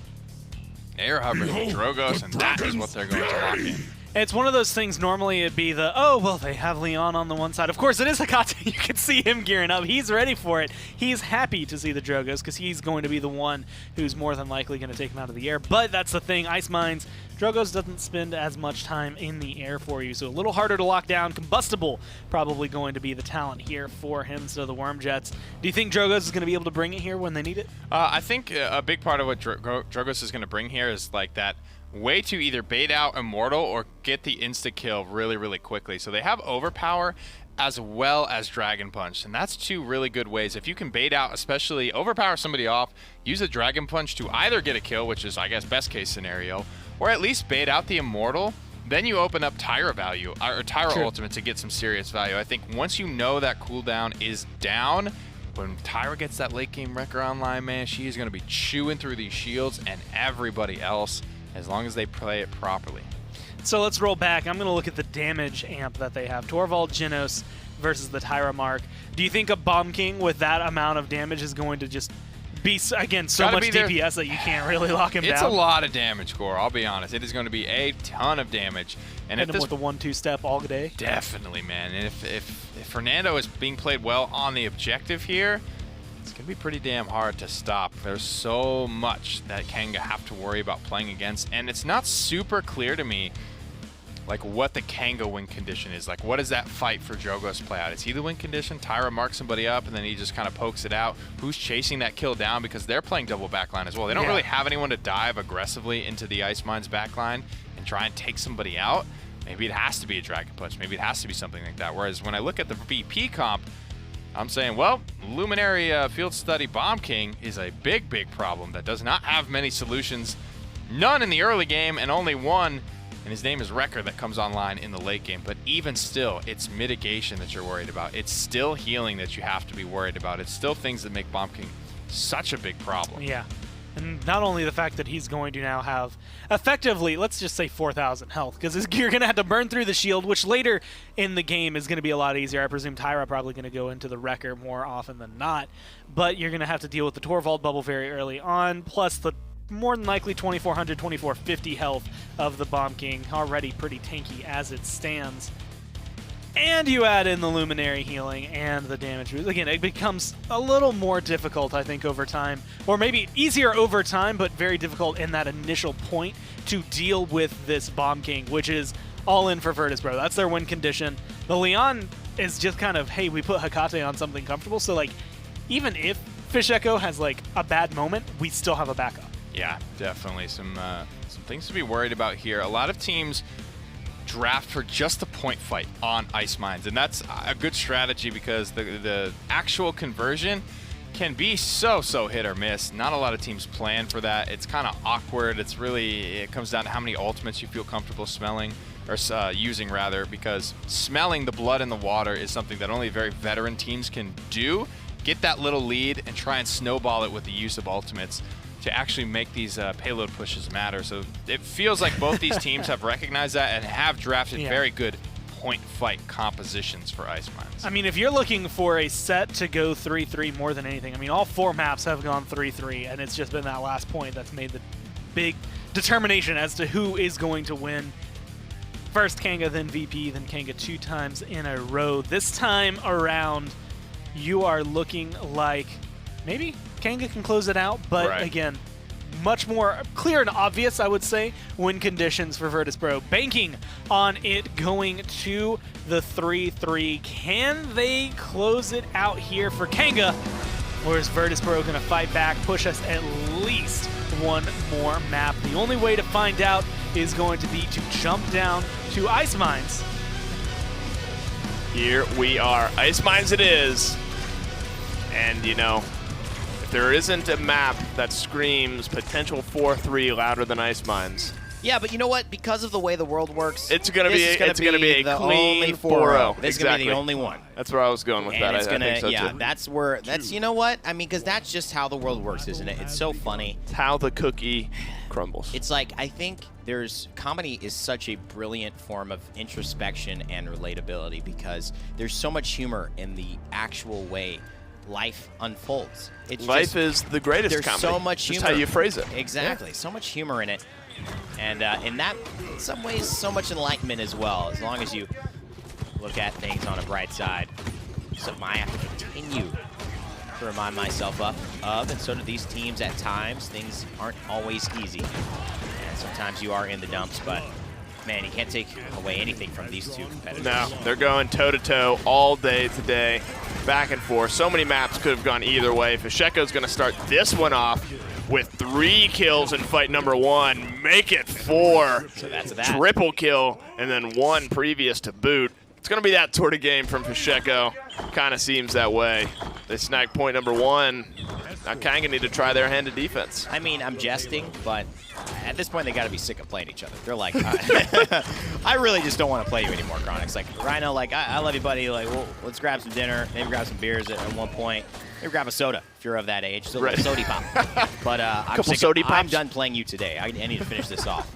They are hovering with Drogoz, and that is what they're going to lock in. It's one of those things, normally it'd be the, oh, well, they have Leon on the one side. Of course, it is Hekate. You can see him gearing up. He's ready for it. He's happy to see the Drogoz because he's going to be the one who's more than likely going to take him out of the air. But that's the thing, Ice Mines, Drogoz doesn't spend as much time in the air for you, so a little harder to lock down. Combustible probably going to be the talent here for him, so the Worm Jets. Do you think Drogoz is going to be able to bring it here when they need it? I think a big part of what Drogoz is going to bring here is like that way to either bait out Immortal or get the insta-kill really, really quickly. So they have Overpower as well as Dragon Punch, and that's two really good ways. If you can bait out, especially overpower somebody off, use a Dragon Punch to either get a kill, which is, I guess, best case scenario, or at least bait out the Immortal, then you open up Tyra value, or Tyra Ultimate to get some serious value. I think once you know that cooldown is down, when Tyra gets that late game Wrecker online, man, she is going to be chewing through these shields and everybody else, as long as they play it properly. So let's roll back. I'm going to look at the damage amp that they have. Torvald, Genos versus the Tyra Mark. Do you think a Bomb King with that amount of damage is going to just be, again, so Gotta much be there. DPS that you can't really lock him It's down? a lot of damage, Gore, I'll be honest. It is going to be a ton of damage. And Hit if him this with a 1-2 step all day? Definitely, man. And if Fernando is being played well on the objective here, it's going to be pretty damn hard to stop. There's so much that Kanga have to worry about playing against, and it's not super clear to me like what the Kanga win condition is. Like, what does that fight for Drogoz play out? Is he the win condition? Tyra marks somebody up, and then he just kind of pokes it out. Who's chasing that kill down? Because they're playing double backline as well. They don't really have anyone to dive aggressively into the Ice Mines backline and try and take somebody out. Maybe it has to be a Dragon Punch. Maybe it has to be something like that. Whereas when I look at the VP comp, I'm saying, well, Luminary Field Study Bomb King is a big, big problem that does not have many solutions. None in the early game and only one, and his name is Wrecker, that comes online in the late game. But even still, it's mitigation that you're worried about. It's still healing that you have to be worried about. It's still things that make Bomb King such a big problem. Yeah. And not only the fact that he's going to now have effectively, let's just say 4,000 health, because you're going to have to burn through the shield, which later in the game is going to be a lot easier. I presume Tyra probably going to go into the Wrecker more often than not, but you're going to have to deal with the Torvald bubble very early on, plus the more than likely 2,400, 2,450 health of the Bomb King, already pretty tanky as it stands. And you add in the Luminary healing and the damage boost. Again, it becomes a little more difficult, I think, over time. Or maybe easier over time, but very difficult in that initial point to deal with this Bomb King, which is all in for Virtus Pro. That's their win condition. The Leon is just kind of, hey, we put Hekate on something comfortable. So, like, even if Fish Echo has, like, a bad moment, we still have a backup. Yeah, definitely some things to be worried about here. A lot of teams draft for just the point fight on Ice Mines, and that's a good strategy because the actual conversion can be so hit or miss. Not a lot of teams plan for that. It's kind of awkward. It comes down to how many ultimates you feel comfortable smelling or using rather, because smelling the blood in the water is something that only very veteran teams can do, get that little lead and try and snowball it with the use of ultimates to actually make these payload pushes matter. So it feels like both these teams have recognized that and have drafted very good point fight compositions for Ice Mines. I mean, if you're looking for a set to go 3-3 more than anything, I mean, all 4 maps have gone 3-3, and it's just been that last point that's made the big determination as to who is going to win. First Kanga, then VP, then Kanga 2 times in a row. This time around, you are looking like maybe Kanga can close it out, but again, much more clear and obvious, I would say, win conditions for Virtus.pro. Banking on it going to the 3-3. Can they close it out here for Kanga? Or is Virtus.pro going to fight back, push us at least one more map? The only way to find out is going to be to jump down to Ice Mines. Here we are. Ice Mines it is. And, you know, if there isn't a map that screams potential 4-3 louder than Ice Mines, Yeah, but you know what? Because of the way the world works, it's gonna be a the clean only 4-0. This is gonna be the only one. That's where I was going with And that. it's gonna, I think so yeah, too. that's you know what? I mean, because that's just how the world works, isn't it? It's so funny. It's how the cookie crumbles. It's like, I think comedy is such a brilliant form of introspection and relatability because there's so much humor in the actual way life unfolds. Life is the greatest there's comedy. so much humor. Just how you phrase it. Exactly. So much humor in it. And in that, in some ways, so much enlightenment as well, as long as you look at things on a bright side. So I have to continue to remind myself of, and so do these teams at times. Things aren't always easy. And sometimes you are in the dumps, but man, you can't take away anything from these two competitors. No, they're going toe-to-toe all day today, back and forth. So many maps could have gone either way. Fasheko's going to start this one off with 3 kills in fight number 1. Make it 4. So that's that. Triple kill, and then 1 previous to boot. It's going to be that sort of game from Fasheko. Kind of seems that way. They snag point number 1. Now Kanga need to try their hand of defense. I mean, I'm jesting, but at this point, they got to be sick of playing each other. They're like, I really just don't want to play you anymore, Chronix. Like, Rhino, like, I love you, buddy. Like, well, let's grab some dinner, maybe grab some beers at one point. Maybe grab a soda if you're of that age. So Right. sody pop. But I'm Sody-Pops? I'm done playing you today. I need to finish this off.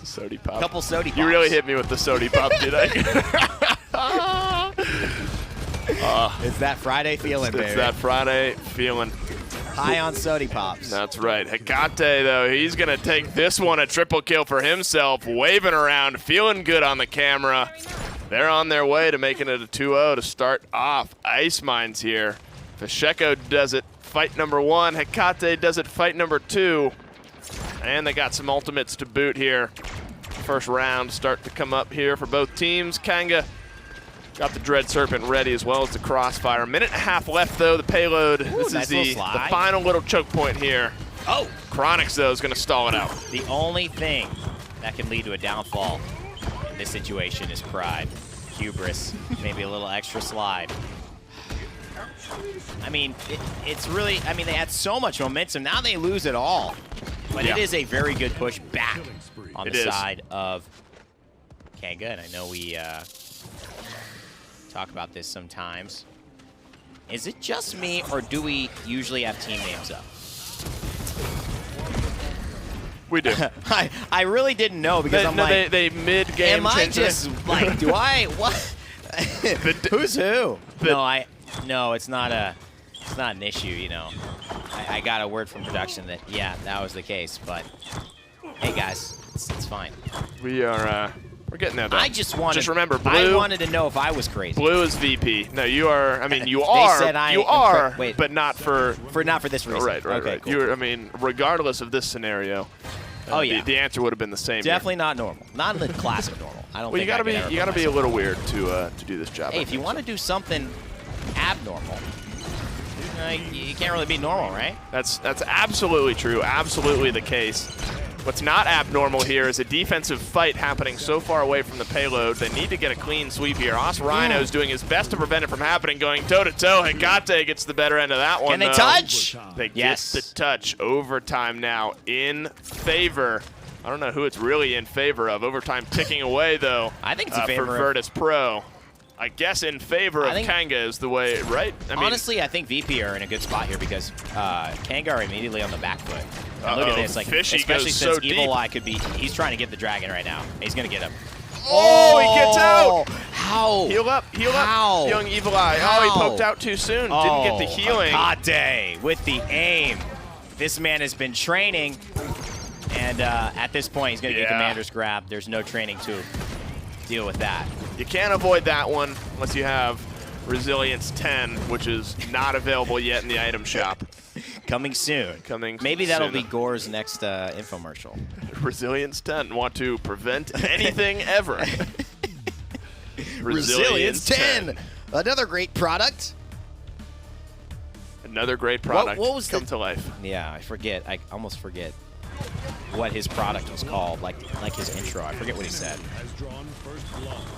Sody pop. Couple sody pops. You really hit me with the sody pop today. It's that Friday feeling, baby. It's that Friday feeling. High on sody pops. That's right. Hecate, though, he's going to take this one a triple kill for himself, waving around, feeling good on the camera. They're on their way to making it a 2-0 to start off. Ice Mines here. Fasheko does it fight number 1. Hecate does it fight number 2. And they got some ultimates to boot here. First round start to come up here for both teams. Kanga got the Dread Serpent ready as well as the Crossfire. 1.5 minutes left, though. The payload. This nice is little the slide. final little choke point here. Oh! Chronix, though, is going to stall it out. The only thing that can lead to a downfall in this situation is pride. Hubris. Maybe a little extra slide. I mean, it's really, I mean, they had so much momentum. Now they lose it all. But Yeah. it is a very good push back on It the is. side of Kanga. And I know we talk about this sometimes. Is it just me, or do we usually have team names up? We do. I really didn't know because I'm like, they mid-game am I changed it. just like, do I what? Who's who? No, it's not an issue. You know, I got a word from production that yeah, that was the case. But hey, guys, it's fine. We are we're getting there. Though. I just wanted. Just remember, I blue. wanted to know if I was crazy. Blue is VP. No, you are. I mean, you They are. said I you am are. wait. But not for. Not for this reason. Right. Okay, cool. You're. I mean, regardless of this scenario. Oh yeah. The answer would have been the same. here. Definitely not normal. Not in the classic normal. I don't. Well, think you I gotta could be. ever You put gotta be a myself. little weird to do this job. Hey, I if you think. want to do something abnormal, you can't really be normal, right? That's absolutely true. Absolutely the case. What's not abnormal here is a defensive fight happening so far away from the payload. They need to get a clean sweep here. Os Rhino is doing his best to prevent it from happening, going toe-to-toe. Hecate gets the better end of that one, Can they though. touch? They Yes. get the touch. Overtime now in favor. I don't know who it's really in favor of. Overtime ticking away, though. I think it's in favor for of- Virtus Pro. I guess in favor of Kanga is the way, right? I mean, honestly, I think VP are in a good spot here because Kanga are immediately on the back foot. And look at this, like, Fishy especially goes since so Evil deep. Eye could be, he's trying to get the dragon right now. He's going to get him. Oh, he gets out! How? Heal up, How? young Evil Eye. How? Oh, he poked out too soon. Didn't get the healing. Hekate with the aim. This man has been training, and at this point, he's going to get Commander's Grab. There's no training to deal with that. You can't avoid that one unless you have Resilience 10, which is not available yet in the item shop. Coming soon. Maybe that'll be Gore's next infomercial. Resilience 10. Want to prevent anything ever. Resilience 10. Another great product. Another great product. What was come to life? Yeah, I forget. I almost forget what his product was called, like his intro. I forget what he said.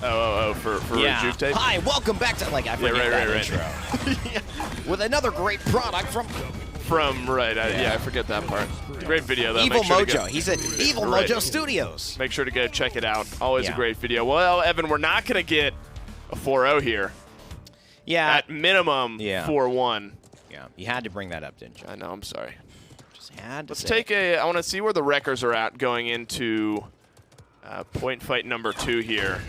For Rejuve Tape? Hi, welcome back to, like, I forget that intro. With another great product from, I forget that part. Great video, though. Evil Make sure Mojo. He's at Evil Mojo Studios. Make sure to go check it out. Always a great video. Well, Evan, we're not going to get a 4-0 here. Yeah. At minimum, 4-1. Yeah, you had to bring that up, didn't you? I know, I'm sorry. Just had to Let's say take I want to see where the Wreckers are at going into point fight number 2 here.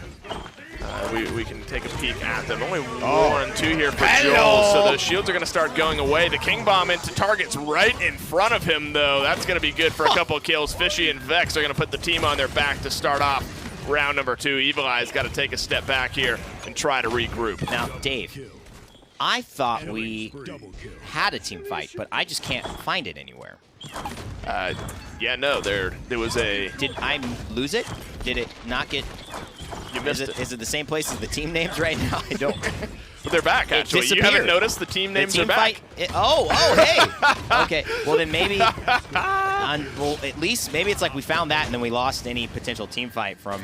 We can take a peek at them. Only 1-2 here for Joel, so the shields are going to start going away. The King Bomb into targets right in front of him, though. That's going to be good for a couple of kills. Fishy and Vex are going to put the team on their back to start off round number 2. Evil Eye's got to take a step back here and try to regroup. Now, Dave, I thought we had a team fight, but I just can't find it anywhere. Yeah, no, there was a... Did I lose it? Did it not get... You missed it. Is it the same place as the team names right now? I don't... But they're back, actually. You haven't noticed the team names are back? Hey! Okay, well then maybe... well, at least maybe it's like we found that and then we lost any potential team fight from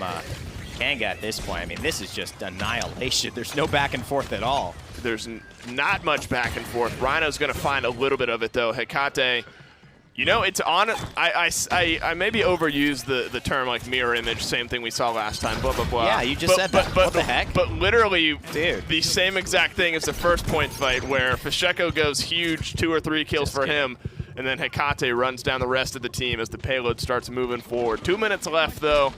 Kanga at this point. I mean, this is just annihilation. There's no back and forth at all. There's not much back and forth. Rhino's going to find a little bit of it, though. Hekate, you know, it's on. I maybe overuse the term like mirror image, same thing we saw last time, blah, blah, blah. Yeah, you just said that. What the heck? But literally, dude, the same exact thing as the first point fight where Fasheko goes huge, 2 or 3 kills for him, and then Hekate runs down the rest of the team as the payload starts moving forward. 2 minutes left, though.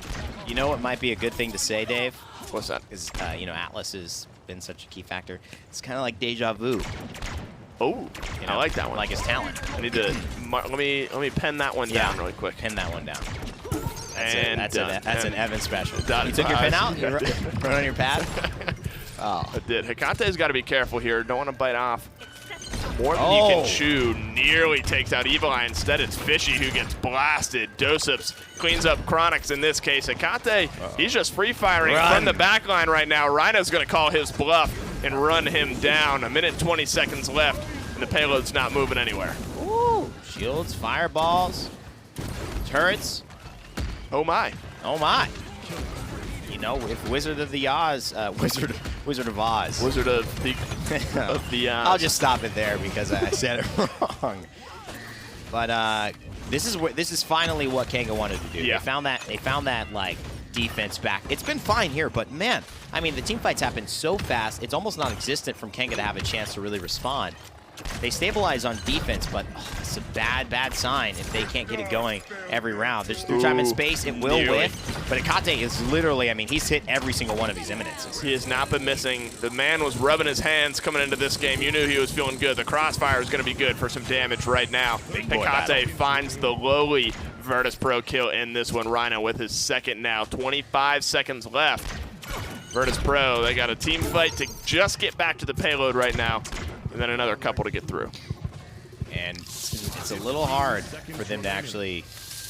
You know what might be a good thing to say, Dave? What's that? Because, you know, Atlas has been such a key factor. It's kind of like deja vu. Oh, you know, I like that one. Like his talent. I need to let me pen that one down really quick. Pen that one down. That's That's an Evan special. Done. You took your pen out? You wrote on your pad? I did. Hekate's got to be careful here. Don't want to bite off more than you can chew. Nearly takes out Evil Eye. Instead, it's Fishy who gets blasted. Doseps cleans up Chronix in this case. Hekate, he's just free-firing from the back line right now. Rhino's going to call his bluff and run him down. 1 minute and 20 seconds left, and the payload's not moving anywhere. Ooh, shields, fireballs, turrets. Oh, my. Oh, my. You know, if Wizard of the Oz, Wizard of Oz. Wizard of the Oz. I'll just stop it there because I said it wrong. But this is finally what Kanga wanted to do. Yeah. They found that like defense back. It's been fine here, but man, I mean the team fights happen so fast. It's almost non-existent from Kanga to have a chance to really respond. They stabilize on defense, but it's a bad sign if they can't get it going every round. There's through time and space, it will whiff, but Hekate is literally, I mean, he's hit every single one of these imminences. He has not been missing. The man was rubbing his hands coming into this game. You knew he was feeling good. The crossfire is going to be good for some damage right now. Hekate finds the lowly Virtus Pro kill in this one. Rhino with his second now. 25 seconds left. Virtus Pro, they got a team fight to just get back to the payload right now, and then another couple to get through. And it's a little hard for them to actually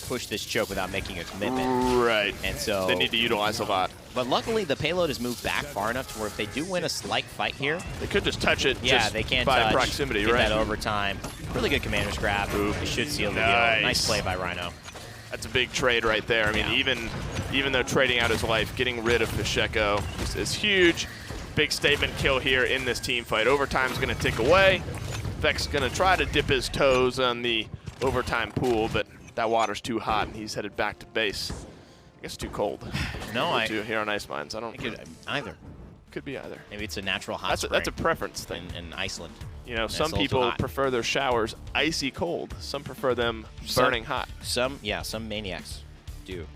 push this choke without making a commitment. Right. And so they need to utilize a lot. But luckily, the payload has moved back far enough to where if they do win a slight fight here, they could just touch it. Yeah, they can't by touch, proximity, get right? that overtime. Really good commander's grab. They should seal the deal. Nice play by Rhino. That's a big trade right there. I mean, even though trading out his life, getting rid of Fasheko is huge. Big statement kill here in this team fight. Overtime's going to tick away. Vex going to try to dip his toes on the overtime pool, but that water's too hot, and he's headed back to base. I guess too cold. No, here on Ice Mines. I don't think it either. Could be either. Maybe it's a natural hot That's spring a preference thing. in Iceland. You know, It's some also people hot. prefer their showers icy cold. Some prefer them burning hot. Some maniacs do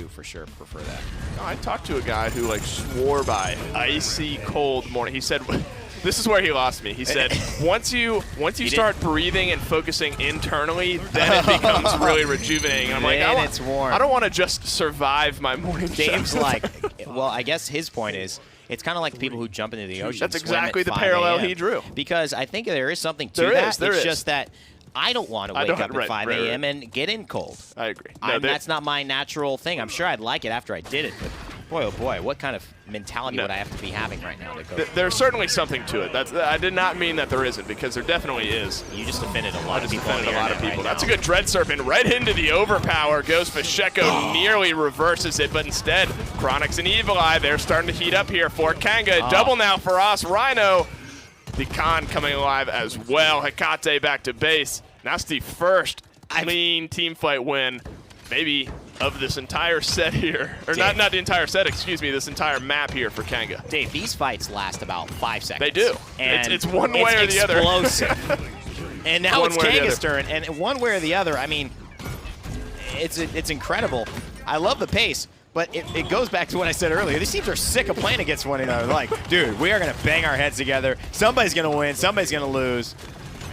for sure prefer that. I talked to a guy who like swore by icy cold morning. He said, this is where he lost me. He said, once you start breathing and focusing internally, then it becomes really rejuvenating. And I'm like, Then it's warm. I don't want to just survive my morning Dave's shower. like, well, I guess his point is, it's kind of like the people who jump into the ocean. That's swim at exactly the 5 parallel a.m. he drew. Because I think there is something to There that. is, there it's is. just that I don't want to I wake don't- up at right, 5 right, right. a.m. and get in cold. I agree. No, That's not my natural thing. I'm sure I'd like it after I did it, but boy, oh boy, what kind of mentality No. would I have to be having right now to go? There's certainly something to it. I did not mean that there isn't, because there definitely is. You just offended a lot of people. Offended on the a lot of internet people. right That's a now. good dread serpent right into the overpower. Goes Pacheco, nearly reverses it, but instead, Chronix and Evil Eye, they're starting to heat up here for Kanga. Double now for us. Rhino, the Khan coming alive as well. Hecate back to base. That's the first clean team fight win, maybe of this entire set here. Or not the entire set, excuse me, this entire map here for Kanga. Dave, these fights last about 5 seconds. They do. And It's one way or the other. Explosive. And now One it's way or the Kanga's other. turn, and one way or the other, I mean, it's incredible. I love the pace, but it goes back to what I said earlier. These teams are sick of playing against one another. They're like, dude, we are going to bang our heads together. Somebody's going to win. Somebody's going to lose.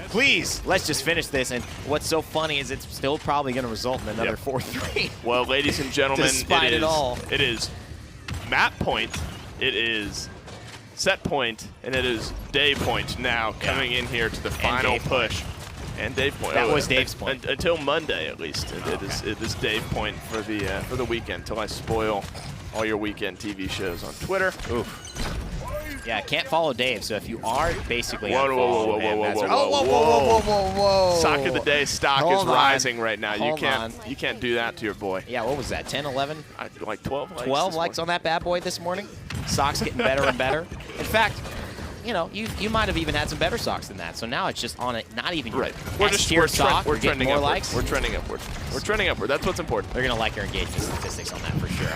Please, let's just finish this. And what's so funny is it's still probably going to result in another 4-3. Well, ladies and gentlemen, Despite it all. It is map point, it is set point, and it is day point now coming in here to the final Dave point. push. And Dave point. That was Dave's point. Until Monday, at least. It is Dave point for the weekend, until I spoil all your weekend TV shows on Twitter. Oof. Yeah, can't follow Dave, so if you are basically Whoa, whoa, unfollow whoa, him, whoa, that's whoa, a- whoa, Oh, whoa, whoa. Stock of the day stock is Hold on. rising right now. Hold You can't do that to your boy. Yeah, what was that, 10, 11? Like 12 likes. 12 this likes morning. on that bad boy this morning. Socks getting better and better. In fact, you know, you might have even had some better socks than that. So now it's just on it, not even Right. your S-tier sock. We're You're getting trending more upward. likes. We're trending upward. We're trending upward. That's what's important. They're going to like your engagement statistics on that for sure.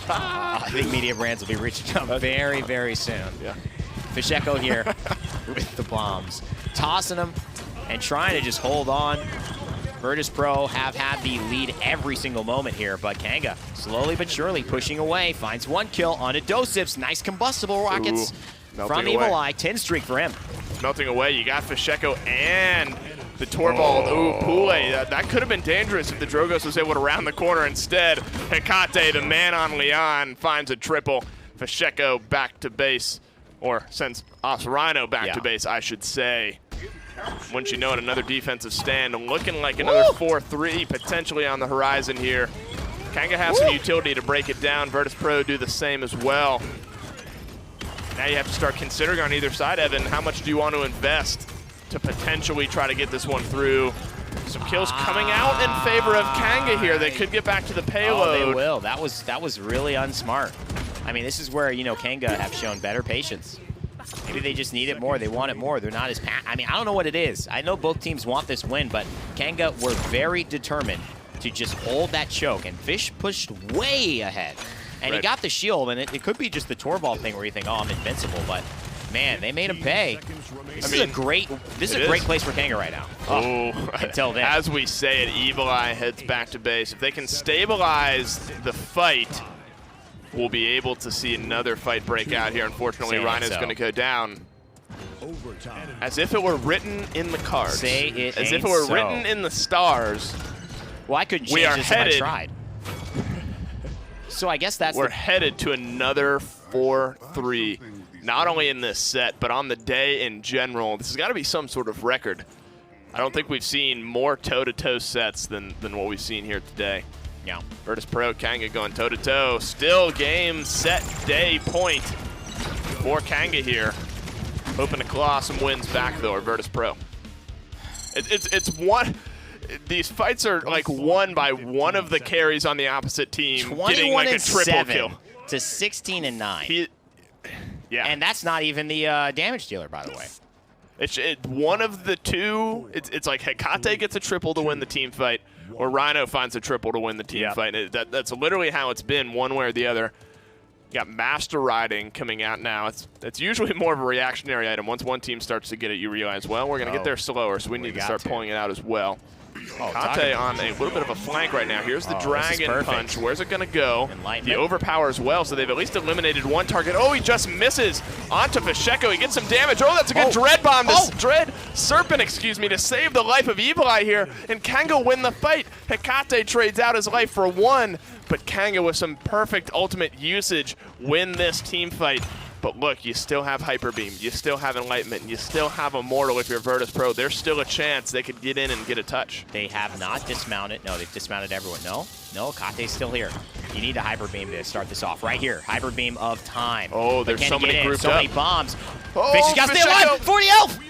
I think media brands will be reaching out very, very soon. Yeah. Pacheco here with the bombs. Tossing them and trying to just hold on. Virtus Pro have had the lead every single moment here, but Kanga slowly but surely pushing away. Finds one kill onto Dosips. Nice combustible rockets melting from away. Evil Eye. 10 streak for him. Melting away. You got Pacheco and the Torvald. Ooh, Pule. That could have been dangerous if the Drogos was able to round the corner. Instead, Hecate, the man on Leon, finds a triple. Pacheco back to base. Or sends us Rhino back to base, I should say. Wouldn't you know it, another defensive stand. Looking like another 4-3 potentially on the horizon here. Kanga have some utility to break it down. Virtus Pro do the same as well. Now you have to start considering on either side, Evan, how much do you want to invest to potentially try to get this one through? Some kills coming out in favor of Kanga here. They could get back to the payload. Oh, they will. That was really unsmart. I mean, this is where, you know, Kanga have shown better patience. Maybe they just need it more. They want it more. They're not as I mean, I don't know what it is. I know both teams want this win, but Kanga were very determined to just hold that choke, and Fish pushed way ahead. And he got the shield, and it could be just the Torvald thing where you think, oh, I'm invincible, but man, they made him pay. This is a great place for Kanga right now. Oh, until then. As we say it, Evil Eye heads back to base. If they can stabilize the fight, we'll be able to see another fight break out here. Unfortunately, Say Rhino's so. going to go down. As if it were written in the cards. Say it As if ain't it were so. written in the stars. Well, I couldn't We change are this if I headed- tried. So I guess that's We're headed to another 4-3. Not only in this set, but on the day in general. This has got to be some sort of record. I don't think we've seen more toe-to-toe sets than what we've seen here today. Yeah. Virtus Pro, Kanga going toe-to-toe. Still game, set, day, point for Kanga here. Hoping to claw some wins back, though, or Virtus Pro. It's one... These fights are like won by one of the carries on the opposite team getting like a triple kill. To 16-9. Yeah. And that's not even the damage dealer, by the way. It's one of the two. It's like Hecate gets a triple to win the team fight, or Rhino finds a triple to win the team fight. That's literally how it's been, one way or the other. You got Master Riding coming out now. It's usually more of a reactionary item. Once one team starts to get it, you realize, well, we're going to get there slower, so we need to start pulling it out as well. Kate on a little bit of a flank right now. Here's the Dragon Punch. Where's it going to go? The Overpower as well, so they've at least eliminated one target. Oh, he just misses onto Fisheko. He gets some damage. Oh, that's a good Dread Bomb. This Dread Serpent, excuse me, to save the life of Evil Eye here. And Kanga win the fight. Hecate trades out his life for one, but Kanga with some perfect ultimate usage win this team fight. But look, you still have Hyper Beam, you still have Enlightenment, and you still have Immortal if you're Virtus Pro. There's still a chance they could get in and get a touch. They have not dismounted. No, they've dismounted everyone. No, Kate's still here. You need a Hyper Beam to start this off. Right here, Hyper Beam of time. Oh, there's so many grouped so up. many bombs. Oh, Fish has got to stay alive. 40 health.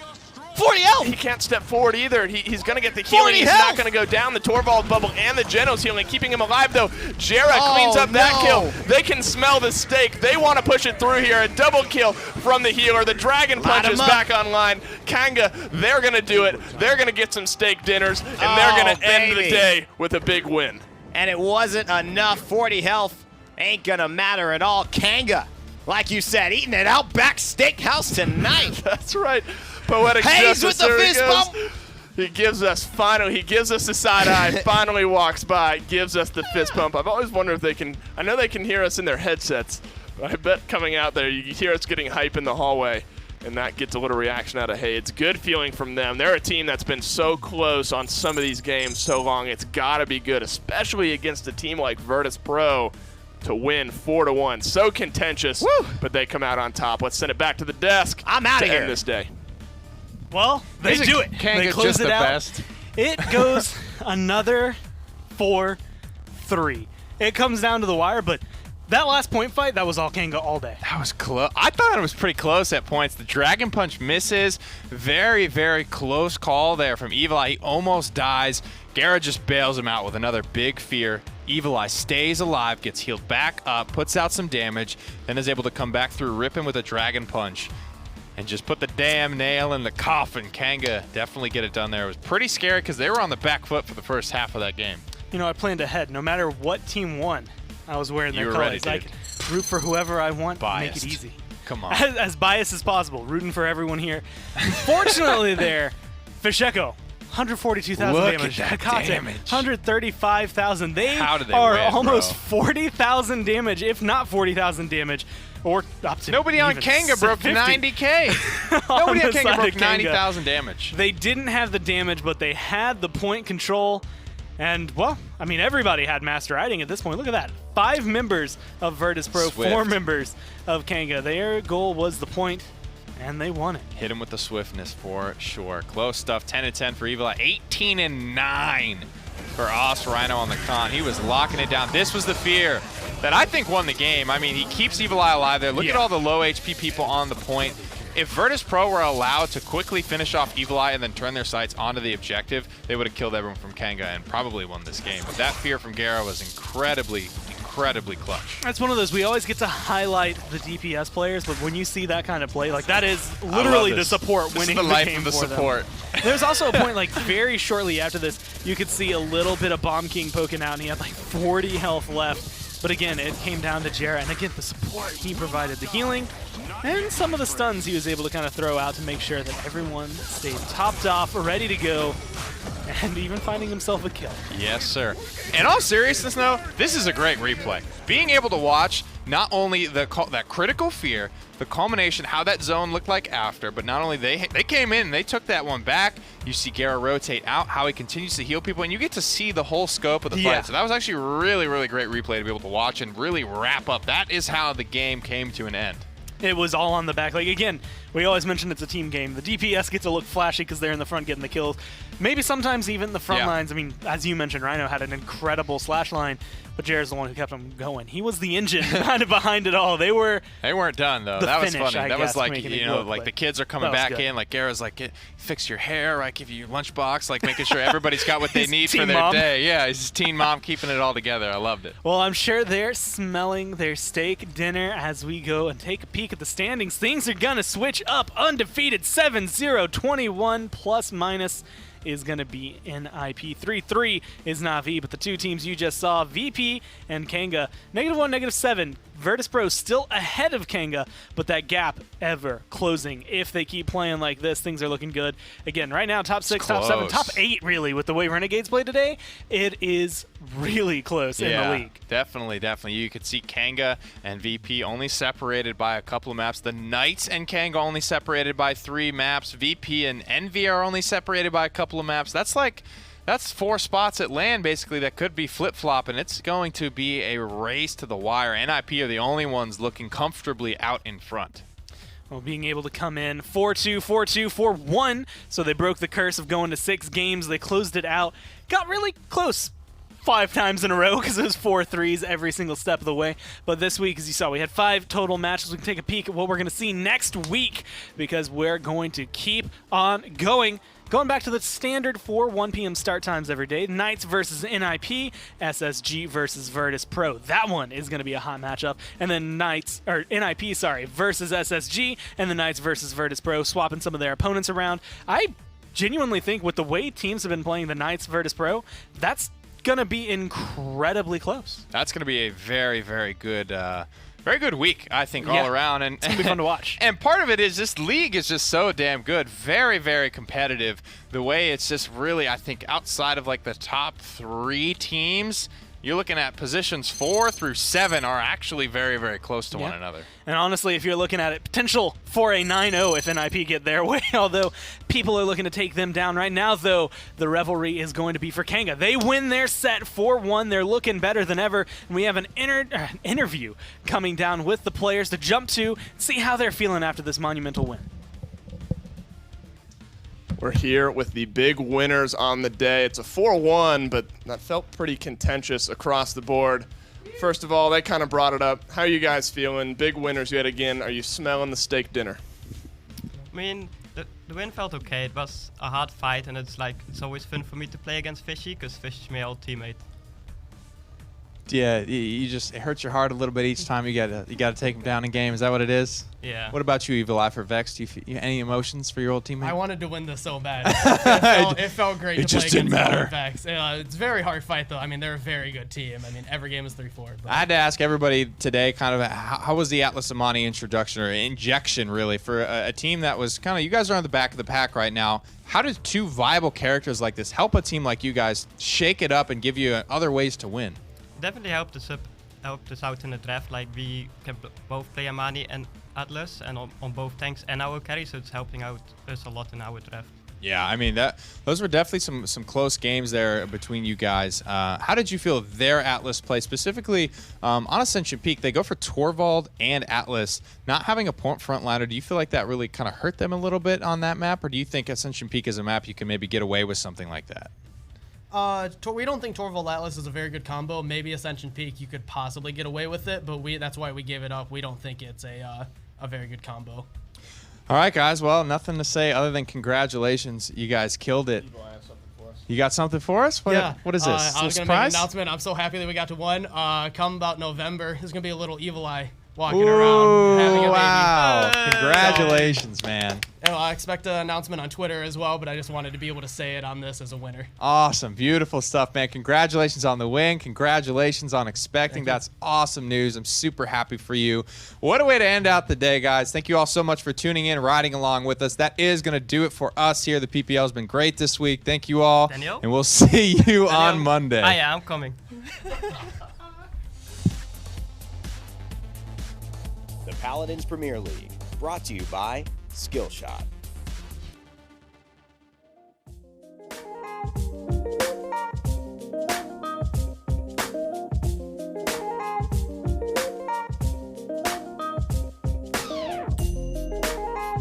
40 health! He can't step forward either. He's going to get the healing. He's not going to go down. The Torvald bubble and the Genos healing, keeping him alive, though. Jera cleans up that kill. They can smell the stake. They want to push it through here. A double kill from the healer. The Dragon Punch is back online. Kanga, they're going to do it. They're going to get some steak dinners, and they're going to end the day with a big win. And it wasn't enough. 40 health ain't going to matter at all. Kanga, like you said, eating at Outback Steakhouse tonight. That's right. Poetic Hayes Justice, with the fist bump. He gives us the side eye, finally walks by, gives us the fist bump. I've always wondered if they can, I know they can hear us in their headsets, but I bet coming out there, you hear us getting hype in the hallway, and that gets a little reaction out of Hay. It's good feeling from them. They're a team that's been so close on some of these games so long. It's got to be good, especially against a team like Virtus Pro, to win 4-1. So contentious, but they come out on top. Let's send it back to the desk. I'm out of here. End this day. Well, they do it. They close it out. It goes another 4-3. It comes down to the wire, but that last point fight, that was all Kanga all day. That was close. I thought it was pretty close at points. The Dragon Punch misses. Very, very close call there from Evil Eye. He almost dies. Gara just bails him out with another big fear. Evil Eye stays alive, gets healed back up, puts out some damage, then is able to come back through, rip him with a Dragon Punch, and just put the damn nail in the coffin. Kanga definitely get it done there. It was pretty scary because they were on the back foot for the first half of that game. You know, I planned ahead. No matter what team won, I was wearing their colors. I could root for whoever I want, make it easy. Come on. As biased as possible, rooting for everyone here. Fortunately there, Fisheko, 142,000 damage. Hecate, 135,000. They are almost 40,000 damage, if not 40,000 damage. Or up to nobody on Kanga broke 90K. Nobody on Kanga broke 90,000 damage. They didn't have the damage, but they had the point control. And, well, I mean, everybody had Master Riding at this point. Look at that. 5 members of Virtus Pro, Swift. 4 members of Kanga. Their goal was the point, and they won it. Hit him with the swiftness for sure. Close stuff. 10-10 for Evil Eye. 18-9 for Os Rhino on the con. He was locking it down. This was the fear that I think won the game. I mean, he keeps Evil Eye alive there. Look at all the low HP people on the point. If Virtus Pro were allowed to quickly finish off Evil Eye and then turn their sights onto the objective, they would have killed everyone from Kanga and probably won this game. But that fear from Gara was incredibly clutch. That's one of those, we always get to highlight the DPS players, but when you see that kind of play, like that is literally the support winning the game for them. There's also a point, like very shortly after this, you could see a little bit of Bomb King poking out, and he had like 40 health left. But again, it came down to Jera, and again, the support he provided, the healing, and some of the stuns he was able to kind of throw out to make sure that everyone stayed topped off, ready to go, and even finding himself a kill. Yes, sir. In all seriousness, though, this is a great replay. Being able to watch not only that critical fear, the culmination, how that zone looked like after, but not only they came in, they took that one back. You see Gara rotate out, how he continues to heal people, and you get to see the whole scope of the fight. So that was actually a really, really great replay to be able to watch and really wrap up. That is how the game came to an end. It was all on the back. Like, again, we always mention it's a team game. The DPS get to look flashy because they're in the front getting the kills. Maybe sometimes even the front lines. I mean, as you mentioned, Rhino had an incredible slash line, but Jared's the one who kept him going. He was the engine kind of behind it all. They weren't done, though. That was funny. That was like, you know, like the kids are coming back in. Like, Gara's like, fix your hair, I give you your lunchbox, like making sure everybody's got what they need for their day. Yeah, he's teen mom keeping it all together. I loved it. Well, I'm sure they're smelling their steak dinner as we go and take a peek at the standings. Things are going to switch up. Undefeated 7-0, 21 plus minus is going to be NIP. 3-3 is Na'Vi, but the two teams you just saw, VP and Kanga, -1, -7. Virtus Pro still ahead of Kanga, but that gap ever closing. If they keep playing like this, things are looking good. Again, right now, top 6, top 7, top 8, really, with the way Renegades play today. It is really close in the league. Definitely. You could see Kanga and VP only separated by a couple of maps. The Knights and Kanga only separated by 3 maps. VP and Envy are only separated by a couple of maps. That's 4 spots at LAN, basically, that could be flip-flop, and it's going to be a race to the wire. NIP are the only ones looking comfortably out in front. Well, being able to come in 4-2, 4-2, 4-1, so they broke the curse of going to 6 games. They closed it out. Got really close 5 times in a row because it was 4 3s every single step of the way. But this week, as you saw, we had 5 total matches. We can take a peek at what we're going to see next week because we're going to keep on going. Going back to the standard 1 p.m. start times every day, Knights versus NIP, SSG versus Virtus Pro. That one is going to be a hot matchup. And then NIP versus SSG, and the Knights versus Virtus Pro, swapping some of their opponents around. I genuinely think with the way teams have been playing the Knights Virtus Pro, that's going to be incredibly close. That's going to be a very, very good week, I think, all around. And it's going to be fun to watch. And part of it is this league is just so damn good. Very, very competitive. The way it's just really, I think, outside of like the top 3 teams, you're looking at positions 4 through 7 are actually very, very close to one another. And honestly, if you're looking at it, potential for a 9-0 if NIP get their way, although people are looking to take them down right now, though, the revelry is going to be for Kanga. They win their set 4-1. They're looking better than ever. And we have an interview coming down with the players to jump to, see how they're feeling after this monumental win. We're here with the big winners on the day. It's a 4-1, but that felt pretty contentious across the board. First of all, they kind of brought it up. How are you guys feeling? Big winners yet again. Are you smelling the steak dinner? I mean, the win felt okay. It was a hard fight, and it's always fun for me to play against Fishy, because Fishy's my old teammate. Yeah, it hurts your heart a little bit each time you gotta take him down in game. Is that what it is? Yeah. What about you, Evil Eye, for Vex? Do you any emotions for your old teammate? I wanted to win this so bad. It felt great to play against Vex. It's a very hard fight, though. I mean, they're a very good team. I mean, every game is 3-4. I had to ask everybody today kind of how was the Atlas Amani introduction or injection, really, for a team that was kind of, you guys are on the back of the pack right now. How does 2 viable characters like this help a team like you guys shake it up and give you other ways to win? Definitely helped us out in the draft. Like, we can both play Amani and Atlas, and on both tanks and our carry, so it's helping out us a lot in our draft. Yeah, I mean, those were definitely some close games there between you guys. How did you feel their Atlas play? Specifically, on Ascension Peak, they go for Torvald and Atlas. Not having a point frontliner, do you feel like that really kind of hurt them a little bit on that map, or do you think Ascension Peak is a map you can maybe get away with something like that? We don't think Torvald Atlas is a very good combo. Maybe Ascension Peak, you could possibly get away with it, but that's why we gave it up. We don't think it's a very good combo. All right, guys. Well, nothing to say other than congratulations. You guys killed it. You got something for us? What is this? I was going to make an announcement. I'm so happy that we got to 1. Come about November, there's going to be a little Evil Eye walking around having a baby. Wow. Congratulations, man. And I expect an announcement on Twitter as well, but I just wanted to be able to say it on this as a winner. Awesome. Beautiful stuff, man. Congratulations on the win. Congratulations on expecting. That's awesome news. I'm super happy for you. What a way to end out the day, guys. Thank you all so much for tuning in, riding along with us. That is going to do it for us here. The PPL has been great this week. Thank you all. Daniel? And we'll see you on Monday. Ah, yeah, I'm coming. The Paladins Premier League, brought to you by Skillshot.